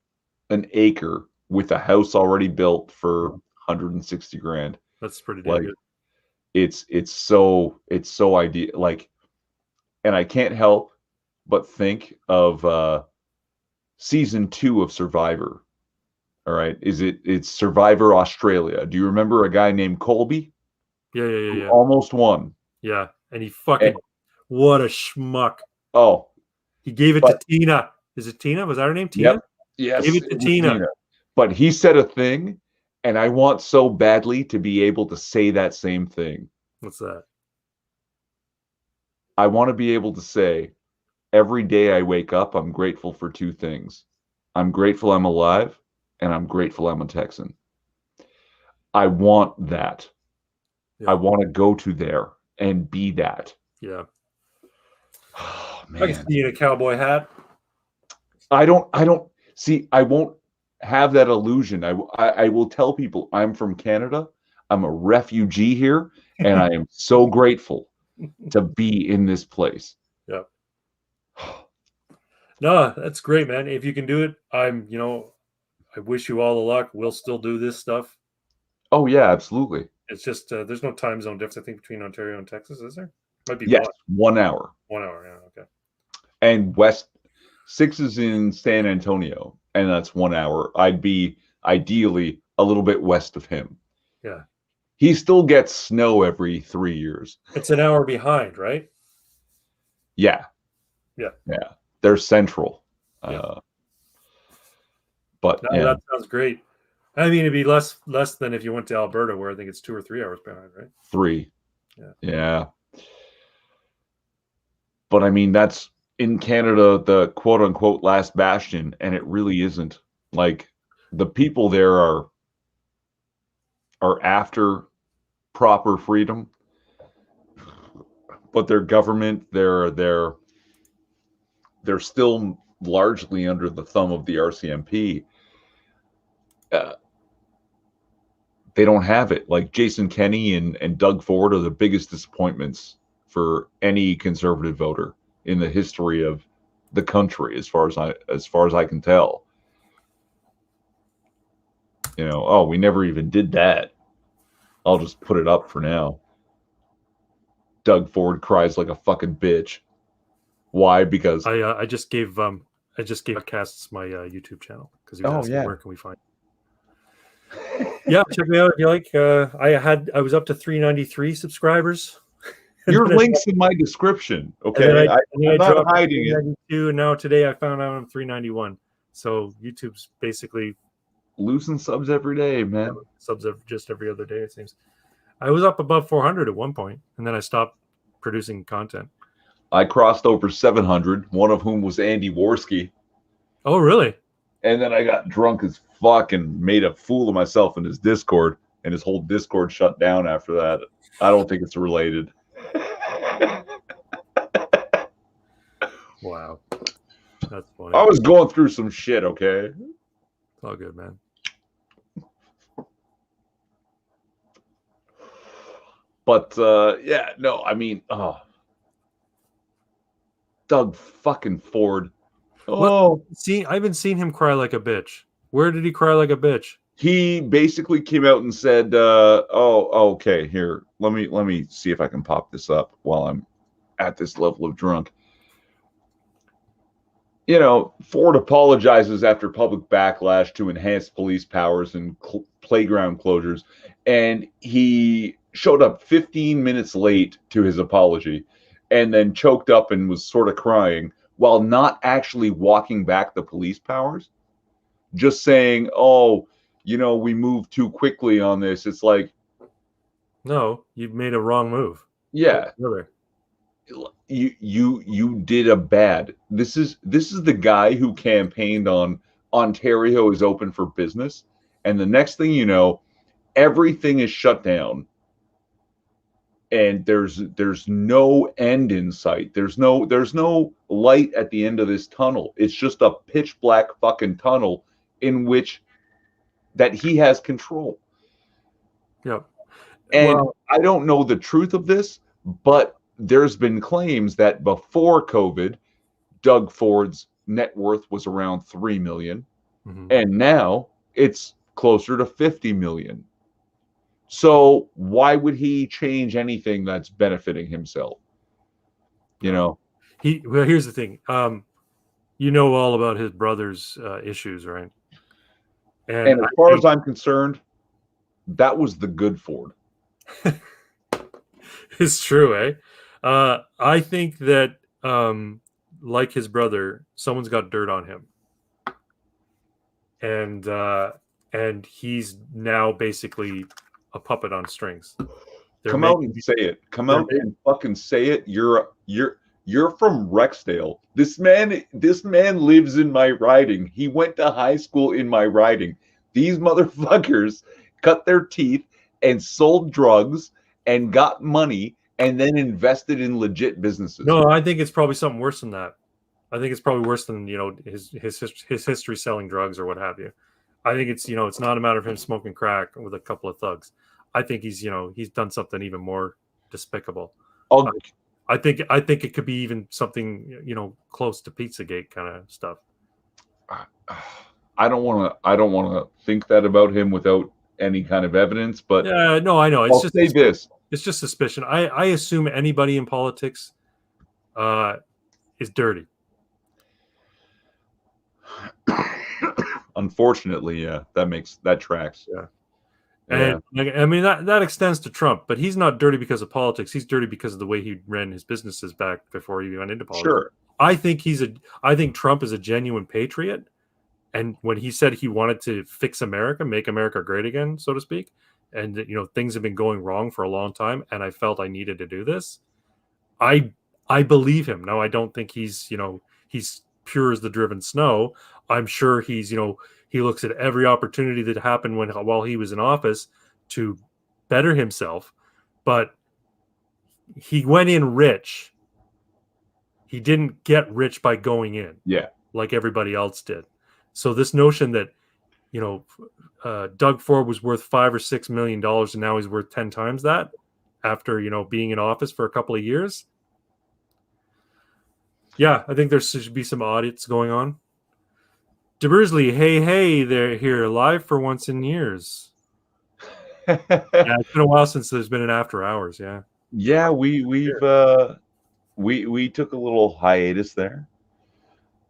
an acre with a house already built for 160 grand. That's pretty damn good. It's so ideal. Like, and I can't help but think of season 2 of Survivor. All right. It's Survivor Australia. Do you remember a guy named Colby? Yeah. Who almost won. Yeah. And he what a schmuck. Oh. He gave it to Tina. Is it Tina? Was that her name? Tina? Yep. Yes. Gave it to Tina. But he said a thing, and I want so badly to be able to say that same thing. What's that? I want to be able to say, every day I wake up, I'm grateful for 2 things. I'm grateful I'm alive, and I'm grateful I'm a Texan. I want that. Yeah. I want to go to there and be that. Yeah. Oh, man. I can see you in a cowboy hat. I don't see. I won't have that illusion. I will tell people I'm from Canada. I'm a refugee here, and I am so grateful to be in this place. Yeah. No, that's great, man. If you can do it, I wish you all the luck. We'll still do this stuff. Oh yeah, absolutely. It's just there's no time zone difference, I think, between Ontario and Texas, is there? Might be 1 hour. 1 hour, yeah, okay. And 6 is in San Antonio, and that's 1 hour. I'd be ideally a little bit west of him. Yeah. He still gets snow every 3 years. It's an hour behind, right? Yeah. Yeah. Yeah. They're central. Yeah. But that sounds great. I mean, it'd be less than if you went to Alberta, where I think it's 2 or 3 hours behind, right? 3. Yeah. But I mean, that's in Canada, the quote unquote last bastion, and it really isn't. Like, the people there are after proper freedom, but their government, they're still largely under the thumb of the RCMP. they don't have it. Like Jason Kenney and Doug Ford are the biggest disappointments for any conservative voter in the history of the country, as far as I can tell. You know, oh, we never even did that. I'll just put it up for now. Doug Ford cries like a fucking bitch. Why? Because I just gave podcasts my YouTube channel because he was asking where can we find it. Yeah, check me out if you like. I was up to 393 subscribers. Your link's in my description. Okay, I'm not hiding it. And now today I found out I'm 391. So YouTube's basically losing subs every day, man. Subs just every other day, it seems. I was up above 400 at one point, and then I stopped producing content. I crossed over 700, one of whom was Andy Worski. Oh, really? And then I got drunk as fuck and made a fool of myself in his Discord, and his whole Discord shut down after that. I don't think it's related. Wow. That's funny. I was going through some shit, okay? It's all good, man. But, yeah, no, I mean, Doug fucking Ford. Oh. See, I haven't seen him cry like a bitch. Where did he cry like a bitch? He basically came out and said, okay, here, let me see if I can pop this up while I'm at this level of drunk. You know, Ford apologizes after public backlash to enhanced police powers and playground closures, and he showed up 15 minutes late to his apology and then choked up and was sort of crying while not actually walking back the police powers, just saying, oh, you know, we moved too quickly on this. It's like, no, you made a wrong move. Yeah. You did a bad. This is the guy who campaigned on Ontario is open for business, and the next thing you know, everything is shut down, and there's no end in sight. There's no light at the end of this tunnel. It's just a pitch black fucking tunnel in which that he has control. Yep. And I don't know the truth of this, but there's been claims that before COVID, Doug Ford's net worth was around $3 million, and now it's closer to $50 million. So why would he change anything that's benefiting himself? You know, well, here's the thing. You know all about his brother's issues, right? And as far as I'm concerned, that was the good Ford. It's true, eh? I think that, like his brother, someone's got dirt on him, and he's now basically a puppet on strings. Come out and say it. Come out and fucking say it. You're from Rexdale. This man lives in my riding. He went to high school in my riding. These motherfuckers cut their teeth and sold drugs and got money and then invested in legit businesses. No, I think it's probably something worse than that. I think it's probably worse than, you know, his history selling drugs or what have you. I think it's, you know, it's not a matter of him smoking crack with a couple of thugs. I think he's, you know, he's done something even more despicable. I think it could be even something, you know, close to Pizzagate kind of stuff. I don't want to think that about him without any kind of evidence, but yeah, no, I know. I'll say this. It's just suspicion. I assume anybody in politics is dirty. Unfortunately, yeah, that tracks. Yeah. And I mean that extends to Trump, but he's not dirty because of politics. He's dirty because of the way he ran his businesses back before he went into politics. Sure. I think Trump is a genuine patriot, and when he said he wanted to fix America, make America great again, so to speak, and you know things have been going wrong for a long time, and I felt I needed to do this. I believe him. Now I don't think he's, you know, he's pure as the driven snow. I'm sure he's, you know, he looks at every opportunity that happened while he was in office to better himself, but he went in rich. He didn't get rich by going in, yeah, like everybody else did. So this notion that Doug Ford was worth $5 or $6 million, and now he's worth 10 times that after, being in office for a couple of years. Yeah, I think there should be some audits going on. DeBrisley, hey, they're here live for once in years. Yeah, it's been a while since there's been an after hours. Yeah. Yeah, we took a little hiatus there.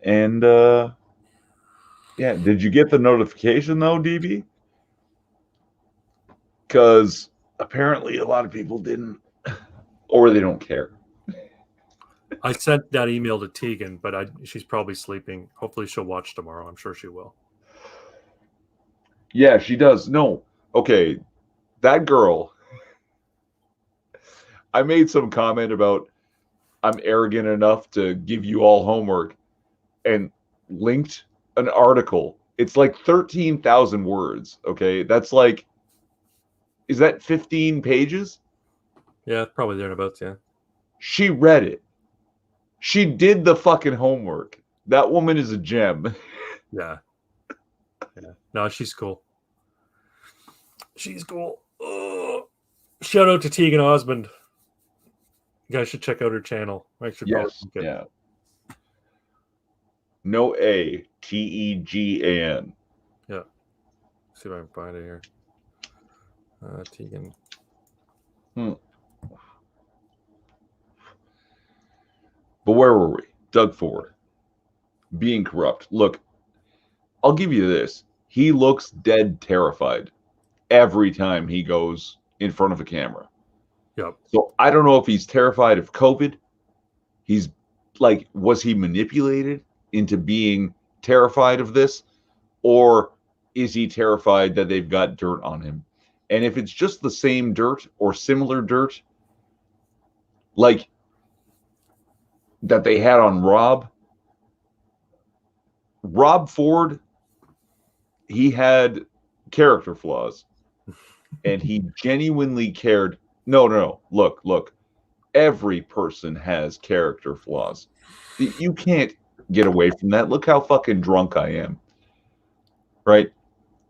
And yeah, did you get the notification though, DB? Because apparently a lot of people didn't, or they don't care. I sent that email to Tegan, but she's probably sleeping. Hopefully she'll watch tomorrow. I'm sure she will. Yeah, she does. No. Okay. That girl. I made some comment about I'm arrogant enough to give you all homework and linked an article. It's like 13,000 words. Okay. That's like, is that 15 pages? Yeah, probably thereabouts. Yeah. She read it. She did the fucking homework. That woman is a gem. Yeah. No, she's cool. She's cool. Shout out to Tegan Osmond. You guys should check out her channel. Yes. Yeah. No A, Tegan. Yeah. Let's see if I can find it here. Tegan. But where were we? Doug Ford. Being corrupt. Look, I'll give you this. He looks dead terrified every time he goes in front of a camera. Yep. So I don't know if he's terrified of COVID. He's like, was he manipulated into being terrified of this? Or is he terrified that they've got dirt on him? And if it's just the same dirt or similar dirt, like that they had on Rob Ford, he had character flaws and he genuinely cared. No. Look. Every person has character flaws. You can't get away from that. Look how fucking drunk I am. Right?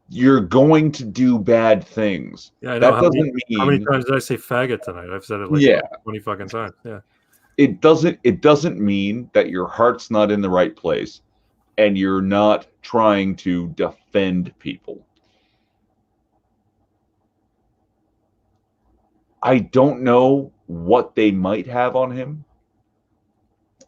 You're going to do bad things. Yeah, I know. That doesn't mean. How many times did I say faggot tonight? I've said it like 20 fucking times. Yeah. It doesn't mean that your heart's not in the right place and you're not trying to defend people. I don't know what they might have on him.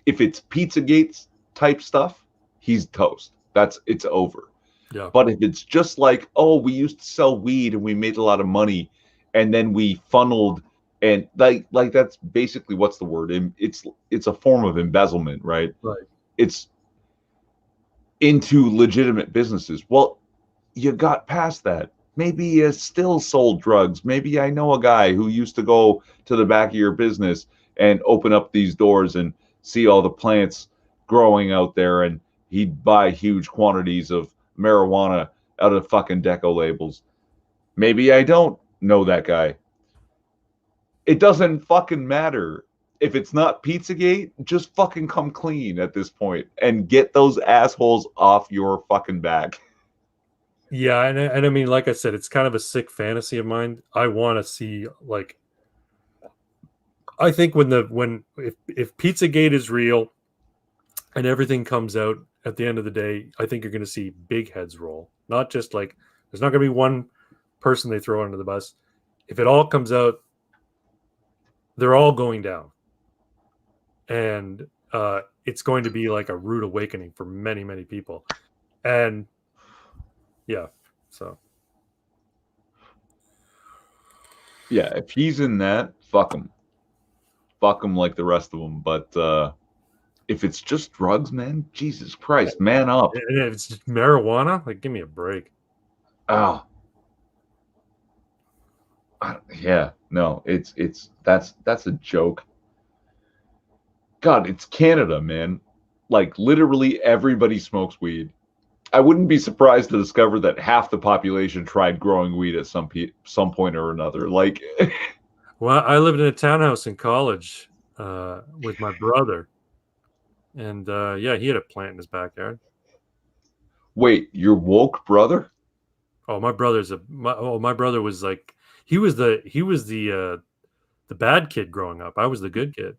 If it's Pizzagate type stuff, he's toast. It's over. Yeah. But if it's just like, oh, we used to sell weed and we made a lot of money and then we funneled and like that's basically what's the word? It's a form of embezzlement, right? Right. It's into legitimate businesses. Well, you got past that. Maybe you still sold drugs. Maybe I know a guy who used to go to the back of your business and open up these doors and see all the plants growing out there, and he'd buy huge quantities of marijuana out of fucking deco labels. Maybe I don't know that guy. It doesn't fucking matter. If it's not Pizzagate, just fucking come clean at this point and get those assholes off your fucking back. Yeah, and I mean, like I said, it's kind of a sick fantasy of mine. I want to see, like, I think if Pizzagate is real and everything comes out at the end of the day, I think you're going to see big heads roll. Not just like, there's not going to be one person they throw under the bus. If it all comes out, they're all going down. And it's going to be like a rude awakening for many, many people. And yeah, so. Yeah, if he's in that, fuck him. Fuck him like the rest of them. But if it's just drugs, man, Jesus Christ, man up. And if it's just marijuana, like, give me a break. Oh. Yeah, no, that's a joke. God, it's Canada, man. Like, literally everybody smokes weed. I wouldn't be surprised to discover that half the population tried growing weed at some point or another. Like, well, I lived in a townhouse in college with my brother, and yeah, he had a plant in his backyard. Wait, your woke brother? Oh, my brother was like he was the bad kid growing up. I was the good kid.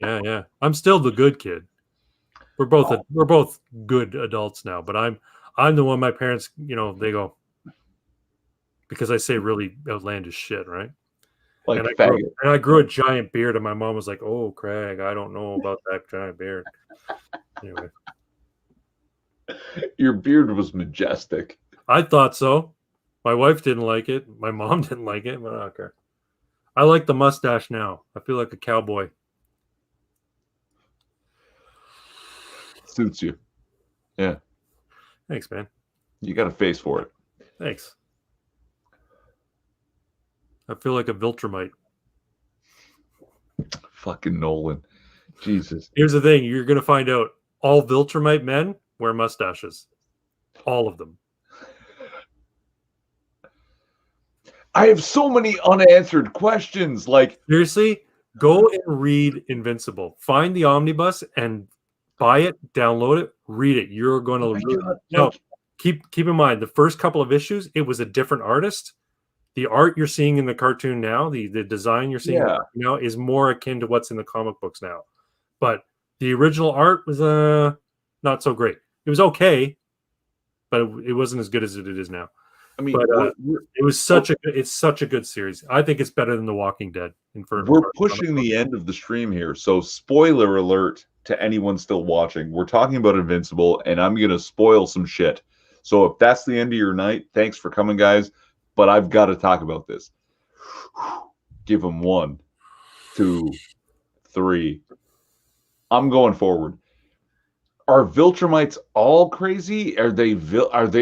Yeah, yeah. I'm still the good kid. We're both good adults now, but I'm the one my parents, they go because I say really outlandish shit, right? Like And faggot. I grew a giant beard, and my mom was like, "Oh, Craig, I don't know about that giant beard." Anyway, Your beard was majestic. I thought so. My wife didn't like it. My mom didn't like it, but I don't care. I like the mustache now. I feel like a cowboy. Suits you. Yeah. Thanks, man. You got a face for it. Thanks. I feel like a Viltrumite. Fucking Nolan. Jesus. Here's the thing. You're going to find out all Viltrumite men wear mustaches. All of them. I have so many unanswered questions. Like, seriously, go and read Invincible. Find the omnibus and buy it, download it, read it. You're going to keep in mind the first couple of issues, it was a different artist. The art you're seeing in the cartoon now, the design you're seeing now is more akin to what's in the comic books now. But the original art was not so great. It was okay, but it wasn't as good as it is now. I mean, but it was it's such a good series. I think it's better than The Walking Dead. We're pushing the end of the stream here, so spoiler alert to anyone still watching. We're talking about Invincible, and I'm gonna spoil some shit. So if that's the end of your night, thanks for coming, guys. But I've got to talk about this. Give them 1, 2, 3. I'm going forward. Are Viltrumites all crazy? Are they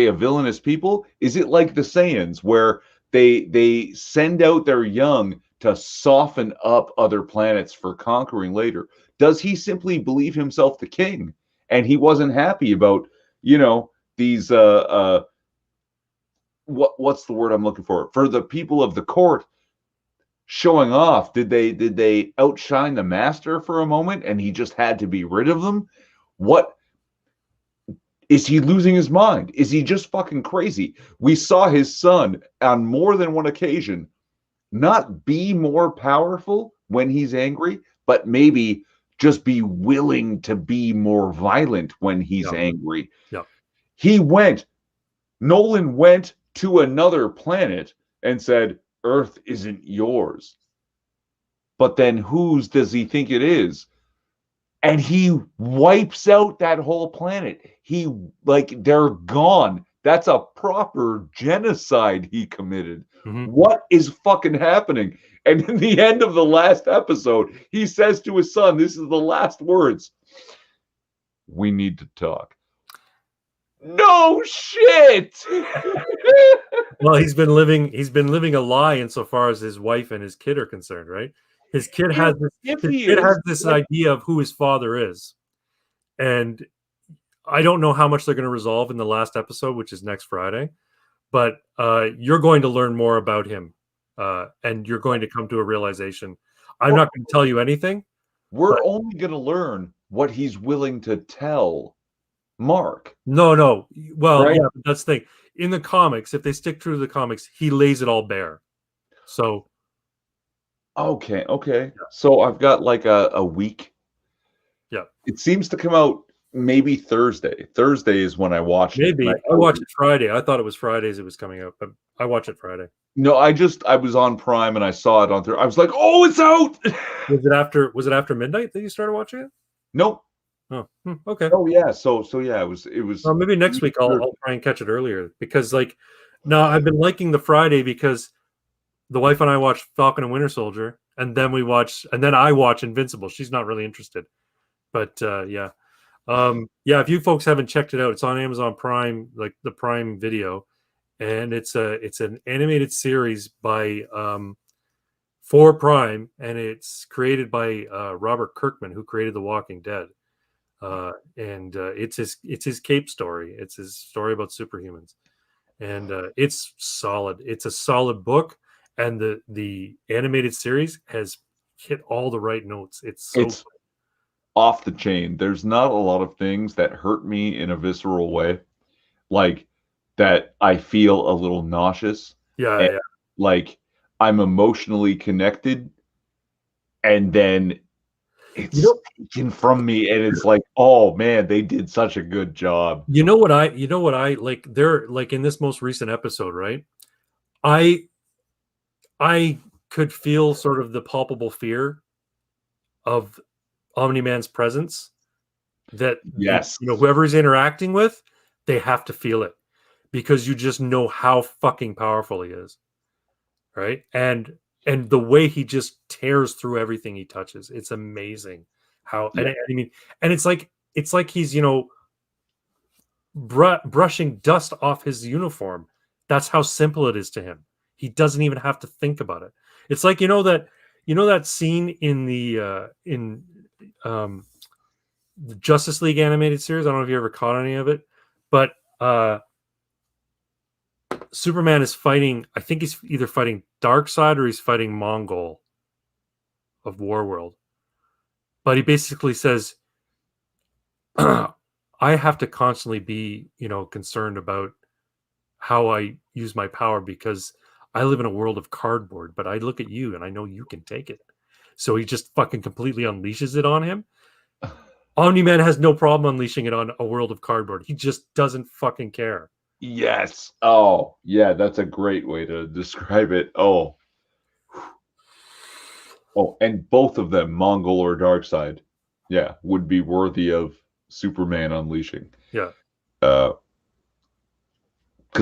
a villainous people? Is it like the Saiyans where they send out their young to soften up other planets for conquering later? Does he simply believe himself the king and he wasn't happy about, these what's the word I'm looking for the people of the court showing off? Did they outshine the master for a moment and he just had to be rid of them? What is he losing his mind? Is he just fucking crazy? We saw his son on more than one occasion not be more powerful when he's angry, but maybe just be willing to be more violent when he's angry. Yeah. Nolan went to another planet and said, Earth isn't yours. But then whose does he think it is? And he wipes out that whole planet. They're gone. That's a proper genocide he committed. Mm-hmm. What is fucking happening? And in the end of the last episode, he says to his son, this is the last words. We need to talk. No shit. Well, he's been living a lie insofar as his wife and his kid are concerned, right? His kid has this idea of who his father is. And I don't know how much they're going to resolve in the last episode, which is next Friday. But you're going to learn more about him. And you're going to come to a realization. I'm not going to tell you anything. We're only going to learn what he's willing to tell Mark. No. Well, right? Yeah, that's the thing. In the comics, if they stick true to the comics, he lays it all bare. So Okay. Yeah. So I've got like a week. Yeah. It seems to come out maybe Thursday. Thursday is when I watch it. Maybe. I watched it Friday. I thought it was Fridays it was coming out, but I watch it Friday. No, I was on Prime and I saw it on Thursday. I was like, oh, it's out. Was it after midnight that you started watching it? Nope. Oh, okay. Oh yeah. So yeah, it was. Well, maybe next week I'll try and catch it earlier because I've been liking the Friday because the wife and I watched Falcon and Winter Soldier, and then I watch Invincible. She's not really interested, but yeah. If you folks haven't checked it out, it's on Amazon Prime, like the Prime Video, and it's an animated series by for Prime, and it's created by Robert Kirkman, who created The Walking Dead. It's his Cape story. It's his story about superhumans, and it's solid. It's a solid book, and the animated series has hit all the right notes. It's off the chain. There's not a lot of things that hurt me in a visceral way. Like that I feel a little nauseous. Yeah, And, yeah. like, I'm emotionally connected, and then it's taken from me, and it's like, oh man, they did such a good job. You know what I like, they're like in this most recent episode, right? I could feel sort of the palpable fear of Omni-Man's presence, that Yes. whoever he's interacting with, they have to feel it, because you just know how fucking powerful he is, right? And the way he just tears through everything he touches, it's amazing how. Yeah. And I mean, and it's like he's brushing dust off his uniform. That's how simple it is to him. He doesn't even have to think about it. It's like that scene in the Justice League animated series. I don't know if you ever caught any of it, but Superman is fighting. I think he's either fighting Darkseid or he's fighting Mongol of Warworld. But he basically says, I have to constantly be, concerned about how I use my power, because I live in a world of cardboard, but I look at you and I know you can take it. So he just fucking completely unleashes it on him. Omni-Man has no problem unleashing it on a world of cardboard. He just doesn't fucking care. Yes. Oh, yeah, that's a great way to describe it. Oh. Oh, and both of them, Mongol or Darkseid, yeah, would be worthy of Superman unleashing. Yeah. Because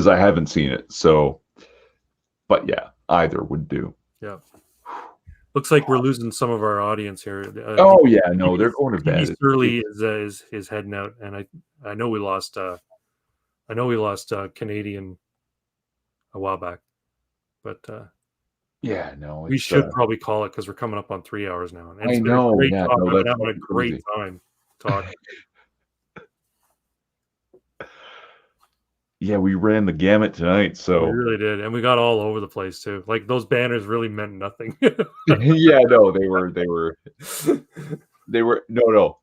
I haven't seen it, so, but yeah, either would do. Yeah. Looks like we're losing some of our audience here. Oh yeah, no, they're going to bed. Surly is heading out, and I know we lost Canadian a while back, but yeah, no, we should probably call it, because we're coming up on 3 hours now. And I know. Yeah, talk. no, I'm having a great time talking. Yeah, we ran the gamut tonight, so We really did, and we got all over the place too. Like, those banners really meant nothing. yeah, no, they were no.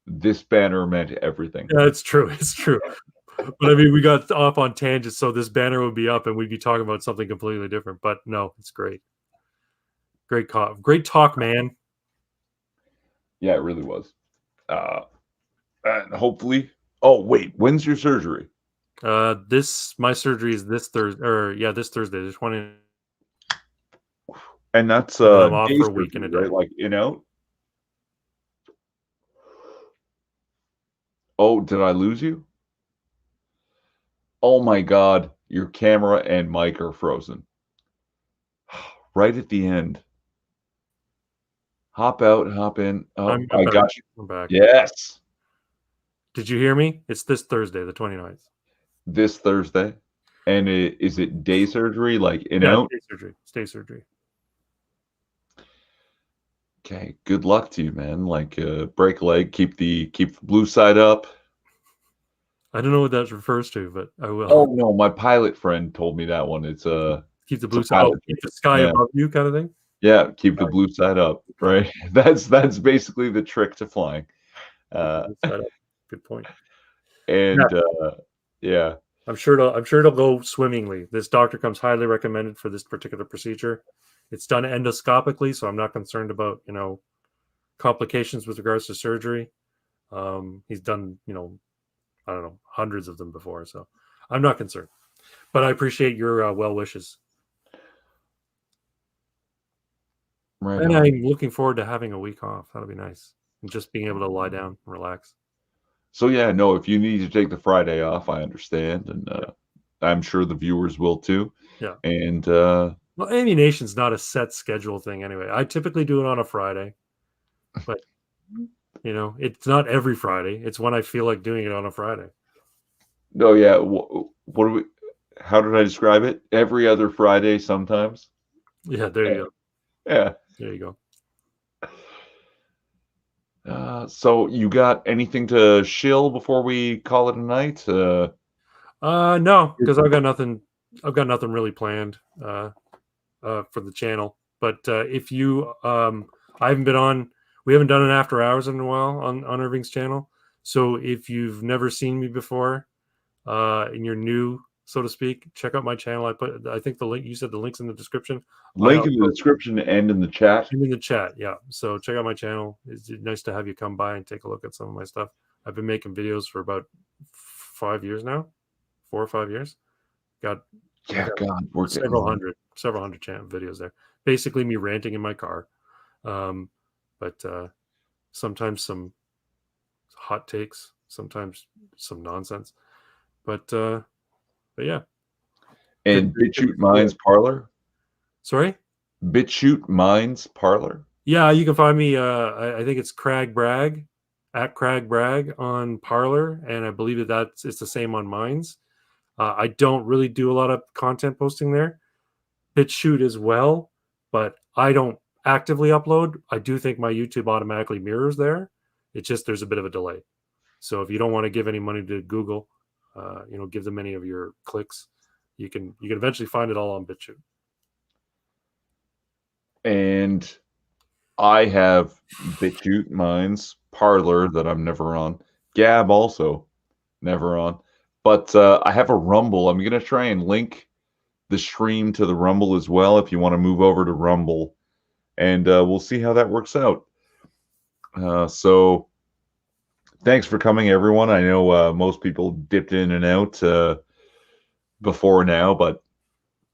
This banner meant everything. Yeah, it's true. It's true. But I mean, we got off on tangents, so this banner would be up and we'd be talking about something completely different. But no, it's great. Great talk, man. Yeah, it really was. And hopefully. Oh wait, when's your surgery? My surgery is this Thursday, this Thursday, the 20th. And that's I'm off for a week and a day. right? Like in out. Oh, did I lose you? Oh my God, your camera and mic are frozen. Right at the end. Hop out, hop in. Oh, I got you. I'm back. Yes. Did you hear me? It's this Thursday, the 29th. This Thursday. And is it day surgery, like in out? Day surgery. Okay, good luck to you, man. Like break a leg, keep the blue side up. I don't know what that refers to, but I will. Oh no, my pilot friend told me that one. It's keep the blue side, keep the sky above you, kind of thing. Yeah, keep the blue side up, right? That's basically the trick to flying. Good point. And yeah. I'm sure it'll go swimmingly. This doctor comes highly recommended for this particular procedure. It's done endoscopically, so I'm not concerned about, complications with regards to surgery. He's done, I don't know, hundreds of them before, so I'm not concerned. But I appreciate your well wishes. Right. And I'm looking forward to having a week off. That'll be nice. And just being able to lie down and relax. So yeah, no, if you need to take the Friday off, I understand, and I'm sure the viewers will too. Yeah. And well, Ammu-Nation's not a set schedule thing anyway. I typically do it on a Friday, but it's not every Friday. It's when I feel like doing it on a Friday. No, yeah. What do we? How did I describe it? Every other Friday, sometimes. Yeah, there you go. Yeah, there you go. So you got anything to shill before we call it a night? No, because I've got nothing really planned for the channel. But if you, I haven't been on. We haven't done an after hours in a while on Irving's channel. So if you've never seen me before, and you're new so to speak, check out my channel. I think the link, you said the link's in the description. Link in the description and in the chat. In the chat, yeah. So check out my channel. It's nice to have you come by and take a look at some of my stuff. I've been making videos for about 5 years now, 4 or 5 years. Got several hundred videos there. Basically, me ranting in my car, but sometimes some hot takes, sometimes some nonsense. But yeah. And BitChute Minds Parlor. Sorry? BitChute Minds Parlor. Yeah, you can find me. I think it's Crag Bragg at Crag Bragg on Parlor, and I believe it's the same on Minds. I don't really do a lot of content posting there. BitChute as well, but I don't actively upload. I do think my YouTube automatically mirrors there. It's just there's a bit of a delay. So if you don't want to give any money to Google, give them any of your clicks, you can eventually find it all on BitChute. And I have BitChute Minds Parlor that I'm never on. Gab also never on. But I have a Rumble. I'm going to try and link the stream to the Rumble as well if you want to move over to Rumble. And we'll see how that works out. So thanks for coming, everyone. I know most people dipped in and out before now, but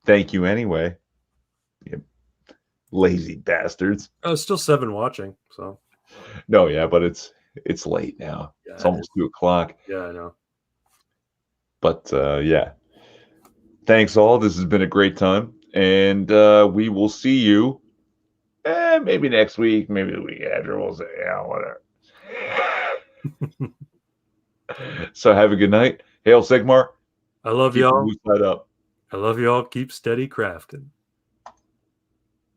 thank you anyway. You lazy bastards. Oh, it's still 7 watching, so. No, yeah, but it's late now. Yeah, it's almost 2 o'clock. Yeah, I know. But yeah, thanks all. This has been a great time, and we will see you maybe next week, maybe the week after. We'll say, yeah, whatever. So have a good night. Hail Sigmar. I love y'all. Up. I love y'all. Keep steady crafting.